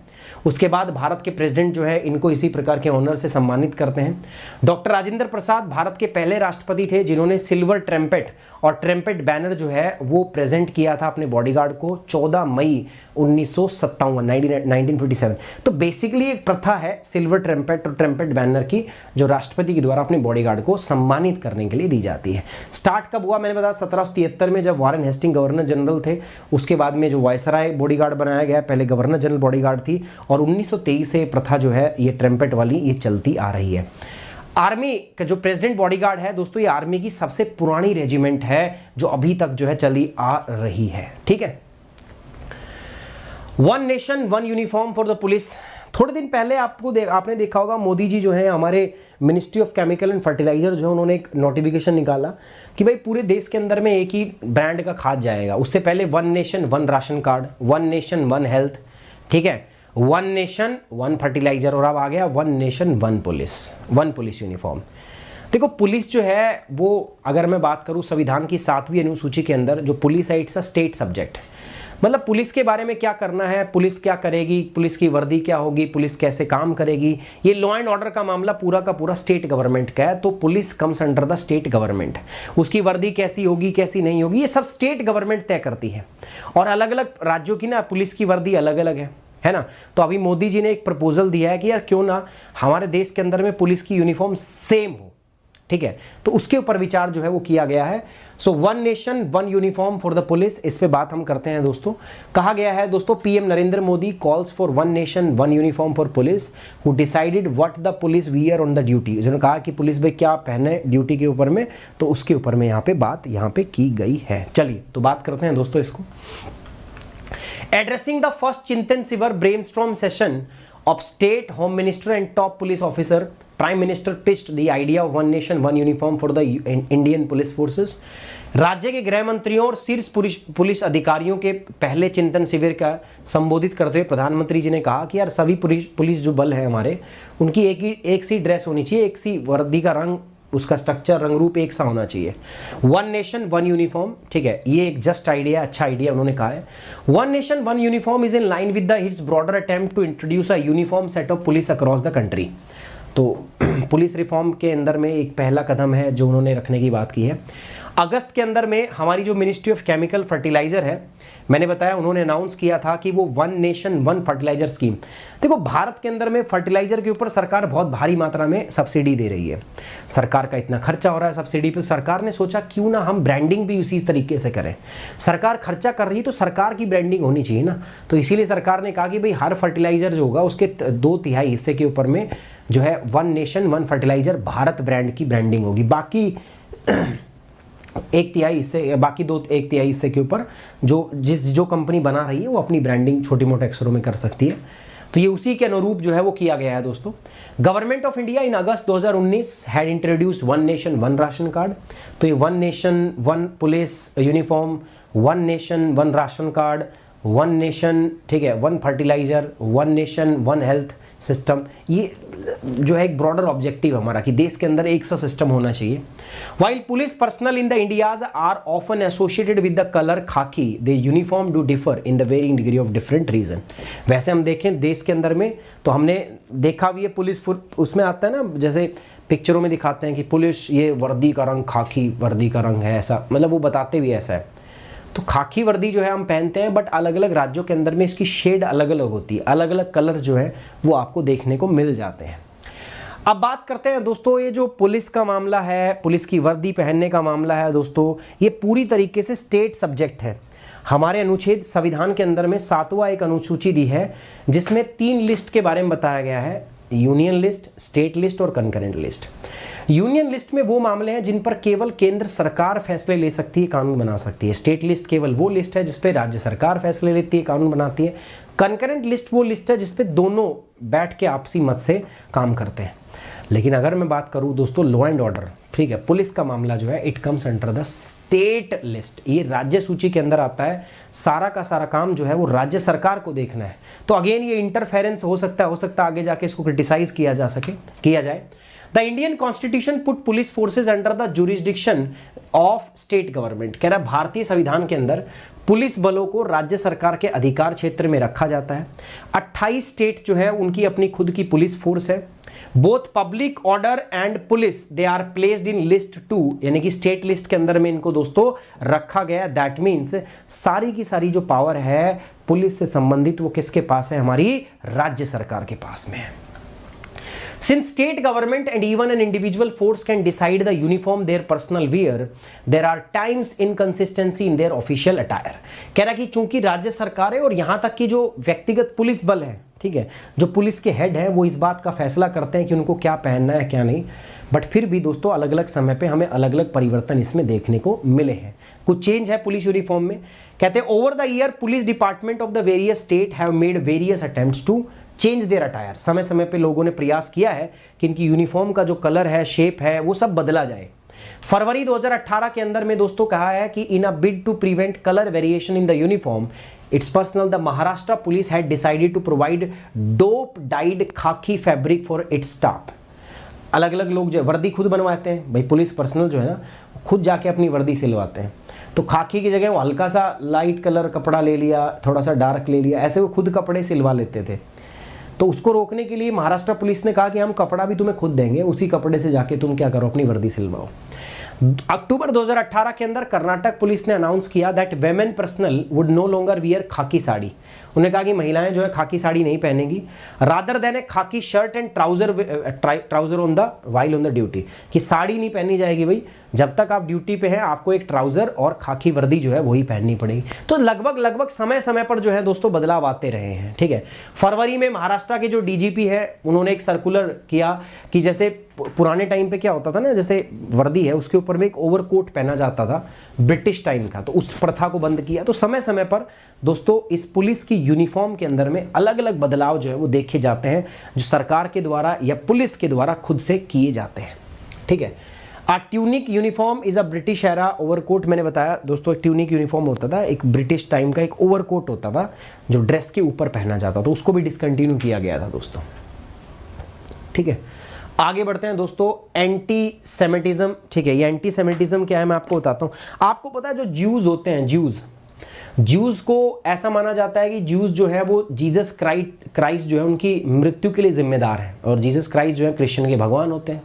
उसके बाद भारत के प्रेसिडेंट जो है इनको इसी प्रकार के ऑनर से सम्मानित करते हैं। डॉक्टर राजेंद्र प्रसाद भारत के पहले राष्ट्रपति थे जिन्होंने सिल्वर ट्रम्पेट और ट्रम्पेट बैनर जो है वो प्रेजेंट किया था अपने बॉडीगार्ड को 14 मई 1957। तो बेसिकली एक प्रथा है सिल्वर ट्रम्पेट और ट्रम्पेट बैनर की, जो राष्ट्रपति के द्वारा अपने बॉडीगार्ड को सम्मानित करने के लिए दी जाती है। स्टार्ट कब हुआ मैंने बताया 1773 में, जब वॉरेन हेस्टिंग गवर्नर जनरल थे। उसके बाद में जो वायसराय बॉडीगार्ड बनाया गया, पहले गवर्नर जनरल बॉडीगार्ड थी, और 1923 से प्रथा जो है ये ट्रम्पेट वाली ये चलती आ रही है। आर्मी का जो प्रेसिडेंट बॉडीगार्ड है दोस्तों, ये आर्मी की सबसे पुरानी रेजिमेंट है जो अभी तक जो है चली आ रही है। ठीक है, one nation one uniform for the police. थोड़े दिन पहले आपने देखा होगा मोदी जी जो है हमारे ministry of chemical and fertiliser जो है उन्होंने एक नोटिफिकेशन निकाला कि भाई पूरे देश के अंदर में एक ही ब्रांड का खाद जाएगा। उससे पहले one nation one ration card, one nation one health, ठीक है, वन नेशन वन फर्टिलाइजर, और अब आ गया one nation one police uniform. देखो पुलिस जो है वो, अगर मैं बात करूं संविधान की 7वीं अनुसूची के अंदर, जो पुलिस है इट्स अ स्टेट सब्जेक्ट। मतलब पुलिस के बारे में क्या करना है, पुलिस क्या करेगी, पुलिस की वर्दी क्या होगी, पुलिस कैसे काम करेगी, ये लॉ एंड ऑर्डर का मामला पूरा का पूरा स्टेट गवर्नमेंट का है। तो police comes under the state government. उसकी वर्दी कैसी होगी कैसी नहीं होगी ये सब स्टेट गवर्नमेंट तय करती है। और अलग अलग राज्यों की ना पुलिस की वर्दी अलग अलग है ना। तो अभी मोदी जी ने एक प्रपोजल दिया है कि यार क्यों ना हमारे देश के अंदर में पुलिस की यूनिफॉर्म सेम हो, ठीक है। तो उसके ऊपर विचार जो है वो किया गया है। So one nation one uniform for the police, इस पे बात हम करते हैं दोस्तों। कहा गया है दोस्तों, PM Narendra Modi calls for one nation one uniform for police who decided what the police wear on the duty. उन्होंने कहा कि पुलिस भाई क्या पहने ड्यूटी के ऊपर में, तो उसके ऊपर में यहाँ पे बात यहाँ पे की गई है। चलिए तो बात करते हैं दोस्तों इसको। Addressing the first Chintan Shivar brainstorm session of state, home minister and top police officer, Prime Minister pitched the idea of one nation, one uniform for the Indian police forces. राज्य के गृह मंत्रियों और शीर्ष पुलिस अधिकारियों के पहले चिंतन शिविर का संबोधित करते हुए प्रधानमंत्री जी ने कहा कि यार सभी पुलिस जो बल है हमारे, उनकी एक सी ड्रेस होनी चाहिए, एक सी वर्दी का रंग, उसका स्ट्रक्चर रंग रूप एक सा होना चाहिए। वन नेशन वन यूनिफॉर्म, ठीक है, ये एक जस्ट आइडिया, अच्छा आइडिया उन्होंने कहा है। One nation one uniform is in line with the its broader attempt to introduce a uniform set of police across the country. तो पुलिस रिफॉर्म के अंदर में एक पहला कदम है जो उन्होंने रखने की बात की है। अगस्त के अंदर में हमारी जो मिनिस्ट्री ऑफ केमिकल फर्टिलाइजर है, मैंने बताया उन्होंने अनाउंस किया था कि वो one nation one fertiliser scheme. देखो भारत के अंदर में फर्टिलाइजर के ऊपर सरकार बहुत भारी मात्रा में सब्सिडी दे रही है। सरकार का इतना खर्चा हो रहा है सब्सिडी पे, सरकार ने सोचा क्यों ना हम ब्रांडिंग भी उसी तरीके से करें। सरकार खर्चा कर रही है तो सरकार की ब्रांडिंग होनी चाहिए ना। तो इसीलिए सरकार ने कहा कि भाई हर फर्टिलाइजर जो होगा उसके 2/3 हिस्से के ऊपर में जो है one nation one fertiliser Bharat brand की ब्रांडिंग होगी। बाकी 1/3 हिस्से, बाकी 2/3 हिस्से के ऊपर जो कंपनी बना रही है वो अपनी ब्रांडिंग छोटे मोटे अक्षरों में कर सकती है। तो ये उसी के अनुरूप जो है वो किया गया है दोस्तों। Government of India in August 2019 had introduce one nation one ration card. तो ये one nation one police uniform, one nation one ration card, one nation, ठीक है, one fertiliser, one nation one health system, ये जो है एक broader objective हमारा कि देश के अंदर एक सा सिस्टम होना चाहिए। While police personnel in the India's are often associated with the colour khaki, the uniform do differ in the varying degree of different region. वैसे हम देखें देश के अंदर में तो हमने देखा भी है पुलिस, उसमें आता है ना जैसे पिक्चरों में दिखाते हैं कि पुलिस ये वर्दी का रंग खाकी वर्दी का रंग है, ऐसा मतलब वो बताते भी ऐसा है। तो खाकी वर्दी जो है हम पहनते हैं, बट अलग अलग राज्यों के अंदर में इसकी शेड अलग अलग होती है, अलग अलग कलर जो है वो आपको देखने को मिल जाते हैं। अब बात करते हैं दोस्तों, ये जो पुलिस का मामला है, पुलिस की वर्दी पहनने का मामला है दोस्तों, ये पूरी तरीके से स्टेट सब्जेक्ट है। हमारे अनुच्छेद संविधान के अंदर में 7वां एक अनुसूची दी है जिसमें 3 लिस्ट के बारे में बताया गया है, यूनियन लिस्ट, स्टेट लिस्ट और कंकरेंट लिस्ट। यूनियन लिस्ट में वो मामले हैं जिन पर केवल केंद्र सरकार फैसले ले सकती है, कानून बना सकती है। स्टेट लिस्ट केवल वो लिस्ट है जिस पे राज्य सरकार फैसले लेती है, कानून बनाती है। कंकरेंट लिस्ट वो लिस्ट है जिस पे दोनों बैठ के आपसी मत से काम करते हैं। लेकिन अगर मैं बात करूं दोस्तों लॉ एंड ऑर्डर, ठीक है, पुलिस का मामला जो है it comes under the state list, ये राज्य सूची के अंदर आता है। सारा का सारा काम जो है वो राज्य सरकार को देखना है। तो अगेन ये इंटरफेरेंस हो सकता है आगे जाके इसको क्रिटिसाइज किया जाए। The Indian constitution put police forces under the jurisdiction of state government. कह रहा है भारतीय संविधान के अंदर पुलिस बलों को राज्य सरकार के अधिकार क्षेत्र में रखा जाता है। 28 स्टेट जो है उनकी अपनी खुद की पुलिस फोर्स है। Both public order and police they are placed in list 2, यानी कि स्टेट लिस्ट के अंदर में इनको दोस्तों रखा गया। दैट मीन्स सारी की सारी जो पावर है पुलिस से संबंधित वो किसके पास है, हमारी राज्य सरकार के पास में है। Since state government and even an individual force can decide the uniform their personal wear, there are times inconsistency in their official attire। कह रहा कि चूंकि राज्य सरकार है और यहां तक कि जो व्यक्तिगत पुलिस बल है, ठीक है, जो पुलिस के हेड है वो इस बात का फैसला करते हैं कि उनको क्या पहनना है क्या नहीं, बट फिर भी दोस्तों अलग अलग समय पे हमें अलग अलग परिवर्तन इसमें देखने को मिले हैं। कुछ चेंज है पुलिस यूनिफॉर्म में। कहते हैं over the year police department of the various state have made various attempts to change their attire. समय समय पे लोगों ने प्रयास किया है कि इनकी यूनिफॉर्म का जो कलर है, शेप है, वो सब बदला जाए। फरवरी 2018 के अंदर में दोस्तों कहा है कि in a bid to prevent colour variation in the uniform its personnel the Maharashtra police had decided to provide dope dyed khaki fabric for its staff. अलग अलग लोग जो वर्दी खुद बनवाते हैं, भाई पुलिस पर्सनल जो है ना खुद जाके अपनी वर्दी सिलवाते हैं। तो खाकी की जगह वो हल्का सा लाइट कलर कपड़ा ले लिया, थोड़ा सा डार्क ले लिया, ऐसे वो खुद कपड़े सिलवा लेते थे। तो उसको रोकने के लिए महाराष्ट्र पुलिस ने कहा कि हम कपड़ा भी तुम्हें खुद देंगे, उसी कपड़े से जाके तुम क्या करो, अपनी वर्दी सिलवाओ। अक्टूबर 2018 के अंदर कर्नाटक पुलिस ने अनाउंस किया that women personal would know longer wear खाकी साड़ी। उन्हें कहा कि महिलाएं जो है खाकी साड़ी नहीं पहनेंगी, रादर देन ए खाकी shirt and trouser on the while on the duty, कि साड़ी नहीं पहनी जाएगी भाई, जब तक आप ड्यूटी पे हैं आपको एक ट्राउजर और खाकी वर्दी जो है वही पहननी पड़ेगी। तो लगभग समय समय पर जो है दोस्तों बदलाव आते रहे हैं, ठीक है। फरवरी में महाराष्ट्र के जो डीजीपी है उन्होंने एक सर्कुलर किया कि जैसे पुराने टाइम पे क्या होता था ना, जैसे वर्दी है उसके ऊपर में एक ओवरकोट पहना जाता था ब्रिटिश टाइम का, तो उस प्रथा को बंद किया। तो समय समय पर दोस्तों इस पुलिस की यूनिफॉर्म के अंदर में अलग अलग बदलाव जो है वो देखे जाते हैं, जो सरकार के द्वारा या पुलिस के द्वारा खुद से किए जाते हैं, ठीक है। A tunic uniform is a British era overcoat. मैंने बताया दोस्तों एक ट्यूनिक यूनिफॉर्म होता था, एक ब्रिटिश टाइम का एक ओवरकोट होता था जो ड्रेस के ऊपर पहना जाता था, तो उसको भी डिसकंटिन्यू किया गया था दोस्तों, ठीक है। आगे बढ़ते हैं दोस्तों, एंटी सेमिटिज्म, ठीक है। ये एंटी सेमिटिज्म क्या है मैं आपको बताता हूँ। आपको पता है जो ज्यूज होते हैं, ज्यूज को ऐसा माना जाता है कि ज्यूज जो है वो जीसस क्राइस्ट जो है उनकी मृत्यु के लिए जिम्मेदार है, और जीसस क्राइस्ट जो है क्रिश्चियन के भगवान होते हैं,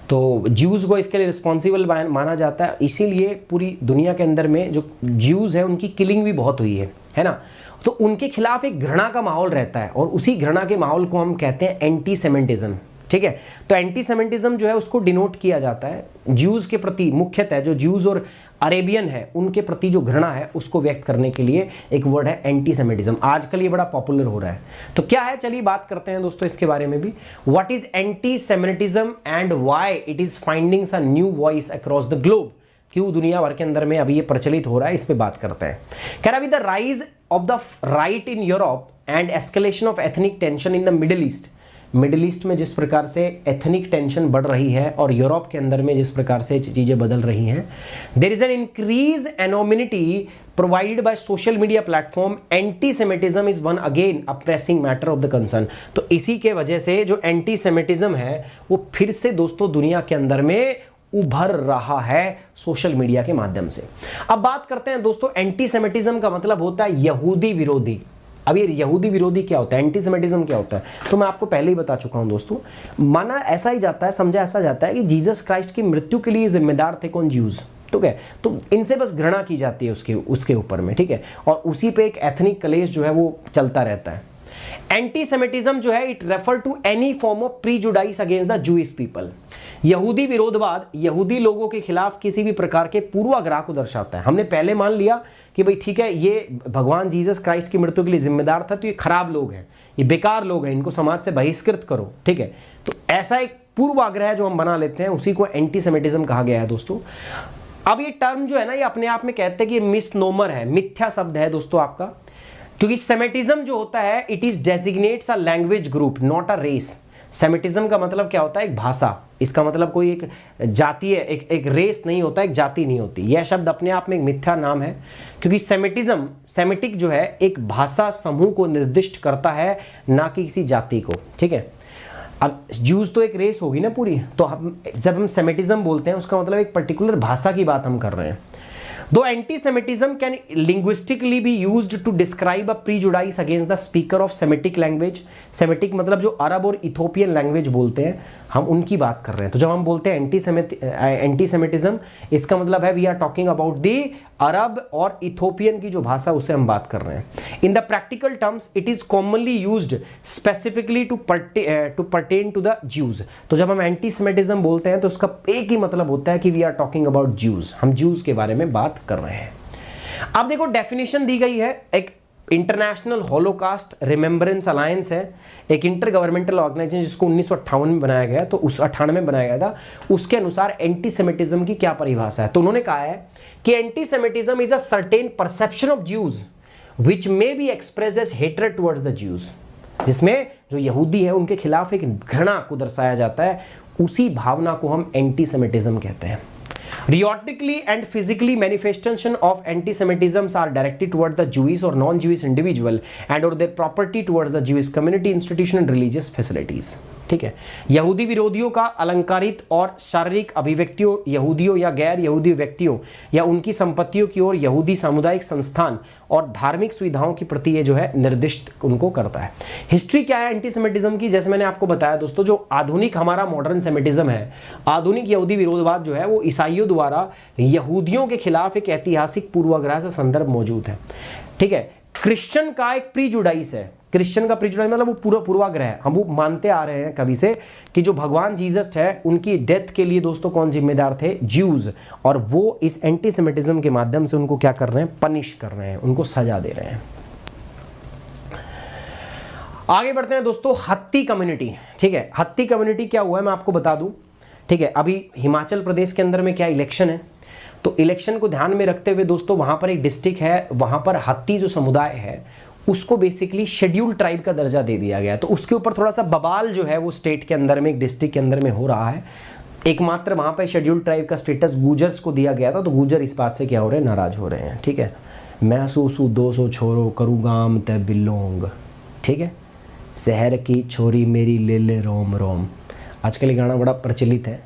तो ज्यूज को इसके लिए रिस्पॉन्सिबल माना जाता है। इसीलिए पूरी दुनिया के अंदर में जो ज्यूज है उनकी किलिंग भी बहुत हुई है ना। तो उनके खिलाफ एक घृणा का माहौल रहता है, और उसी घृणा के माहौल को हम कहते हैं एंटी सेमिटिज्म, ठीक है। तो एंटी सेमिटिज्म जो है उसको डिनोट किया जाता है ज्यूज के प्रति, मुख्यतः जो ज्यूज और अरेबियन है उनके प्रति जो घृणा है उसको व्यक्त करने के लिए एक वर्ड है एंटी सेमिटिज्म। आजकल ये बड़ा पॉपुलर हो रहा है। तो क्या है, चलिए बात करते हैं दोस्तों इसके बारे में भी। What is anti Semitism and why it is finding a new voice across the globe. क्यों दुनिया भर के अंदर में अभी ये प्रचलित हो रहा है, इस पे बात करते हैं। कह रहा है the rise of the right in Europe and escalation of ethnic tension in the middle east. Middle east में जिस प्रकार से एथनिक टेंशन बढ़ रही है और यूरोप के अंदर में जिस प्रकार से चीजें बदल रही हैं, there is an increase anonymity provided by social media platform. Anti Semitism is one again a pressing matter of the concern. तो इसी के वजह से जो एंटी सेमिटिज्म है वो फिर से दोस्तों दुनिया के अंदर में उभर रहा है सोशल मीडिया के माध्यम से। अब बात करते हैं दोस्तों, एंटी सेमिटिज्म का मतलब होता है यहूदी विरोधी। अब ये यहूदी विरोधी क्या होता है, एंटी सेमिटिज्म क्या होता है, तो मैं आपको पहले ही बता चुका हूं दोस्तों। माना ऐसा ही जाता है, समझा ऐसा जाता है कि जीसस क्राइस्ट की मृत्यु के लिए जिम्मेदार थे कौन, ज्यूज, ठीक है। तो इनसे बस घृणा की जाती है उसके ऊपर में, ठीक है, और उसी पे एक एथनिक कलेश जो है वो चलता रहता है। एंटी सेमिटिज्म जो है it refer to any form of prejudice against the Jewish people. यहूदी विरोधवाद यहूदी लोगों के खिलाफ किसी भी प्रकार के पूर्वाग्रह को दर्शाता है। हमने पहले मान लिया कि भाई ठीक है ये भगवान जीसस क्राइस्ट की मृत्यु के लिए जिम्मेदार था, तो ये खराब लोग हैं, ये बेकार लोग हैं, इनको समाज से बहिष्कृत करो, ठीक है। तो ऐसा एक पूर्वाग्रह जो हम बना लेते हैं उसी को एंटी सेमिटिज्म कहा गया है दोस्तों। अब ये टर्म जो है ना ये अपने आप में कहते हैं कि ये मिसनोमर है, मिथ्या शब्द है दोस्तों आपका, क्योंकि सेमिटिज्म जो होता है it is designates a language group not a race. Semitism का मतलब क्या होता है? एक भाषा। इसका मतलब कोई एक जातीय एक रेस नहीं होता, एक जाति नहीं होती। यह शब्द अपने आप में एक मिथ्या नाम है, क्योंकि सेमिटिक जो है एक भाषा समूह को निर्दिष्ट करता है, ना कि किसी जाति को। ठीक है, अब ज्यूज तो एक रेस होगी ना पूरी, तो हम जब हम सेमिटिज्म बोलते हैं उसका मतलब एक पर्टिकुलर भाषा की बात हम कर रहे हैं। Though anti-Semitism can linguistically be used to describe a prejudice against the speaker of Semitic language, Semitic मतलब जो अरब और इथोपियन लैंग्वेज बोलते हैं, हम उनकी बात कर रहे हैं। तो जब हम बोलते हैं एंटी सेमिटिज्म, इसका मतलब है we are talking about the Arab और इथोपियन की जो भाषा, उससे हम बात कर रहे हैं। In the practical terms it is commonly used specifically to pertain to the Jews. तो जब हम एंटी सेमिटिज्म बोलते हैं तो उसका एक ही मतलब होता है कि we are talking about Jews, हम ज्यूज के बारे में बात कर रहे हैं। अब देखो डेफिनेशन दी गई है, एक इंटरनेशनल हॉलोकास्ट रिमेम्बरेंस अलायंस है, एक इंटर गवर्नमेंटल ऑर्गेनाइजेशन जिसको 1958 में बनाया गया, तो उस 98 में बनाया गया था। उसके अनुसार एंटी सेमिटिज्म की क्या परिभाषा है? तो उन्होंने कहा है कि anti Semitism is a certain perception of Jews which may be express as hatred towards the Jews, जिसमें जो यहूदी है उनके खिलाफ एक घृणा को दर्शाया जाता है, उसी भावना को हम एंटी सेमिटिज्म कहते हैं। Rhetorically and physically manifestation of anti-Semitism are directed toward the Jewish or non-Jewish individual and or their property towards the Jewish community, institution and religious facilities। ठीक है, यहूदी विरोधियों का अलंकारित और शारीरिक अभिव्यक्तियों, यहूदियों या गैर यहूदी व्यक्तियों या उनकी संपत्तियों की ओर यहूदी सामुदायिक संस्थान और धार्मिक सुविधाओं के प्रति ये जो है निर्दिष्ट उनको करता है। हिस्ट्री क्या है एंटीसेमिटिज्म की? जैसे मैंने आपको बताया दोस्तों, जो आधुनिक हमारा मॉडर्न सेमिटिज्म है, आधुनिक यहूदी विरोधवाद जो है वो ईसाइयों द्वारा यहूदियों के खिलाफ एक ऐतिहासिक पूर्वाग्रह से संदर्भ मौजूद है। ठीक है, क्रिश्चियन का एक प्रीजुडाइस है। क्रिश्चियन का प्रीजुडाइस मतलब वो पूरा पूर्वाग्रह है। हम वो मानते आ रहे हैं कभी से कि जो भगवान जीसस है उनकी डेथ के लिए दोस्तों कौन जिम्मेदार थे? ज्यूज। और वो इस एंटीसेमिटिज्म के माध्यम से उनको क्या कर रहे हैं? पनिश कर रहे हैं, उनको सजा दे रहे हैं। आगे बढ़ते हैं दोस्तों, हत्ती कम्युनिटी। ठीक है, हत्ती कम्युनिटी क्या हुआ है मैं आपको बता दूं। ठीक है, अभी हिमाचल प्रदेश के अंदर में क्या इलेक्शन है, तो इलेक्शन को ध्यान में रखते हुए दोस्तों वहां पर एक डिस्ट्रिक्ट है, वहां पर हत्ती जो समुदाय है उसको बेसिकली शेड्यूल ट्राइब का दर्जा दे दिया गया है। तो उसके ऊपर थोड़ा सा बवाल जो है वो स्टेट के अंदर में, एक डिस्ट्रिक्ट के अंदर में हो रहा है। एकमात्र वहां पर शेड्यूल ट्राइब का स्टेटस गुजर्स को दिया गया था, तो गुजर इस बात से क्या हो रहे हैं? नाराज हो रहे हैं। ठीक है, मैं सूसू 200 छोरो करूँ गाम ते बिलोंग। ठीक है, शहर की छोरी मेरी ले ले रोम रोम, आजकल ये गाना बड़ा प्रचलित है।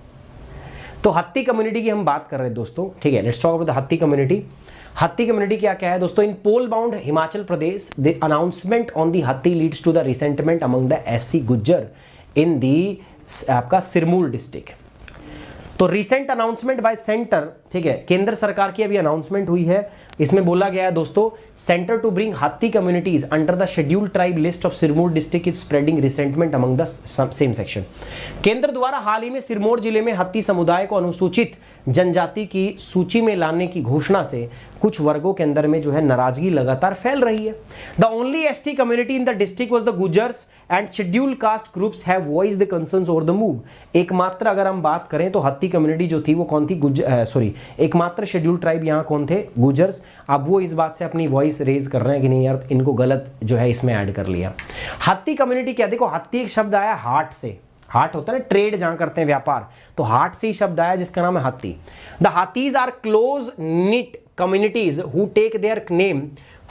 तो हत्ती कम्युनिटी की हम बात कर रहे हैं दोस्तों। ठीक है, let's talk about the Hatti community. Hatti community क्या क्या है दोस्तों? In poll bound Himachal Pradesh the announcement on the Hatti leads to the resentment among the SC Gujjar in the आपका सिरमौर डिस्ट्रिक्ट। तो रिसेंट अनाउंसमेंट बाय सेंटर, ठीक है, केंद्र सरकार की अभी अनाउंसमेंट हुई है। इसमें बोला गया है दोस्तों, सेंटर टू ब्रिंग हत्ती communities under the schedule tribe list of Sirmaur district is spreading resentment among the same section. केंद्र द्वारा हाल ही में सिरमौर जिले में हत्ती समुदाय को अनुसूचित जनजाति की सूची में लाने की घोषणा से कुछ वर्गों के अंदर में जो है नाराजगी लगातार फैल रही है। The only ST community in the district was the गुजर्स and schedule caste groups have voiced the concerns over the move. एकमात्र अगर हम बात करें तो हत्ती कम्युनिटी जो थी वो कौन थी? एकमात्र शेड्यूल ट्राइब यहाँ कौन थे? गुजर्स। अब वो इस बात से अपनी वॉइस रेज कर रहे हैं कि नहीं यार, इनको गलत जो है इसमें ऐड कर लिया। हत्ती कम्युनिटी क्या? देखो, हत्ती एक शब्द आया हाट से। हाट होता है ना, ट्रेड जहां करते हैं, व्यापार, तो हाट से ही शब्द आया जिसका नाम है Hatti. The Hattis are close knit communities who take their name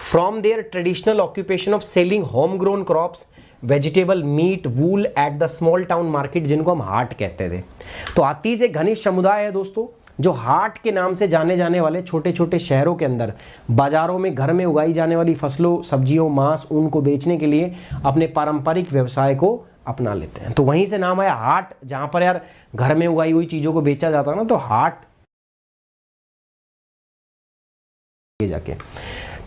from their traditional occupation of selling homegrown crops, vegetable, meat, wool at the small town market, जिनको हम हाट कहते थे। तो हाथीज एक घनिष्ठ समुदाय है दोस्तों, जो हाट के नाम से जाने जाने वाले छोटे छोटे शहरों के अंदर बाजारों में घर में उगाई जाने वाली फसलों, सब्जियों, मांस, ऊन को बेचने के लिए अपने पारंपरिक व्यवसाय को अपना लेते हैं। तो वहीं से नाम आया हाट, जहां पर यार घर में उगाई हुई चीजों को बेचा जाता है ना, तो हाट जाके।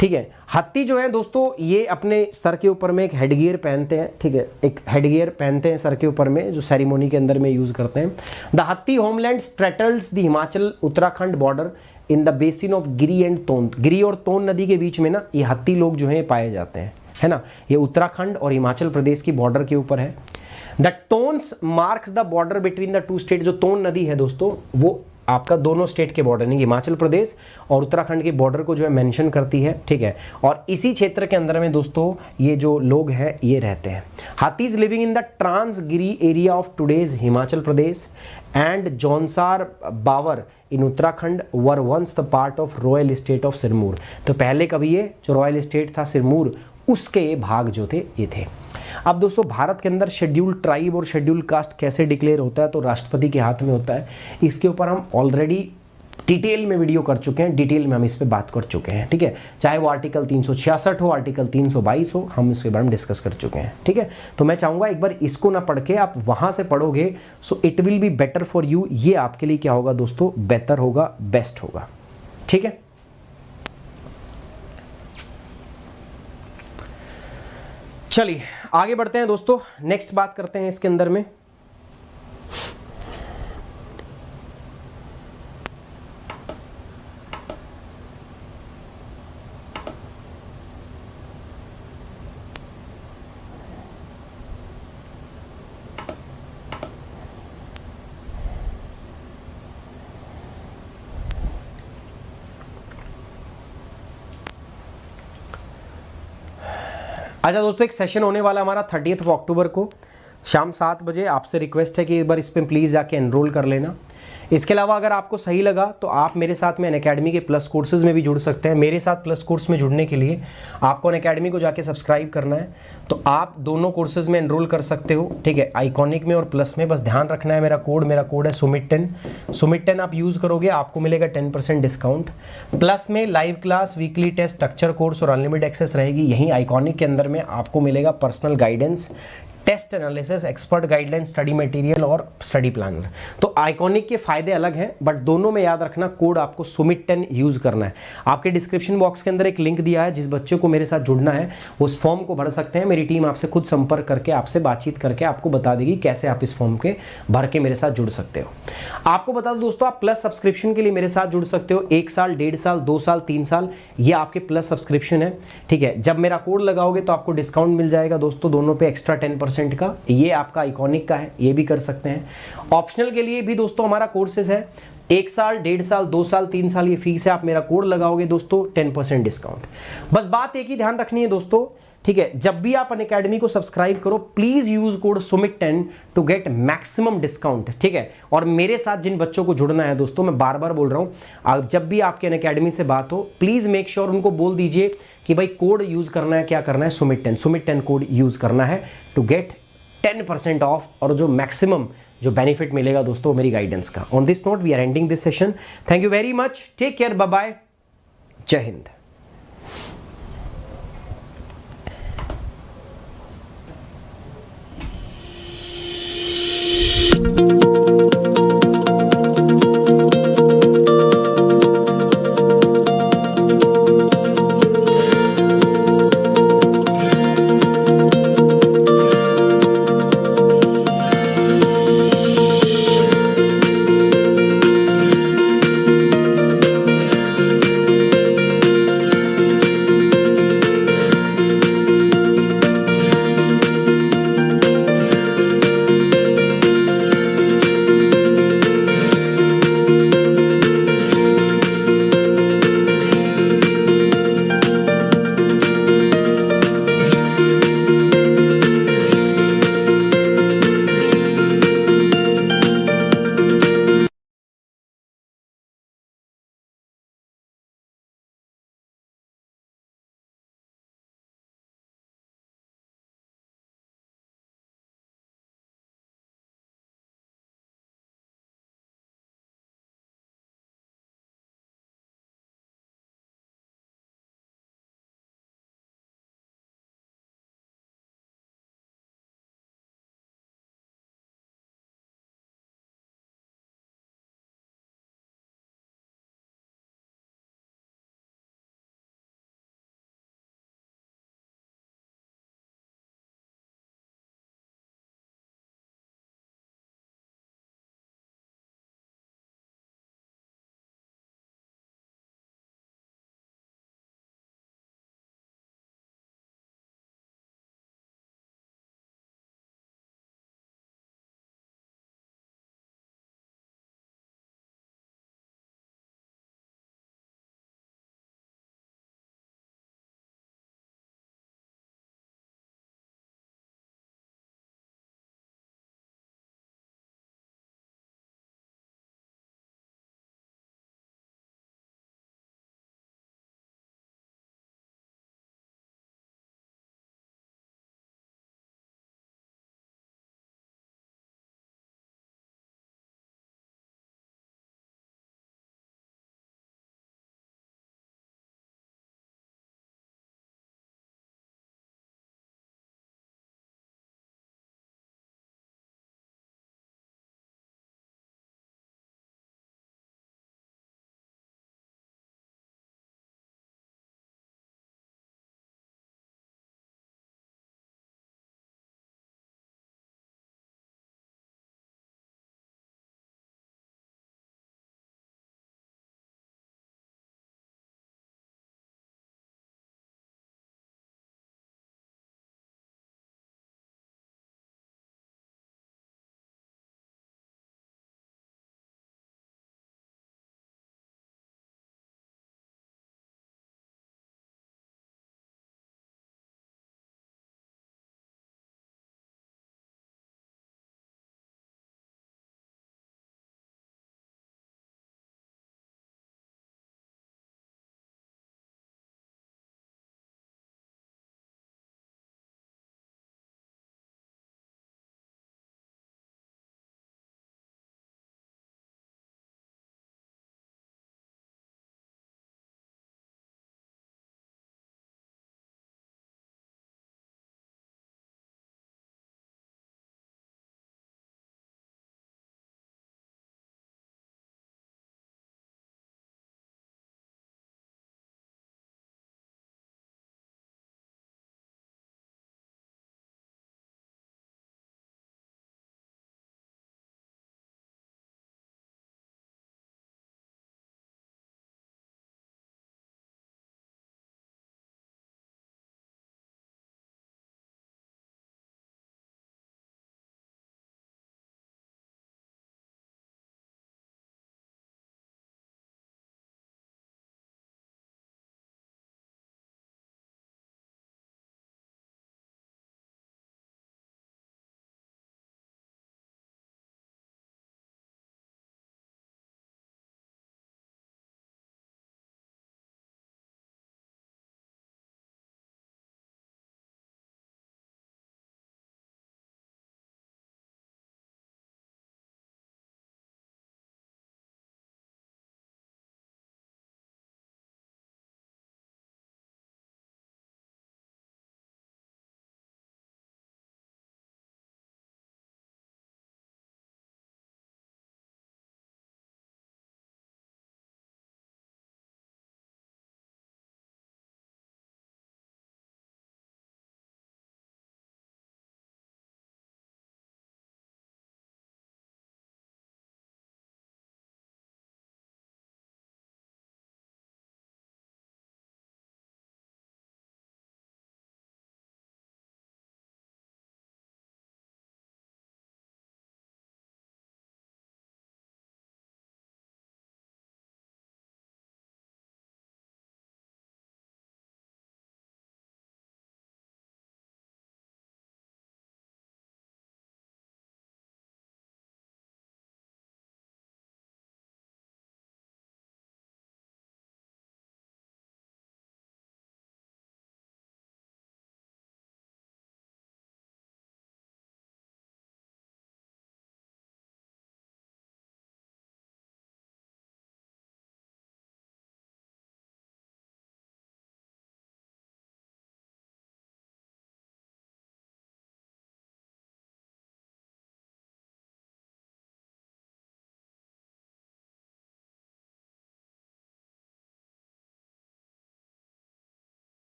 ठीक है, हत्ती जो है दोस्तों ये अपने सर के ऊपर में एक हेडगियर पहनते हैं। ठीक है, एक हेडगियर पहनते हैं सर के ऊपर में, जो सेरेमोनी के अंदर में यूज करते हैं। The Hatti homeland straddles the Himachal Uttarakhand border in the basin of Giri and Tons. Giri और तोन नदी के बीच में ना ये हत्ती लोग जो है पाए जाते हैं, है ना। ये उत्तराखंड और हिमाचल प्रदेश की बॉर्डर के ऊपर है। The Tons marks the border between the two state. जो तोन नदी है दोस्तों वो आपका दोनों स्टेट के बॉर्डर, नहीं हिमाचल प्रदेश और उत्तराखंड के बॉर्डर को जो है मेंशन करती है, ठीक है। और इसी क्षेत्र के अंदर में दोस्तों ये जो लोग हैं ये रहते हैं। Hattis living in the Transgiri area of today's Himachal Pradesh and Jaunsar Bawar in Uttarakhand were once the part of royal state of Sirmaur. तो पहले कभी ये जो रॉयल स्टेट था सिरमौर, उसके ये भाग जो थे ये थे। अब दोस्तों भारत के अंदर शेड्यूल्ड ट्राइब और शेड्यूल्ड कास्ट कैसे डिक्लेयर होता है, तो राष्ट्रपति के हाथ में होता है। इसके ऊपर हम ऑलरेडी डिटेल में वीडियो कर चुके हैं, डिटेल में हम इस पे बात कर चुके हैं, ठीक है। चाहे वो आर्टिकल 366 हो, आर्टिकल 322 हो, हम इसके बारे में डिस्कस कर चुके हैं, ठीक है। तो मैं चाहूँगा एक बार इसको ना पढ़ के आप वहाँ से पढ़ोगे, so it will be better for you. ये आपके लिए क्या होगा दोस्तों, बेहतर होगा, बेस्ट होगा, ठीक है। चलिए आगे बढ़ते हैं दोस्तों, नेक्स्ट बात करते हैं इसके अंदर में। अच्छा दोस्तों, एक सेशन होने वाला हमारा 30 अक्टूबर को शाम 7 बजे। आपसे रिक्वेस्ट है कि एक बार इस पर प्लीज़ जाके एनरोल कर लेना। इसके अलावा अगर आपको सही लगा तो आप मेरे साथ में अनअकैडमी के प्लस कोर्सेज में भी जुड़ सकते हैं। मेरे साथ प्लस कोर्स में जुड़ने के लिए आपको अनअकैडमी को जाके सब्सक्राइब करना है, तो आप दोनों कोर्सेज में एनरोल कर सकते हो, ठीक है। आइकॉनिक में और प्लस में बस ध्यान रखना है मेरा कोड है सुमित 10 आप यूज़ करोगे, आपको मिलेगा 10% डिस्काउंट। प्लस में live class, weekly test, structure course और अनलिमिटेड एक्सेस रहेगी। यहीं आइकॉनिक के अंदर में आपको मिलेगा personal guidance, test analysis, expert guideline, study material और स्टडी प्लानर। तो आइकॉनिक के फायदे अलग हैं, बट दोनों में याद रखना कोड आपको सुमित 10 यूज करना है। आपके डिस्क्रिप्शन बॉक्स के अंदर एक लिंक दिया है, जिस बच्चे को मेरे साथ जुड़ना है उस फॉर्म को भर सकते हैं। मेरी टीम आपसे खुद संपर्क करके, आपसे बातचीत करके आपको बता देगी कैसे आप इस फॉर्म के भर के मेरे साथ जुड़ सकते हो। आपको बता दो दोस्तों, आप प्लस सब्सक्रिप्शन के लिए मेरे साथ जुड़ सकते हो। 1 साल, 1.5 साल, 2 साल, 3 साल, ये आपके प्लस सब्सक्रिप्शन है, ठीक है। जब मेरा कोड लगाओगे तो आपको डिस्काउंट मिल जाएगा दोस्तों, दोनों पे एक्स्ट्रा 10% का। ये आपका आइकॉनिक का है, ये भी कर सकते हैं। ऑप्शनल के लिए भी दोस्तों हमारा कोर्सेज है, 1 साल, 1.5 साल, 2 साल, 3 साल, ये फीस है। आप मेरा कोड लगाओगे दोस्तों 10% डिस्काउंट। बस बात एक ही ध्यान रखनी है दोस्तों, ठीक है। जब भी आप अनअकैडमी को सब्सक्राइब करो, please use code Sumit 10 to get maximum discount, ठीक है। और मेरे साथ जिन बच्चों को जुड़ना है दोस्तों, मैं बार बार बोल रहा हूं, जब भी आपके अनअकैडमी से बात हो, प्लीज मेक श्योर उनको बोल दीजिए कि भाई कोड यूज करना है, क्या करना है, सुमित 10 कोड यूज करना है टू गेट 10% ऑफ, और जो मैक्सिमम जो बेनिफिट मिलेगा दोस्तों मेरी गाइडेंस का। On this note we are ending this session. Thank you very much, take care, bye bye, जय हिंद।